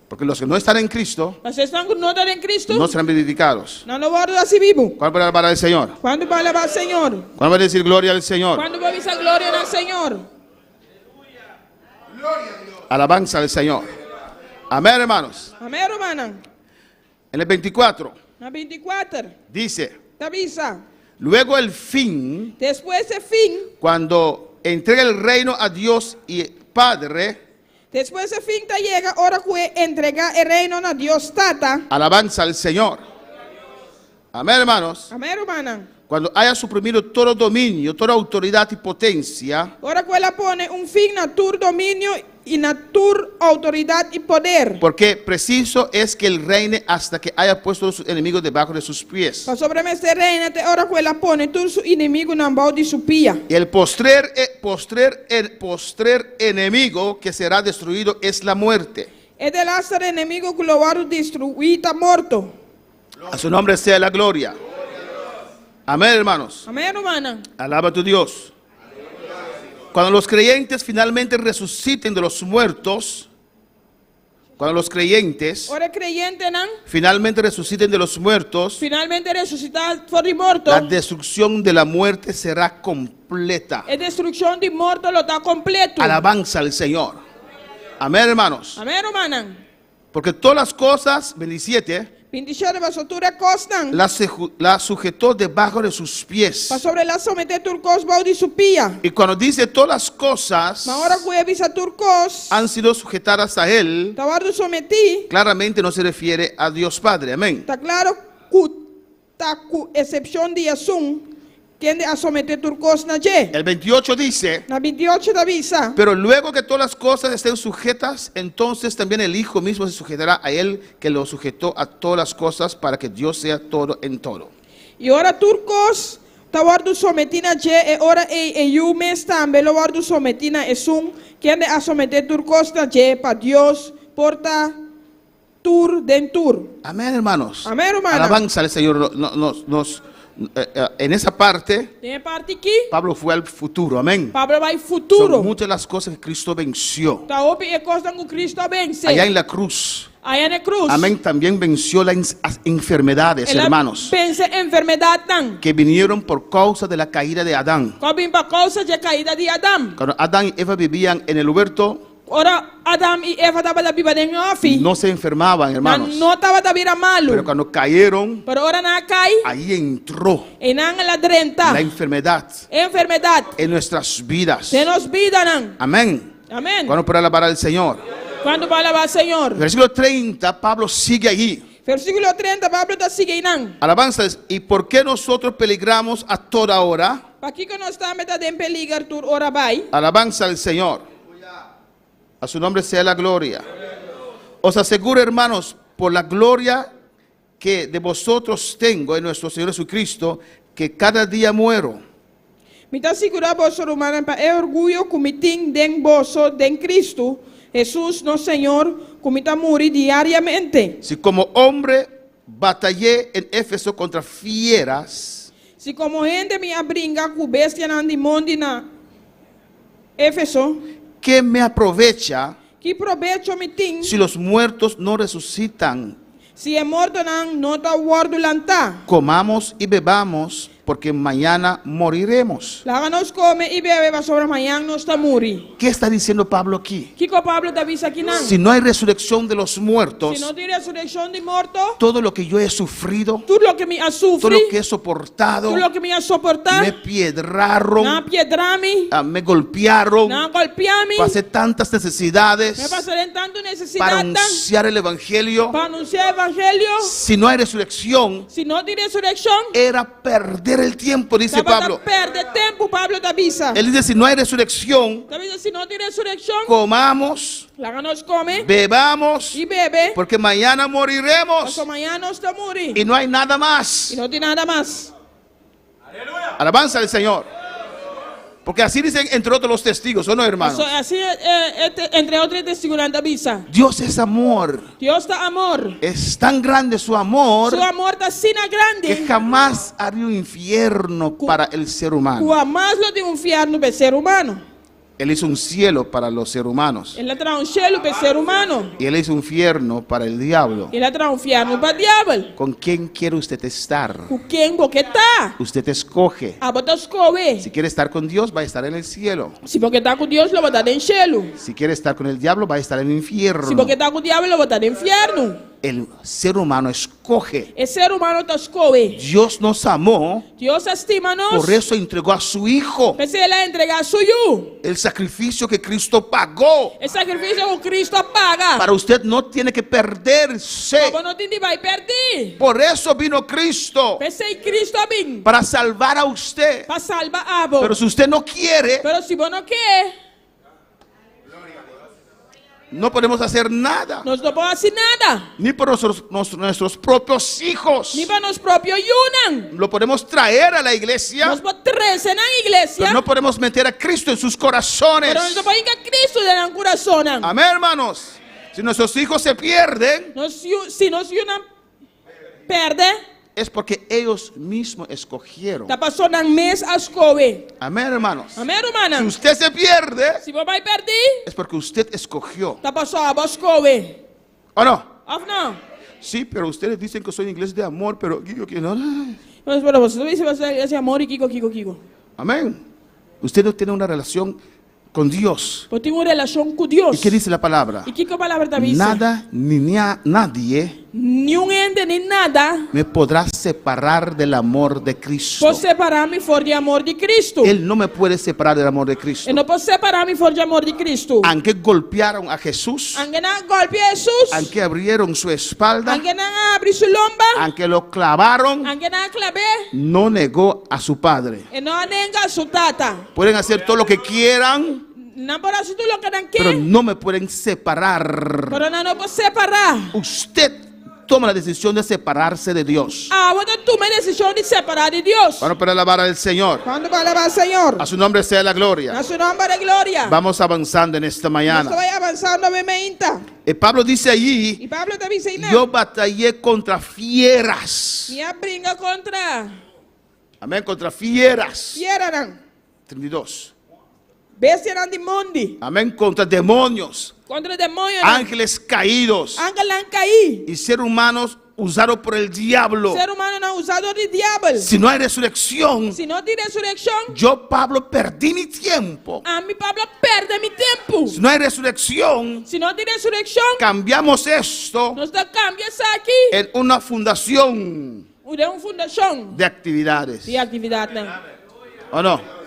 Porque los que no están en Cristo Mas estão com não tá em Cristo. no serán vivificados. Não lo guardo assim vivo. ¿Cuál va a alabar al Señor? Quando vai levar o Senhor? ¿Cuál va a decir gloria al Señor? Quando vai visar glória ao Senhor? Alabanza al Señor. Amén, hermanos. Amém, hermana? En el 24 Na 24. dice, Tá bisa. luego el fin, Depois esse fim. cuando entrega el reino a Dios y Padre, Depois esse fim tá chega hora que entregar o reino a Deus Tata. alabanza al Señor. Amén, hermanos. Amém, hermana? Cuando haya suprimido todo dominio, toda autoridad y potencia, Ora que ela pone fim na tur domínio e na tur autoridade e poder. porque preciso es que Él reine hasta que haya puesto a sus enemigos debajo de sus pies. Para sobre este reino, te ora que ela pone tur su inimigo na mão de su pia. Y el postrer enemigo que será destruido es la muerte. E de lá ser inimigo que lo vai destruir, tá morto. A su nombre sea la gloria. Amén, hermanos. Amém, hermana? Alaba a tu Dios. Cuando los creyentes finalmente resuciten de los muertos, cuando los creyentes Ora creyente, não? finalmente resuciten de los muertos, Finalmente ressuscitar fora de morto. la destrucción de la muerte será completa. A destruição de morto lo tá completo. Alabanza al Señor. Amén, hermanos. Amém, hermana? Porque todas las cosas, 27, 27 vasotura costan. la sujetó debajo de sus pies. Para sobre lá someter turcos bau de su pia. Y cuando dice todas las cosas Ma ora que avisa turcos. han sido sujetadas a Él, Tá guardo someti. claramente no se refiere a Dios Padre. Amén. Tá claro que tá com exceção de assun. Quem a someter turcos na je. El 28 dice, Na 28 da avisa. pero luego que todas las cosas estén sujetas, entonces también el Hijo mismo se sujetará a Él, que lo sujetó a todas las cosas para que Dios sea todo en todo. E ora turcos. Tá guardo someti na je. E ora eu mes também lo guardo someti na assun. Quem a someter turcos na je. Para Deus porta tur dentur. Amén, hermanos. Amén, hermana. Alabanza al Señor. En esa parte, Tem parte aqui. Pablo fue al futuro. Amén. Pablo vai Son futuro. muchas las cosas que Cristo venció. Tá opi e costa com Cristo vence. Allá en la cruz. Aí na cruz. Amén. También venció las enfermedades, Ela hermanos, vence enfermidade tan. que vinieron por causa de la caída de Adán. Cobre por causa de caída de Adão. Cuando Adán y Eva vivían en el huerto, Ora Adão e Eva tava da Bíblia em off. no se enfermaban, hermanos. Não tava da vira malo. Pero cuando cayeron, Pero ora na cai. ahí entró E não la drenta. la enfermedad Enfermidade. en nuestras vidas. Se nos vida não. Amén. Amém. Cuando por alabar al Señor. Quando vai levar Senhor. Versículo 30, Pablo sigue allí. Versículo 30, Pablo está seguindo. Alabanzas. ¿Y por qué nosotros peligramos a toda hora? Para que nós estamos em peligro tur ora vai. Alabanza al Señor. A su nombre sea la gloria. Os aseguro, hermanos, por la gloria que de vosotros tengo en nuestro Señor Jesucristo, que cada día muero. Me está segurando vos hermano para el orgullo que me tengo den vosso den Cristo. Jesús, no Señor, que me está morir diariamente. Si como hombre batallé en Éfeso contra fieras, Si como gente me abringa con bestia na demonio na Éfeso, ¿qué me aprovecha que provecho me tengo si los muertos no resucitan? si é morto não está guardo lantá. Comamos y bebamos, porque mañana moriremos. Lá nos come e bebe va sobre amanhã nós está morir. ¿Qué está diciendo Pablo aquí? Que com Pablo está visa aqui não. Si no hay resurrección de los Se muertos, não tem ressurreição de morto, todo lo que yo he sufrido, tudo lo que me ha todo sufrido, lo que he soportado, tudo lo que me ha soportado, me piedraron, na piedrame, me golpearon, na golpeame, pasé tantas me necesidades pasaré tanto para necessidade anunciar el evangelio. para anunciar o evangelho. Si no hay resurrección, Se não tem ressurreição, era perder el tiempo, dice Pablo. perde tempo, Pablo da visa. Él dice, si no hay resurrección, Se não tem ressurreição, comamos, lá nós come bebamos, e bebe, porque mañana moriremos mas amanhã nós está morir. y no hay nada más. E não tem nada mais. Alabanza al Señor. Porque así dicen entre otros los testigos, ¿o no, hermanos? Así, entre otros testigos, anda avisa. Dios es amor. Dios está amor. Es tan grande su amor Su amor está así que grande. jamás haría un infierno para el ser humano. Jamás lo de un infierno para el ser humano. Él hizo un cielo para los seres humanos. Él trae un cielo para el ser humano. Y él hizo un infierno para el diablo. Él trae un infierno para el diablo. ¿Con quién quiere usted estar? ¿Con quién porque está? Usted escoge. A botar escobe. Si quiere estar con Dios, va a estar en el cielo. Si porque está con Dios, lo va a estar en cielo. Si quiere estar con el diablo, va a estar en el infierno. Si porque está con diablo, lo va a estar en infierno. El ser humano escoge. El ser humano está escobe. Dios nos amó, Dios estima-nos. por eso entregó a su Hijo. Pues él ha entregado suyo. El sacrificio que Cristo pagó. El sacrificio que Cristo paga. Para usted no tiene que perderse. Como no te va a perder. Por eso vino Cristo. Pues Cristo vino Para salvar a usted. para salvar a vos. Pero si usted no quiere, Pero si vos no quieres, no podemos hacer nada. no podemos hacer nada. Ni por nuestros propios hijos. Ni para nos propios yunan. Lo podemos traer a la iglesia, Nos podemos traer en la iglesia. pero no podemos meter a Cristo en sus corazones. Pero no podemos que Cristo de la corazón. Amén, hermanos. Si nuestros hijos se pierden, Si nos yunan perde, es porque ellos mismos escogieron. está pasando un mes a escobe. Amén, hermanos. Amén, Si hermana. usted se pierde, Si vos vais a perder, es porque usted escogió. está pasando a vos escobe. ¿O no? ¿O no? Sí, pero ustedes dicen que soy inglés de amor, pero yo que no. Pues bueno, vosotros dices ese amor y Kiko. Amén. Usted no tiene una relación con Dios. Pues tengo una relación con Dios. ¿Y qué dice la palabra? ¿Y qué palabra te avisa? Nada ni nadie Ni un ente ni nada me podrá separar del amor de Cristo. puede separarme por el amor de Cristo. Él no me puede separar del amor de Cristo. Y no puede separarme por el amor de Cristo. Aunque golpearon a Jesús, Aunque no golpea a Jesús, aunque abrieron su espalda, aunque no abre su lomba, aunque lo clavaron, aunque no clave, no negó a su padre. y no nega a su tata. Pueden hacer todo lo que quieran, No por hacer lo que no pero quiere, no me pueden separar. pero no puede separar. Usted toma la decisión de separarse de Dios. Ahora tú me decisión de separar de Dios. Vamos para alabar al Señor. ¿Cuándo va a alabar al Señor? A su nombre sea la gloria. A su nombre de gloria. Vamos avanzando en esta mañana. Estoy avanzando obviamente. Pablo dice allí, Y Pablo te dice, yo batallé contra fieras. y brinca contra Amén, contra fieras. Fieran, 32. bestia de mundi, Amén, contra demonios, contra demonios, ángeles caídos ángel han caído. y seres humanos usados por el diablo. Ser humano no ha usado de diablo. Si no hay resurrección, Si no tiene resurrección, yo, Pablo, perdí mi tiempo. a mi Pablo pierde mi tiempo. Si no hay resurrección, Si no tiene resurrección, cambiamos esto nos da cambios aquí en una fundación de una fundación de actividades. de actividad. ¿O no?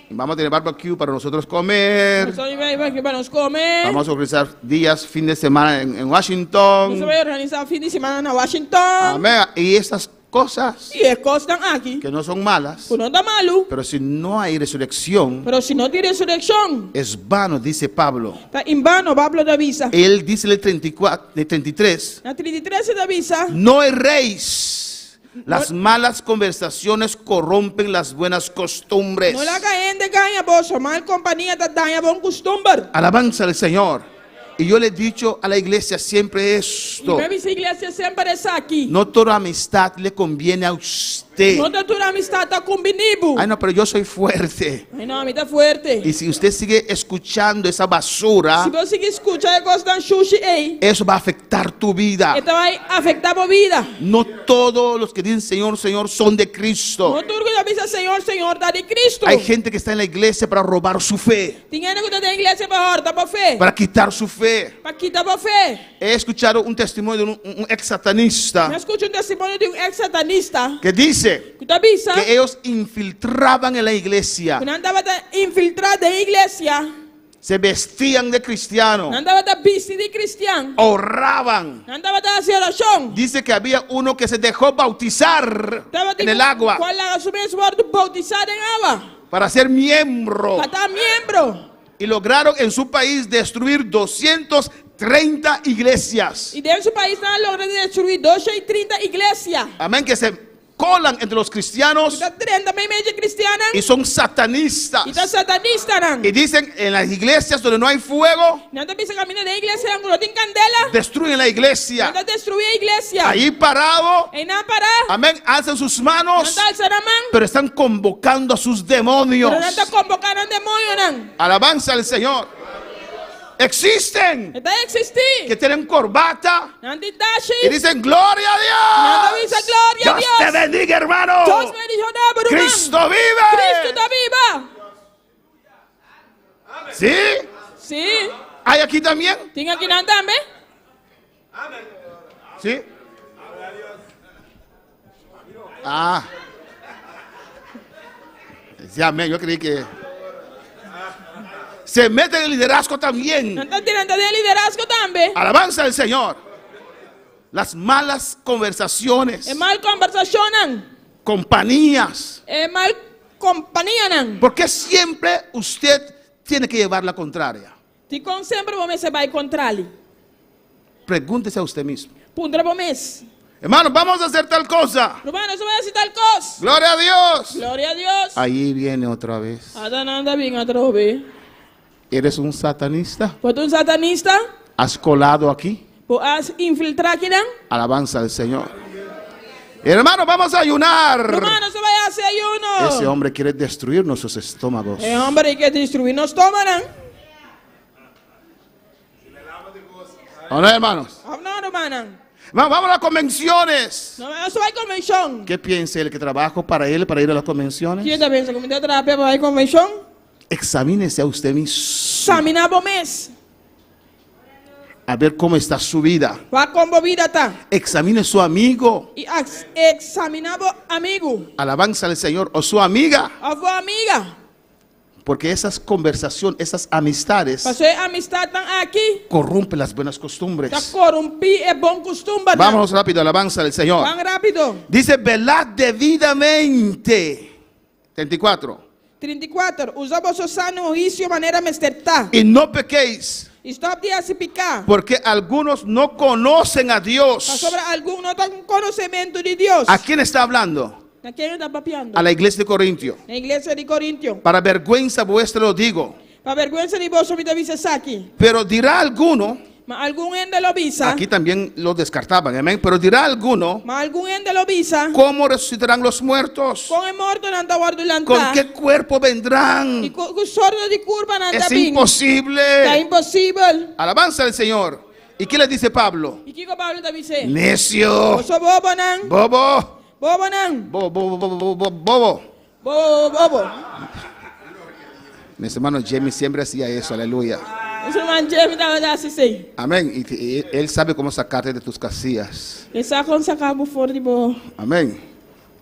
Vamos a tener barbecue para nosotros comer. Vamos a comer. Vamos a organizar días, fin de semana en Nos Washington. va a organizar fin de semana en Washington. Amén. Y estas cosas Y es costan aquí. que no son malas, Pues no está malo. pero si no hay resurrección, Pero si no tiene resurrección, es vano, dice Pablo. está en vano, Pablo te avisa. Él dice en el 33, La 33 se te avisa. no erréis. Las malas conversaciones corrompen las buenas costumbres. No la caen de caña, vos, mal compañía te daña buen costumbre. Alabanza al Señor. Y yo le he dicho a la iglesia siempre Y esto. mi iglesia siempre está aquí. No toda amistad le conviene a usted. No te tu amistad está con vinibu. Ay, no, pero yo soy fuerte. Ay, no, a mí está fuerte. Y si usted sigue escuchando esa basura, Si vos sigues escuchando cosas sushi, eso va a afectar tu vida. esto va a afectar tu vida. No todos los que dicen Señor, Señor son de Cristo. No tú que te avisa, Señor, Señor, da de Cristo. Hay gente que está en la iglesia para robar su fe, Tiene que estar en la iglesia para ahorita por fe. para quitar su fe. Para quitar por fe. He escuchado un testimonio de un ex Me satanista escucho un testimonio de un ex satanista que dice que te avisa que ellos infiltraban en la iglesia, que no andaba infiltrado de la iglesia, se vestían de cristiano, no andaba vestido de cristiano, ahorraban. no andaba haciendo oración. Dice que había uno que se dejó bautizar en el agua ¿Cuál la asumir su bautizar en agua? para ser miembro. Para estar miembro. Y lograron en su país destruir 230 iglesias. Y de su país no logró destruir 230 iglesias. Amén, que se colan entre los cristianos Kita tren também meio cristiana. y son satanistas. Kita satanista nan. Y dicen en las iglesias donde no hay fuego, Nanta bisa caminho da igreja yang não tem candela. destruyen la iglesia. Nanta destruir a igreja. Ahí parado, E não para. amén, alzan sus manos, Nanta alça na mão. pero están convocando a sus demonios. Pero nanta convocar um demônio nan. Alabanza al Señor. Existen Está existir. que tienen corbata Nanti y dashi. dicen gloria Nanta a bisa Dios. glória a Dios te Deus. bendiga, hermano. Deus me dijo na baru man. Cristo Cristo vive. está viva. ¿Sí? Sí. ¿Hay aquí también? Tem aqui na também. ¿Sí? Ah. Sí, amén. Yo creí que se mete en el liderazgo también. Nanta tirando de liderazgo também. Alabanza al Señor. Las malas conversaciones, É mal conversação nan. compañías. É mal companhia nan. ¿Por qué siempre usted tiene que llevar la contraria? Ti com sempre você se vai contra ali. Pregúntese a usted mismo. Pundra mês. Hermano, vamos a hacer tal cosa. Romano, isso vai ser tal coisa. Gloria a Dios. Glória a Deus. Ahí viene otra vez. Adananda vinga trove. ¿Eres un satanista? Pode um satanista, ¿Has colado aquí? pode infiltrar aqui nan. Alabanza al Señor. Hermano, vamos a ayunar. Romano, isso vai ser ayuno. Ese hombre quiere destruir nuestros estómagos. É homem que destruir nos toma nan. ¿O no, hermanos? Não, romano. Vamos a las convenciones. Não, isso vai convenção. ¿Qué piensa el que trabaja para él para ir a las convenciones? Quem tá pensando que me terapia vai convenção? Examínese a usted mismo. Examinar o mês. A ver cómo está su vida. Vai como vida tá. Examine su amigo. E examinar o amigo. Alabanza al Señor. O su amiga. A sua amiga. Porque esas conversaciones, esas amistades Passou a amistade tão aqui. corrompen las buenas Tá costumbres. corrompi é bom costume. Vámonos rápido. Alabanza al Señor. Vamos rápido. Dice, velad debidamente. 34. 34. Usa vosso sano juízo de maneira mesterta. Y no pequéis, Stop de se picar. porque algunos no conocen a Para Dios. sobre algum não tem conhecimento de Deus. ¿A quién está hablando? A quem está papiando? A la iglesia de Corintio. Na igreja de Coríntio. Para vergüenza vuestra lo digo. Para vergüenza de vós, me avisa aqui. Pero dirá alguno, Mas algum ende lo visa. aquí también lo descartaban, amén. Pero dirá alguno, Mas algum ende lo visa. ¿cómo resucitarán los muertos? Com é morto não está guardo ¿Con lantar. qué cuerpo E vendrán? com sordo de curva não Es está bem. Está imposible. impossível. Alabanza al Señor. ¿Y qué le dice Pablo? E que o Paulo está dizendo? Necio, Você bobo não? bobo, Bobo não? bobo, bobo, bobo, bobo. Bobo. Mis hermanos Jamie siempre hacía eso, aleluya. Isso não é me assim. Amén. Y él sabe cómo sacarte de tus casillas. E saca sacabo fora de bobo. Amén.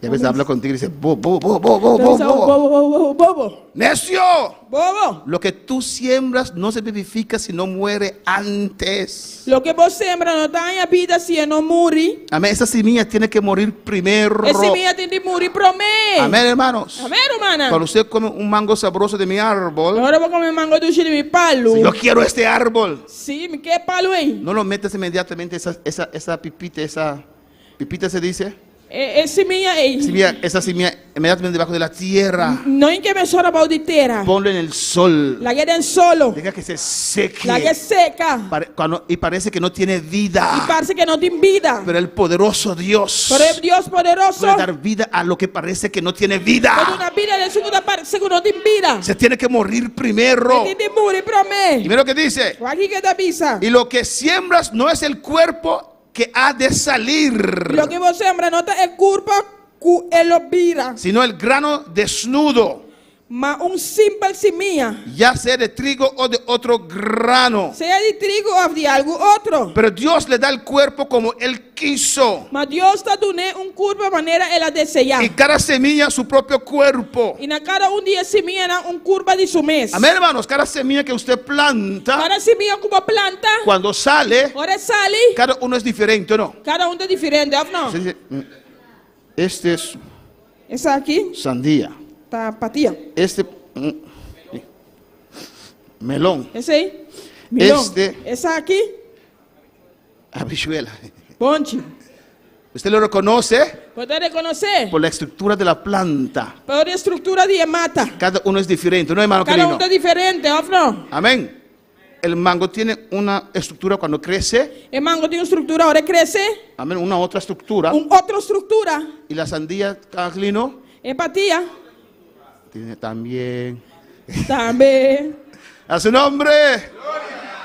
Y a veces habla contigo y dice, bobo, bobo, bobo, bobo, bobo. Bobo, bobo. Necio. Bobo. Lo que tú siembras no se vivifica si no muere antes. Lo que você sembra não está em vida se não morre. Amén. Esa semilla tiene que morir primero. Esse minha tem de morrer promê. Amén, hermanos. Amém, hermana. Cuando usted come un mango sabroso de mi árbol, Agora eu vou comer mango do de mi palo. yo quiero este árbol. Sim, me quer palo aí. No lo metas inmediatamente esa pipita se dice. Esse minha aí. Esa semilla inmediatamente debajo de la tierra. Não em que me chora baldeira. Ponlo en el sol. La que den solo. Deja que se seque. La que seca. Y parece que no tiene E vida. parece que não tem vida. Pero el poderoso Dios Pero Deus poderoso puede dar vida a lo que parece que no tiene pode vida. uma vida de segunda parte que não tem vida. Se tiene que morir primero. Tem de morrer promê. Y mira lo que dice. Aqui que te avisa. Y lo que siembras no es el cuerpo que ha de salir, Lo que você sembra não é culpa que ele vira. sino el grano desnudo, Mas simples semilla. ya sea de trigo o de otro grano. Seja de trigo ou de algo outro. Pero Dios le da el cuerpo como Él quiso. Mas Deus está dando corpo de maneira ela deseja. Y cada semilla su propio cuerpo. E na cada dia semilla na curva de su mês. Amén, hermanos. Cada semilla que usted planta, Cada semilla como planta, cuando sale, ora sale, cada uno es diferente, ¿o no? cada é diferente, não? Se dice, este es Essa aqui sandía. tá patia. Este, melón. Esse aí, milão. Este- Essa aqui, Habichuela. ponte. Usted lo reconoce Pode reconhecer. por la estructura de la planta. Por estrutura de mata. Cada uno es diferente, ¿no, hermano Cada querido? um é diferente, ó não? Amén. El mango tiene una estructura cuando crece, O mango tem uma estrutura, a hora cresce, amén, una otra estructura. outra estrutura. Y la sandía, Carlino, Empatia. tiene también. Também. A su nombre.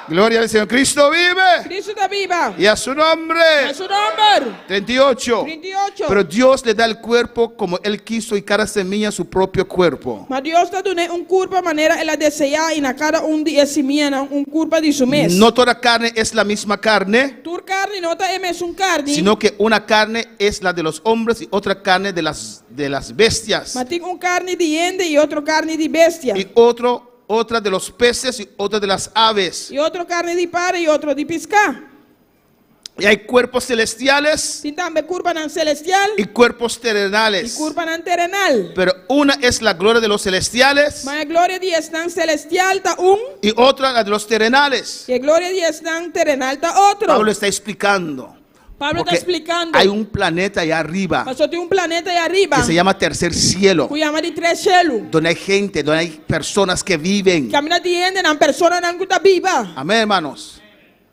Gloria al Señor. Cristo vive. Cristo está viva. Y a su nombre. É seu nome. 38. 38. Pero Dios le da el cuerpo como Él quiso y cada semilla su propio cuerpo. Mas Deus está dando curva maneira ela desejar e na cada de semana curva de seu mês. No toda carne es la misma carne, Tur carne não está mesmo carne. sino que una carne es la de los hombres y otra carne de las bestias. Mas tem carne de ende e outro carne de bestia. Y otra de los peces y otra de las aves. E outro carne de pare e outro de pescar. Y hay cuerpos celestiales Tem também curva não celestial y cuerpos e terrenales. curva não terrenal. Pero una es la gloria de los celestiales Mas a glória de estar celestial está y otra la de los terrenales. e a glória de estar terrenal está outro. Pablo está explicando. Pablo está Porque explicando. hay un planeta allá arriba Mas só tem planeta aí arriba que se llama tercer cielo, que chama de tres cielo. donde hay gente, donde hay personas que viven. Camina de ende na persona não está viva. Amén, hermanos.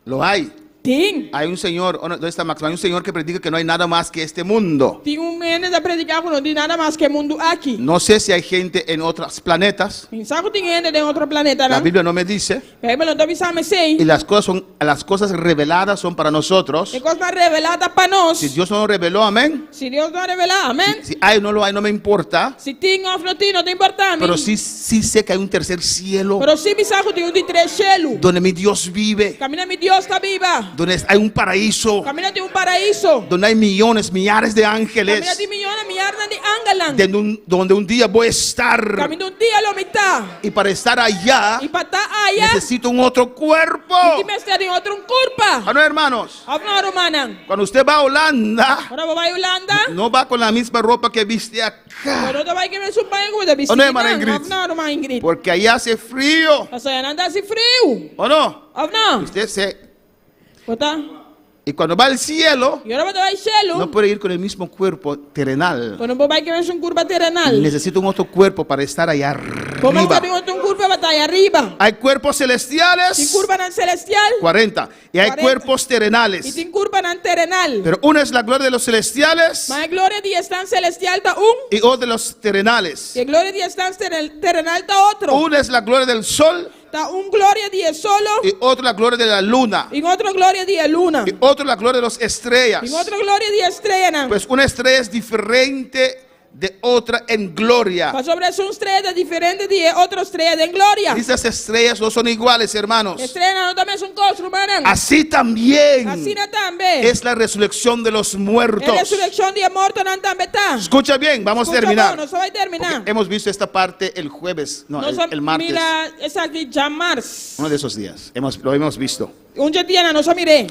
Lo hay. Tem. Hay un señor, ¿dónde está Max? Hay un señor que predica que no hay nada más que este mundo. Tem ende da predicar que não tem nada mais que mundo aqui. No sé si hay gente en otros planetas. Pensar que tem ende de outro planeta, La não? Biblia no me dice. A Bíblia não está avisando, Y sei. las cosas reveladas son para nosotros. É coisa revelada para nós. Si Dios no lo reveló, amén. Se Deus não revelar, amém? Si hay o no lo hay, no me importa. Se tem ou não tem, não tem importância. Pero sí sé que hay un tercer cielo Pero se pensar que tem de tres cielo. donde mi Dios vive. Camina, mi Deus está viva. Donde hay un paraíso. Camina de paraíso. Donde hay millones, millares de Camina ángeles. de millones, milhares de ángeles. Donde un día voy a estar. Camina dia lo mitad. Y para estar allá E para estar allá, necesito un otro cuerpo. tem que estar em outro curva. ¿Ah, no, hermanos? Não, romana. Cuando usted va a Holanda, Quando vai a Holanda, no va con la misma ropa que viste acá. quando tu vai que ver seu pai com a ¿O no, hermana Ingrid? Não, romana Ingrid. Porque allá hace frío. Mas aí anda assim frio. ¿O no? Não. Usted se... Bota. Y cuando va al cielo, E agora vai cielo. no puede ir con el mismo cuerpo terrenal. Quando vai que ver sua curva terrenal. Necesita un otro cuerpo para estar allá Como arriba. tem outro curva vai estar aí arriba. Hay cuerpos Tem celestiales, curva não celestial 40. Y hay 40. cuerpos e terrenales. tem curva não terrenal. Pero una es la gloria de los celestiales Mas a glória de estar celestial está y otra de los terrenales. e a glória de estar terrenal está outro. Una es la gloria del sol Está glória de solo y otra la gloria de la luna. e outra glória de luna. Y otra la gloria de las estrellas. E outra glória de estrela. Não. Pues una estrella es diferente de otra en gloria. Mas sobre essa estrela diferente de outra estrela de glória. Estas estrellas no son iguales, hermanos. Estrela não também são coisas humanas. Así también Assim não também. es la resurrección de los A muertos. ressurreição de morto não também está. Escucha bien, vamos a terminar. Não só vai terminar. Porque hemos visto esta parte el jueves, no, Nós el martes, mira essa aqui já março. uno de esos días. Lo hemos visto. Dia nós só mirei.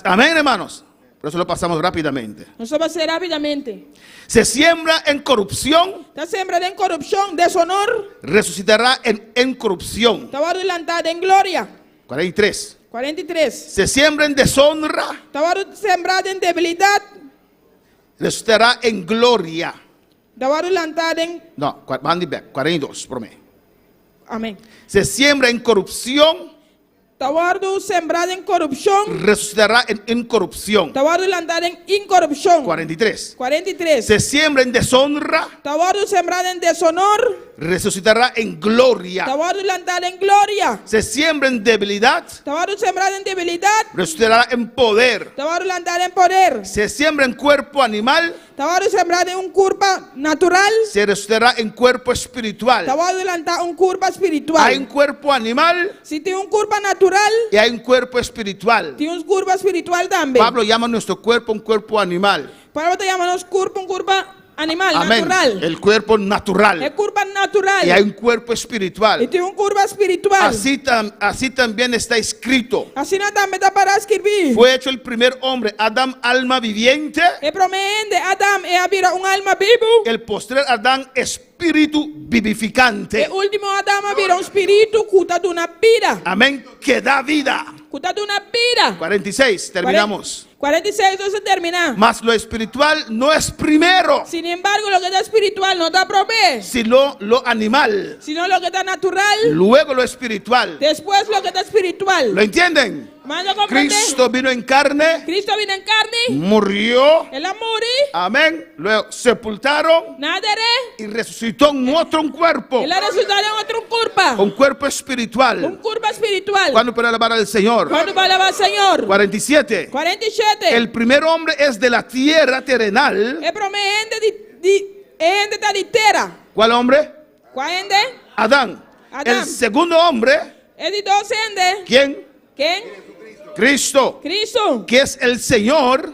Amén, hermanos. Por eso lo pasamos rápidamente. Nós só vai ser rapidamente. Se siembra en corrupción, Está sembrado em corrupção, deshonor. resucitará en corrupción. Estava adelantado em glória. 43. 43. Se siembra en deshonra, Estava sembrado em debilidade. resucitará en gloria. Estava adelantado em... No, 42, por mí. Amém. Se siembra en corrupción, Estava sembrado em corrupção. resucitará en corrupción. Estava adelantado em incorrupção. 43. 43. Se siembra en deshonra, Estava sembrado em deshonor. resucitará en gloria. Estava adelantado em glória. Se siembra en debilidad, Estava sembrado em debilidade. resucitará en poder. Estava adelantado em poder. Se siembra en cuerpo animal, Estava sembrado em curva natural. se resucitará en cuerpo espiritual. Estava adelantado em curva espiritual. Hay un cuerpo animal Se tem curva natural, y hay un cuerpo espiritual. tem curva espiritual também. Pablo llama a nuestro cuerpo un cuerpo animal. Pablo te llama curva animal, Amén. natural. El cuerpo É natural. curva natural. Y hay un cuerpo E espiritual. tem curva espiritual. Así también está escrito. Assim não também dá para escrever. Fue hecho el primer hombre, Adán, alma viviente. E promete Adam é abrir alma vivo. El postrer Adán, espíritu vivificante. E último Adam abrir espírito cuida de uma vida. Amén. Que da vida. Cuida de uma vida. 46, terminamos. 46 entonces termina. Mas lo espiritual no es primero, Sin embargo, lo que está espiritual no está propio, sino lo animal. sino lo que está natural. Luego lo espiritual. Después lo que está espiritual. ¿Lo entienden? ¿Manda comprender? Cristo vino en carne, Cristo vino en carne. murió, Él amore. amén. Luego sepultaron Nadere. y resucitó en otro cuerpo, Él ha resultado en otro curva. un cuerpo Un espiritual. curva espiritual. ¿Cuándo para alabar al Señor? ¿Cuándo va a alabar al Señor? 47. 47. El primer hombre es de la tierra terrenal. El promedio de la tierra. ¿Cuál hombre? ¿Cuál ende? Adán. Adán. El segundo hombre, Es de 12 ende. ¿quién? ¿Quién? Cristo, Cristo. que es el Señor,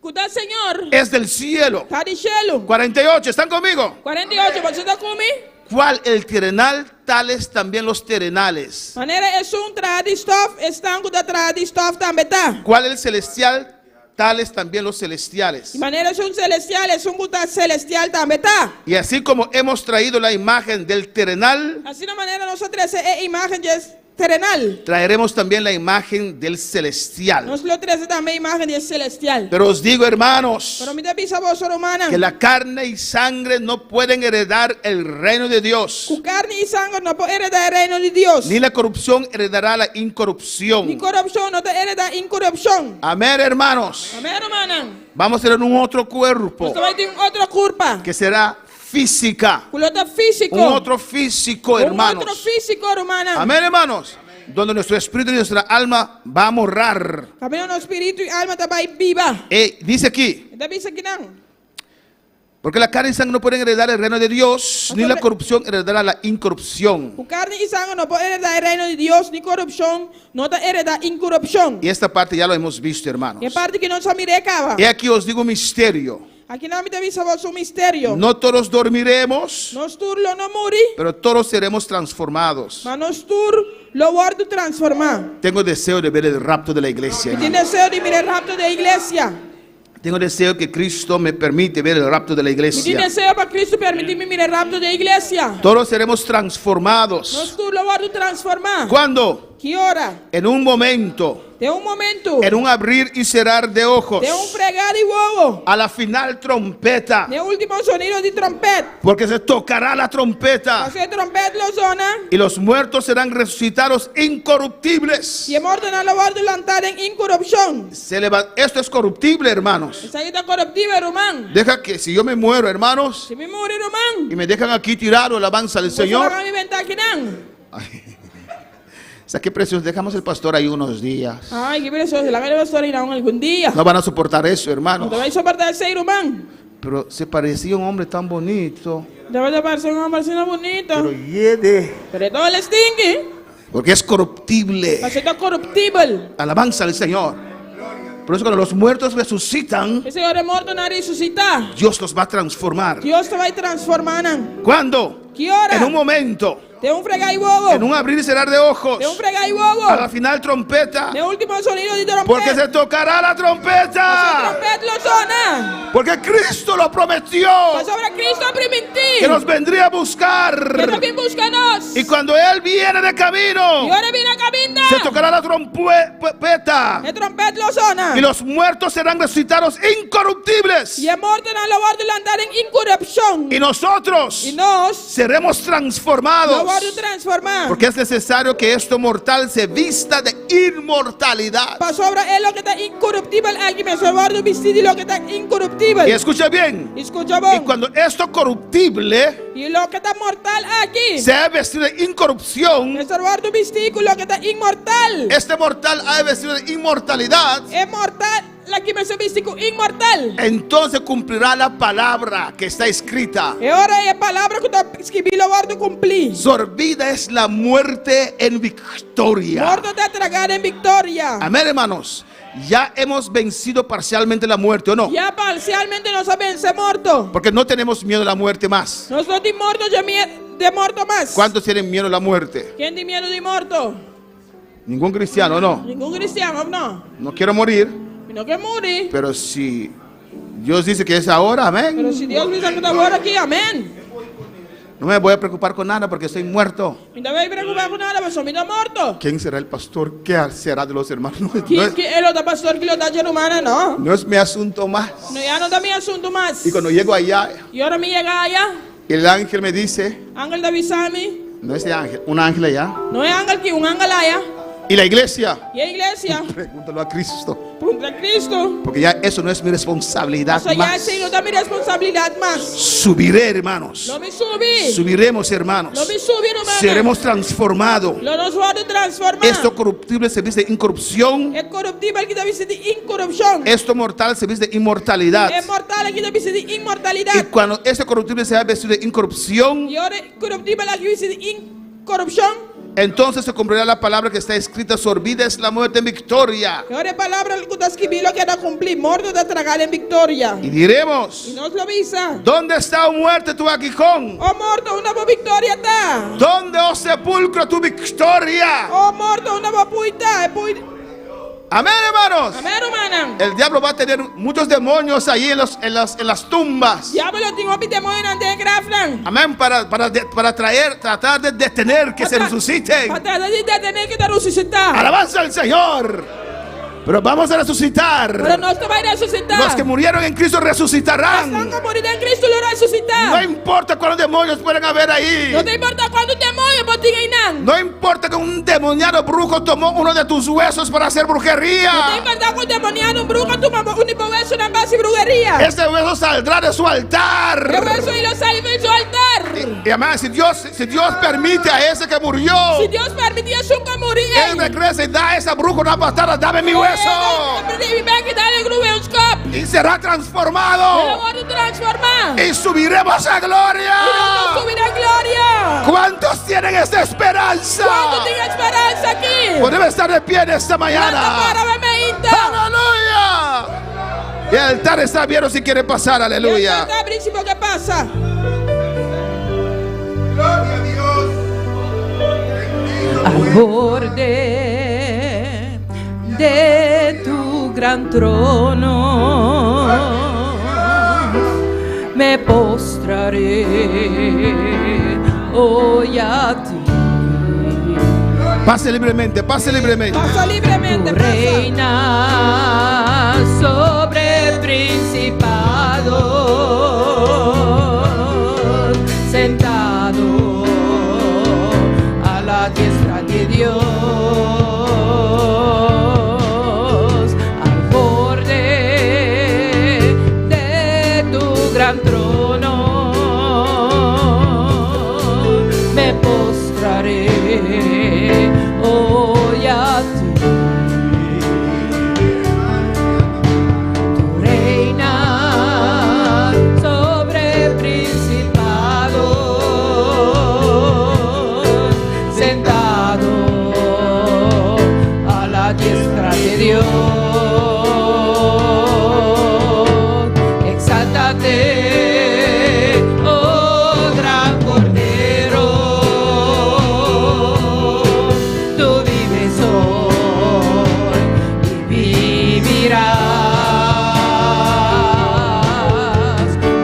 Está Señor. es del cielo. Está de cielo. 48, ¿están conmigo? 48. ¿Por está conmigo? ¿Cuál? El terrenal, tales también los terrenales. Manera es un tradistof. Están con tradistof también está. ¿Cuál el celestial? Tales también los celestiales. Y manera es un celestial. Es un guta celestial también está. Y así como hemos traído la imagen del terrenal, Así de manera nosotros imagen es terrenal. traeremos también la imagen del celestial. Nosotros traemos también imagen de celestial. Pero os digo, hermanos, Pero mi te voz romana. que la carne y sangre no pueden heredar el reino de Dios, Su carne y sangre no puede heredar el reino de Dios. ni la corrupción heredará la Ni incorrupción. corrupción no te hereda incorrupción. Amén, hermanos. Amén, hermana. Vamos a tener un otro cuerpo Esto va a tener otra curva. que será física. Culota físico. Un otro físico, Un hermanos. otro físico, hermana. Amén, hermanos. Donde nuestro espíritu y nuestra alma va a morar. También nuestro espíritu y alma está viva. Dice aquí, Está visto aquí, ¿no? porque la carne y sangre no pueden heredar el reino de Dios, ni la corrupción heredará la incorrupción. Su carne y sangre no puede heredar el reino de Dios, ni corrupción, no te hereda incorrupción. Y esta parte ya lo hemos visto, hermanos. Y aparte que no se mire acaba. Y aquí os digo un misterio. Aquí no me te visto vos un misterio. No todos dormiremos, Nos tur lo no muri, pero todos seremos transformados. mas nos tur lo guardo transformar. Tengo deseo de ver el rapto de la iglesia, Y hermano. tiene deseo de mirar el rapto de la iglesia. Tengo deseo que Cristo me permite ver el rapto de la Y tiene iglesia. deseo para Cristo permitirme mirar el rapto de la iglesia. Todos seremos transformados. Nos tur lo guardo transformar. ¿Cuándo? ¿Qué hora? En un momento, De un momento. en un abrir y cerrar de ojos, De un fregar y bobo. a la final trompeta, De último sonido de trompeta. porque se tocará la trompeta Hace trompeta lo zona. y los muertos serán resucitados incorruptibles. Y el muerto no lo guardo lanzar en incorrupción. Esto es corruptible, hermanos. Esa está corruptiva, Román. Deja que si yo me muero, hermanos, Si me muere, Román. y me dejan aquí tirado alabanza del Señor. A mi venta aquí, ¿no? O sea, qué precioso. Dejamos el pastor ahí unos días. Ay, qué precioso. La verdad va a ir algún día. No van a soportar eso, No te hermanos. vais a soportar el ser humano. Pero se parecía un hombre tan bonito. Te vas a parecer un hombre bonito. Pero hiede. Pero todo le stingue. Porque es corruptible. Así está corruptible. Alabanza al Señor. Por eso cuando los muertos resucitan, Ese hombre muerto no resucita. Dios los va a transformar. Dios te va a transformar. ¿Cuándo? ¿Qué hora? En un momento. De un frega y bobo. En un abrir y cerrar de ojos. De un frega y bobo. A la final trompeta. De último sonido de trompeta. Porque se tocará la trompeta. Trompeta lo zona. Porque Cristo lo prometió. Pues sobre Cristo primitir. Que nos vendría a Que buscar. también búscanos. Y cuando Él viene de camino, Y ahora viene a cabina. se tocará la trompeta. El trompeta lo zona. Y los muertos serán resucitados incorruptibles. Y el muerto no lo guardo andar en incorrupción. Y nosotros Y nos seremos lo transformados. guardo transformar. Porque es necesario que esto mortal se vista de inmortalidad. Para sobre él lo que está incorruptible. Aquí me se guardo vestido y lo que está Y incorruptible. escucha bien. Escucha Y vos. cuando esto corruptible Y lo que está mortal aquí. se ha vestido de incorrupción, Me se guardo vestido y lo que está inmortal. este mortal ha vestido de inmortalidad, Es mortal. La que me se vestido inmortal. entonces cumplirá la palabra que está escrita. Y ahora es palabra que está escribí lo guardo cumplir. Sorbida es la muerte en victoria. Muerto está tragado en victoria. Amén, hermanos. Ya hemos vencido parcialmente la muerte, ¿o no? Ya parcialmente no saben ser muerto. Porque no tenemos miedo a la muerte más. No estoy de muerto, yo de muerto más. ¿Cuántos tienen miedo a la muerte? ¿Quién tiene miedo de muerto? Ningún cristiano, ¿no? Ningún cristiano, no. No quiero morir, No que morir. pero si Dios dice que es ahora, amén. Pero si Dios me saca de ahora aquí, amén. No me voy a preocupar con nada porque estoy muerto. Inte me preocupar con nada, porque soy muerto. ¿Quién será el pastor? ¿Qué será de los hermanos? No El otro pastor que lo está humana, no. no es mi asunto más. No, ya no está mi asunto más. Y cuando llego allá, Y ahora me llega allá. el ángel me dice, Ángel de avisarme. no es de ángel, un ángel allá. No es ángel aquí, un ángel allá. Y la iglesia, Y la iglesia. pregúntalo a Cristo. Punto a Cristo. Porque ya eso no es mi responsabilidad O sea, ya más. sí, no está mi responsabilidad más. Subiré, hermanos. No me subí. Subiremos, hermanos. No me subí, hermano. Seremos transformados. Lo nos va a transformar. Esto corruptible se viste de incorrupción. Es corruptible que te dice de incorrupción. Esto mortal se viste de inmortalidad. Es mortal que te dice de Y inmortalidad. cuando este corruptible se ha vestido de incorrupción, Y ahora corruptible que dice de incorrupción. entonces se cumplirá la palabra que está escrita: su vida es la muerte en victoria. Y ahora palabra que está escrito que era cumplir, muerto de tragar en victoria. Y diremos: Y nos lo avisa. ¿dónde está, oh muerte, tu aguijón? Oh muerto, una voz victoria está. ¿Dónde, oh sepulcro, tu victoria? Oh muerto, una voz puita. Amén, hermanos. Amén, hermana. El diablo va a tener muchos demonios ahí en las tumbas. Diablo tengo mi demonio ante el graflan. Amén, para tratar de detener que se resuciten. Para tratar de tener que te resucitar. Alabanza al Señor. Pero vamos a resucitar. Pero no te va a resucitar. Los que murieron en Cristo resucitarán. Los que murieron en Cristo lo resucitar. No importa cuántos demonios pueden haber ahí. No te importa cuántos demonios pueden. No importa que un demoniado brujo tomó uno de tus huesos para hacer brujería. No te importa que un demoniado, un brujo, tomó un hueso en base de brujería. Ese hueso saldrá de su altar. El hueso y lo sale de su altar. Y además, si Dios permite a ese que murió, Si Dios permitía eso que moría. Él regresa y da a esa bruja una patada: dame mi hueso. Y será transformado. Y subiremos a gloria. ¿Cuántos tienen esta esperanza? Podemos estar de pie en esta mañana. Aleluya. Y el altar está abierto si quiere pasar. Aleluya. ¿Qué pasa? Gloria a Dios. Al borde de tu gran trono me postraré hoy a ti. Pase libremente, pase libremente. Pasa libremente, Tu reina sobre principados, sentado a la diestra de Dios. Al borde de tu gran trono me postraré hoy a ti. Tu reina sobre principados, sentado a la diestra de Dios. Exáltate, oh gran Cordero, tú vives hoy y vivirás.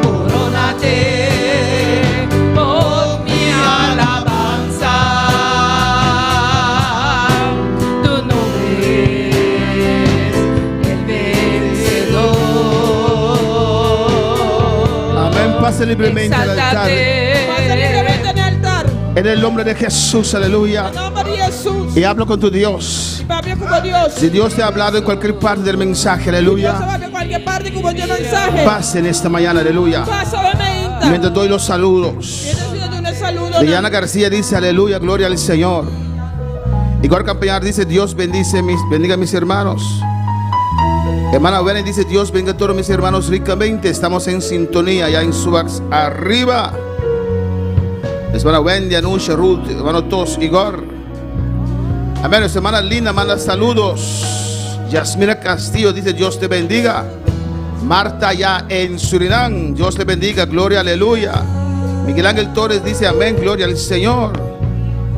Corónate con mi alabanza, tu nombre es el vencedor. Amén. Pase libremente al altar. Pasa libremente en el altar. En el nombre de Jesús, aleluya. En nombre de Jesús. Y hablo con tu Dios. Papi, como Dios. Si Dios te ha hablado en cualquier parte del mensaje, Dios se aleluya, va a cualquier parte como Dios mensaje. pase en esta mañana, aleluya. Pasa, obviamente. Mientras doy los saludos. Un saludo. Diana García dice: aleluya, gloria al Señor. Igor Campañar dice: Dios bendiga a mis hermanos. Hermana Benen dice: Dios bendiga a todos mis hermanos ricamente. Estamos en sintonía ya en Subax arriba. Hermana Wendy, Anusha, Ruth, hermano Tos, Igor. Amén. Nuestra hermana Lina manda saludos. Yasmina Castillo dice: Dios te bendiga. Marta ya en Surinam, Dios te bendiga, gloria, aleluya. Miguel Ángel Torres dice: amén, gloria al Señor.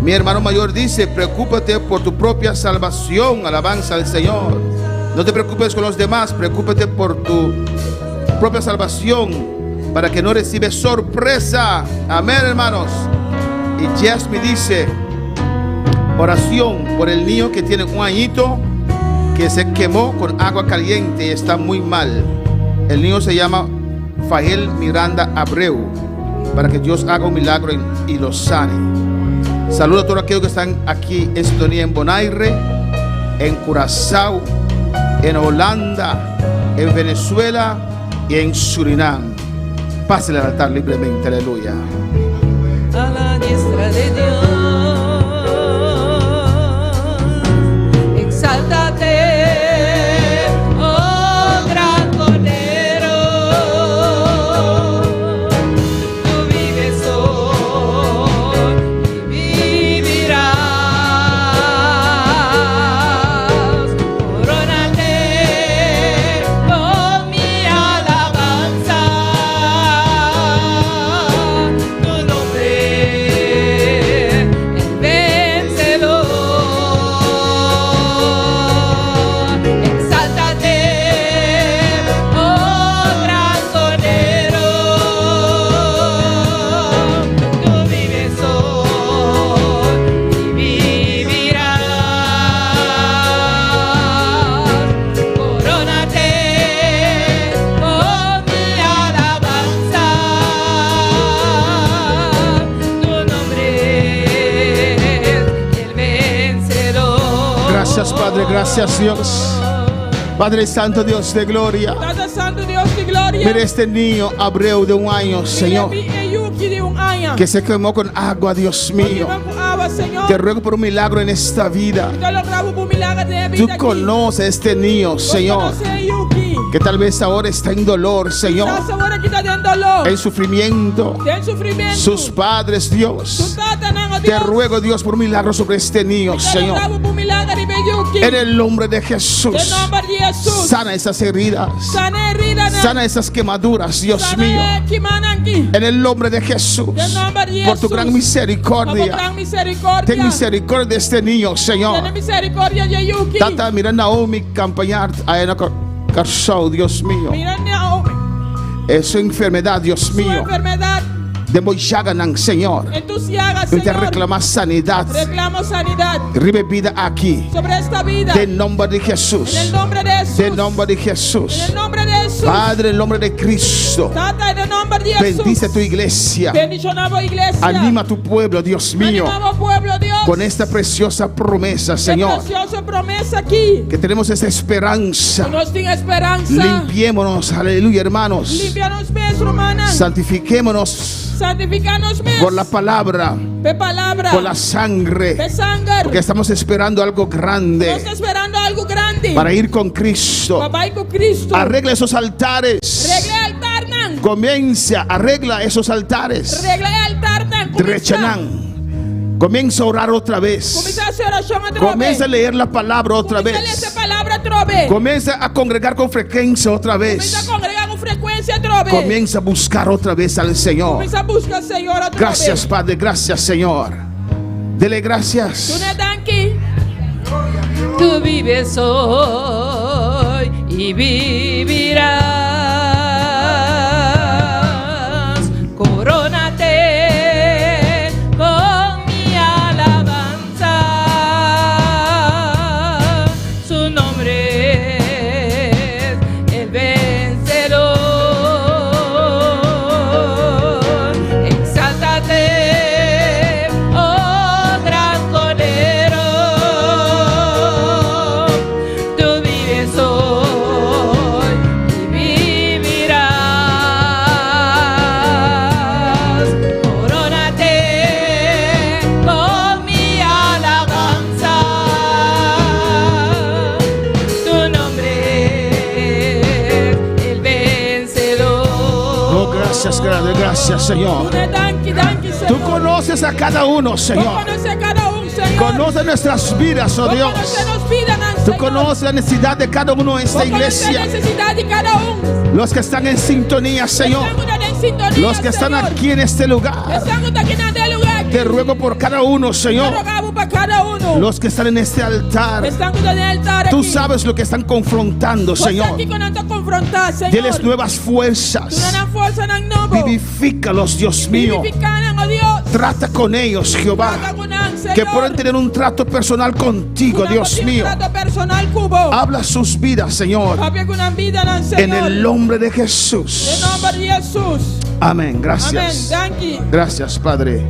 Mi hermano mayor dice: preocúpate por tu propia salvación, alabanza al Señor. No te preocupes con los demás, preocúpate por tu propia salvación. para que no reciba sorpresa. Amén, hermanos. Y Jasmine dice: oración por el niño que tiene un añito, que se quemó con agua caliente y está muy mal. El niño se llama Fael Miranda Abreu, para que Dios haga un milagro y lo sane. Saludo a todos aquellos que están aquí en sintonía en Bonaire, en Curazao, en Holanda, en Venezuela y en Surinam. Pásale al altar libremente, aleluya. A la diestra de Dios, exáltate, oh gran Cordero, tú vives hoy y vivirás. Corónate con mi alabanza, tu nombre el vencedor. Exáltate, oh gran Cordero, tú vives hoy y vivirás. Corónate con mi alabanza, tu nombre es el vencedor. Gracias, Padre, gracias, Dios. Padre Santo, Dios de gloria. Padre Santo, Dios de gloria. Mira este niño Abreu de un año, Señor, que se quemó con agua, Dios mío. Te ruego por un milagro en esta vida. Tú conoces a este niño, Señor, que tal vez ahora está en dolor, Señor, en sufrimiento. Sus padres, Dios, te ruego, Dios, por un milagro sobre este niño, Señor. En el nombre de Jesús, sana esas heridas, sana esas quemaduras, Dios mío. En el nombre de Jesús, por tu gran misericordia, ten misericordia de este niño, Señor. Tata, mira Naomi campañar a Ena Carshow, Dios mío. Es su enfermedad, Dios mío. De Moyaganan, Señor. Te reclama sanidad. Ribe vida aquí. Sobre esta vida. En nombre de Jesús. En el nombre de Jesús. En nombre de Jesús. En el nombre de Jesús. Padre, en nombre de Cristo. Tata, en el nombre de Jesús. Bendice tu iglesia. Bendicionamos iglesia. Anima a tu pueblo, Dios mío. Animamos pueblo, Dios. Con esta preciosa promesa, Señor. Preciosa promesa aquí. Que tenemos esa esperanza. Nos tiene esperanza. Limpiémonos, aleluya, hermanos. Limpianos, hermanos. Santifiquémonos. Santificanos por la palabra, por la sangre, porque estamos esperando algo grande, para ir con Cristo. Arregla esos altares. Comienza, arregla esos altares. Rechanán. Comienza a orar otra vez. Comienza a leer la palabra otra vez. Comienza a congregar con frecuencia otra vez. Comienza a buscar otra vez al Señor. Gracias, Padre, gracias, Señor. Dele gracias. Tú vives hoy y vivirás. Corónate con mi alabanza. Su nombre es el vencedor. Exáltate, oh gran Cordero. Tú vives hoy y vivirás. Corónate con mi alabanza. Tu nombre es el vencedor. Oh, gracias, gracias, Señor. Tú conoces a cada uno, Señor. Conoces nuestras vidas, oh Dios. Tú conoces la necesidad de cada uno en esta iglesia. Los que están en sintonía, Señor. Los que están aquí en este lugar. Te ruego por cada uno, Señor. para cada uno. Los que están en este altar, Están en el altar tú aquí. sabes lo que están confrontando, Você Señor. aqui quando anda confrontar, Senhor. Deles nuevas Tu fuerzas. não força não novo. Vivifícalos, Dios mío. Vivificaram, oh Dios. Trata con ellos, Jehová. Trata con él, Señor. Que puedan tener un trato personal contigo, Una Dios mío. trato personal cubo. Habla sus vidas, Señor. Habla con una vida, no, En Señor. el nombre de En Jesús. nombre de Jesús. Amén. Gracias. Amén. Thank you. Gracias, Padre.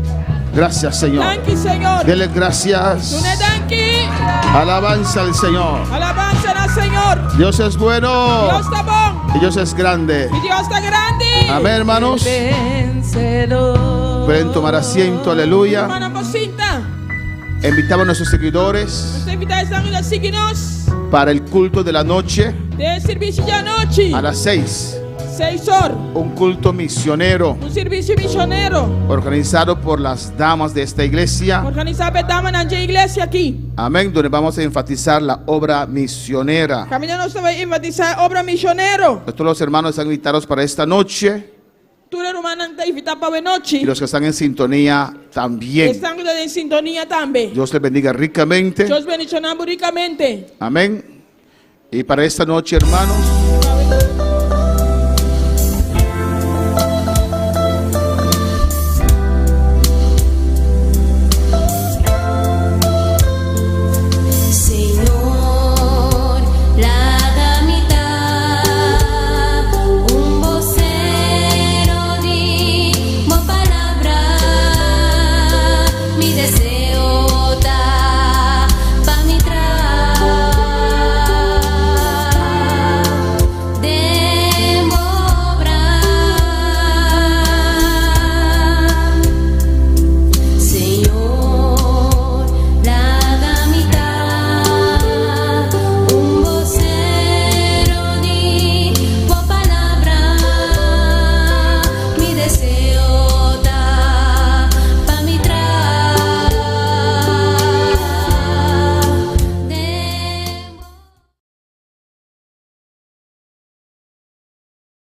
Gracias, Señor. Thank you, Señor. Dele Tú gracias. ne thank you. Alabanza al Señor. Alabanza al Señor. Dios es bueno. Dios está bon. Y Dios es grande. Y Dios está grande. Amén, hermanos. Vencedor. Pueden tomar asiento. Aleluya. Hermana Mocinta, Invitamos a nuestros seguidores nuestra invitación es seguirnos para el culto de la noche de servicio de anoche. a las 6. 6 horas. Un culto misionero Un servicio misionero. organizado por las damas de esta iglesia. Organizado por damas en la iglesia aquí. Amén. Donde vamos a enfatizar la obra misionera. Camino nos va a enfatizar obra misionero. Todos los hermanos están invitados para esta noche. Tú eres humana te invita para noche. Y los que están en sintonía también. Están en sintonía también. Dios les bendiga ricamente. Dios bendicionamos ricamente. Amén. Y para esta noche, hermanos,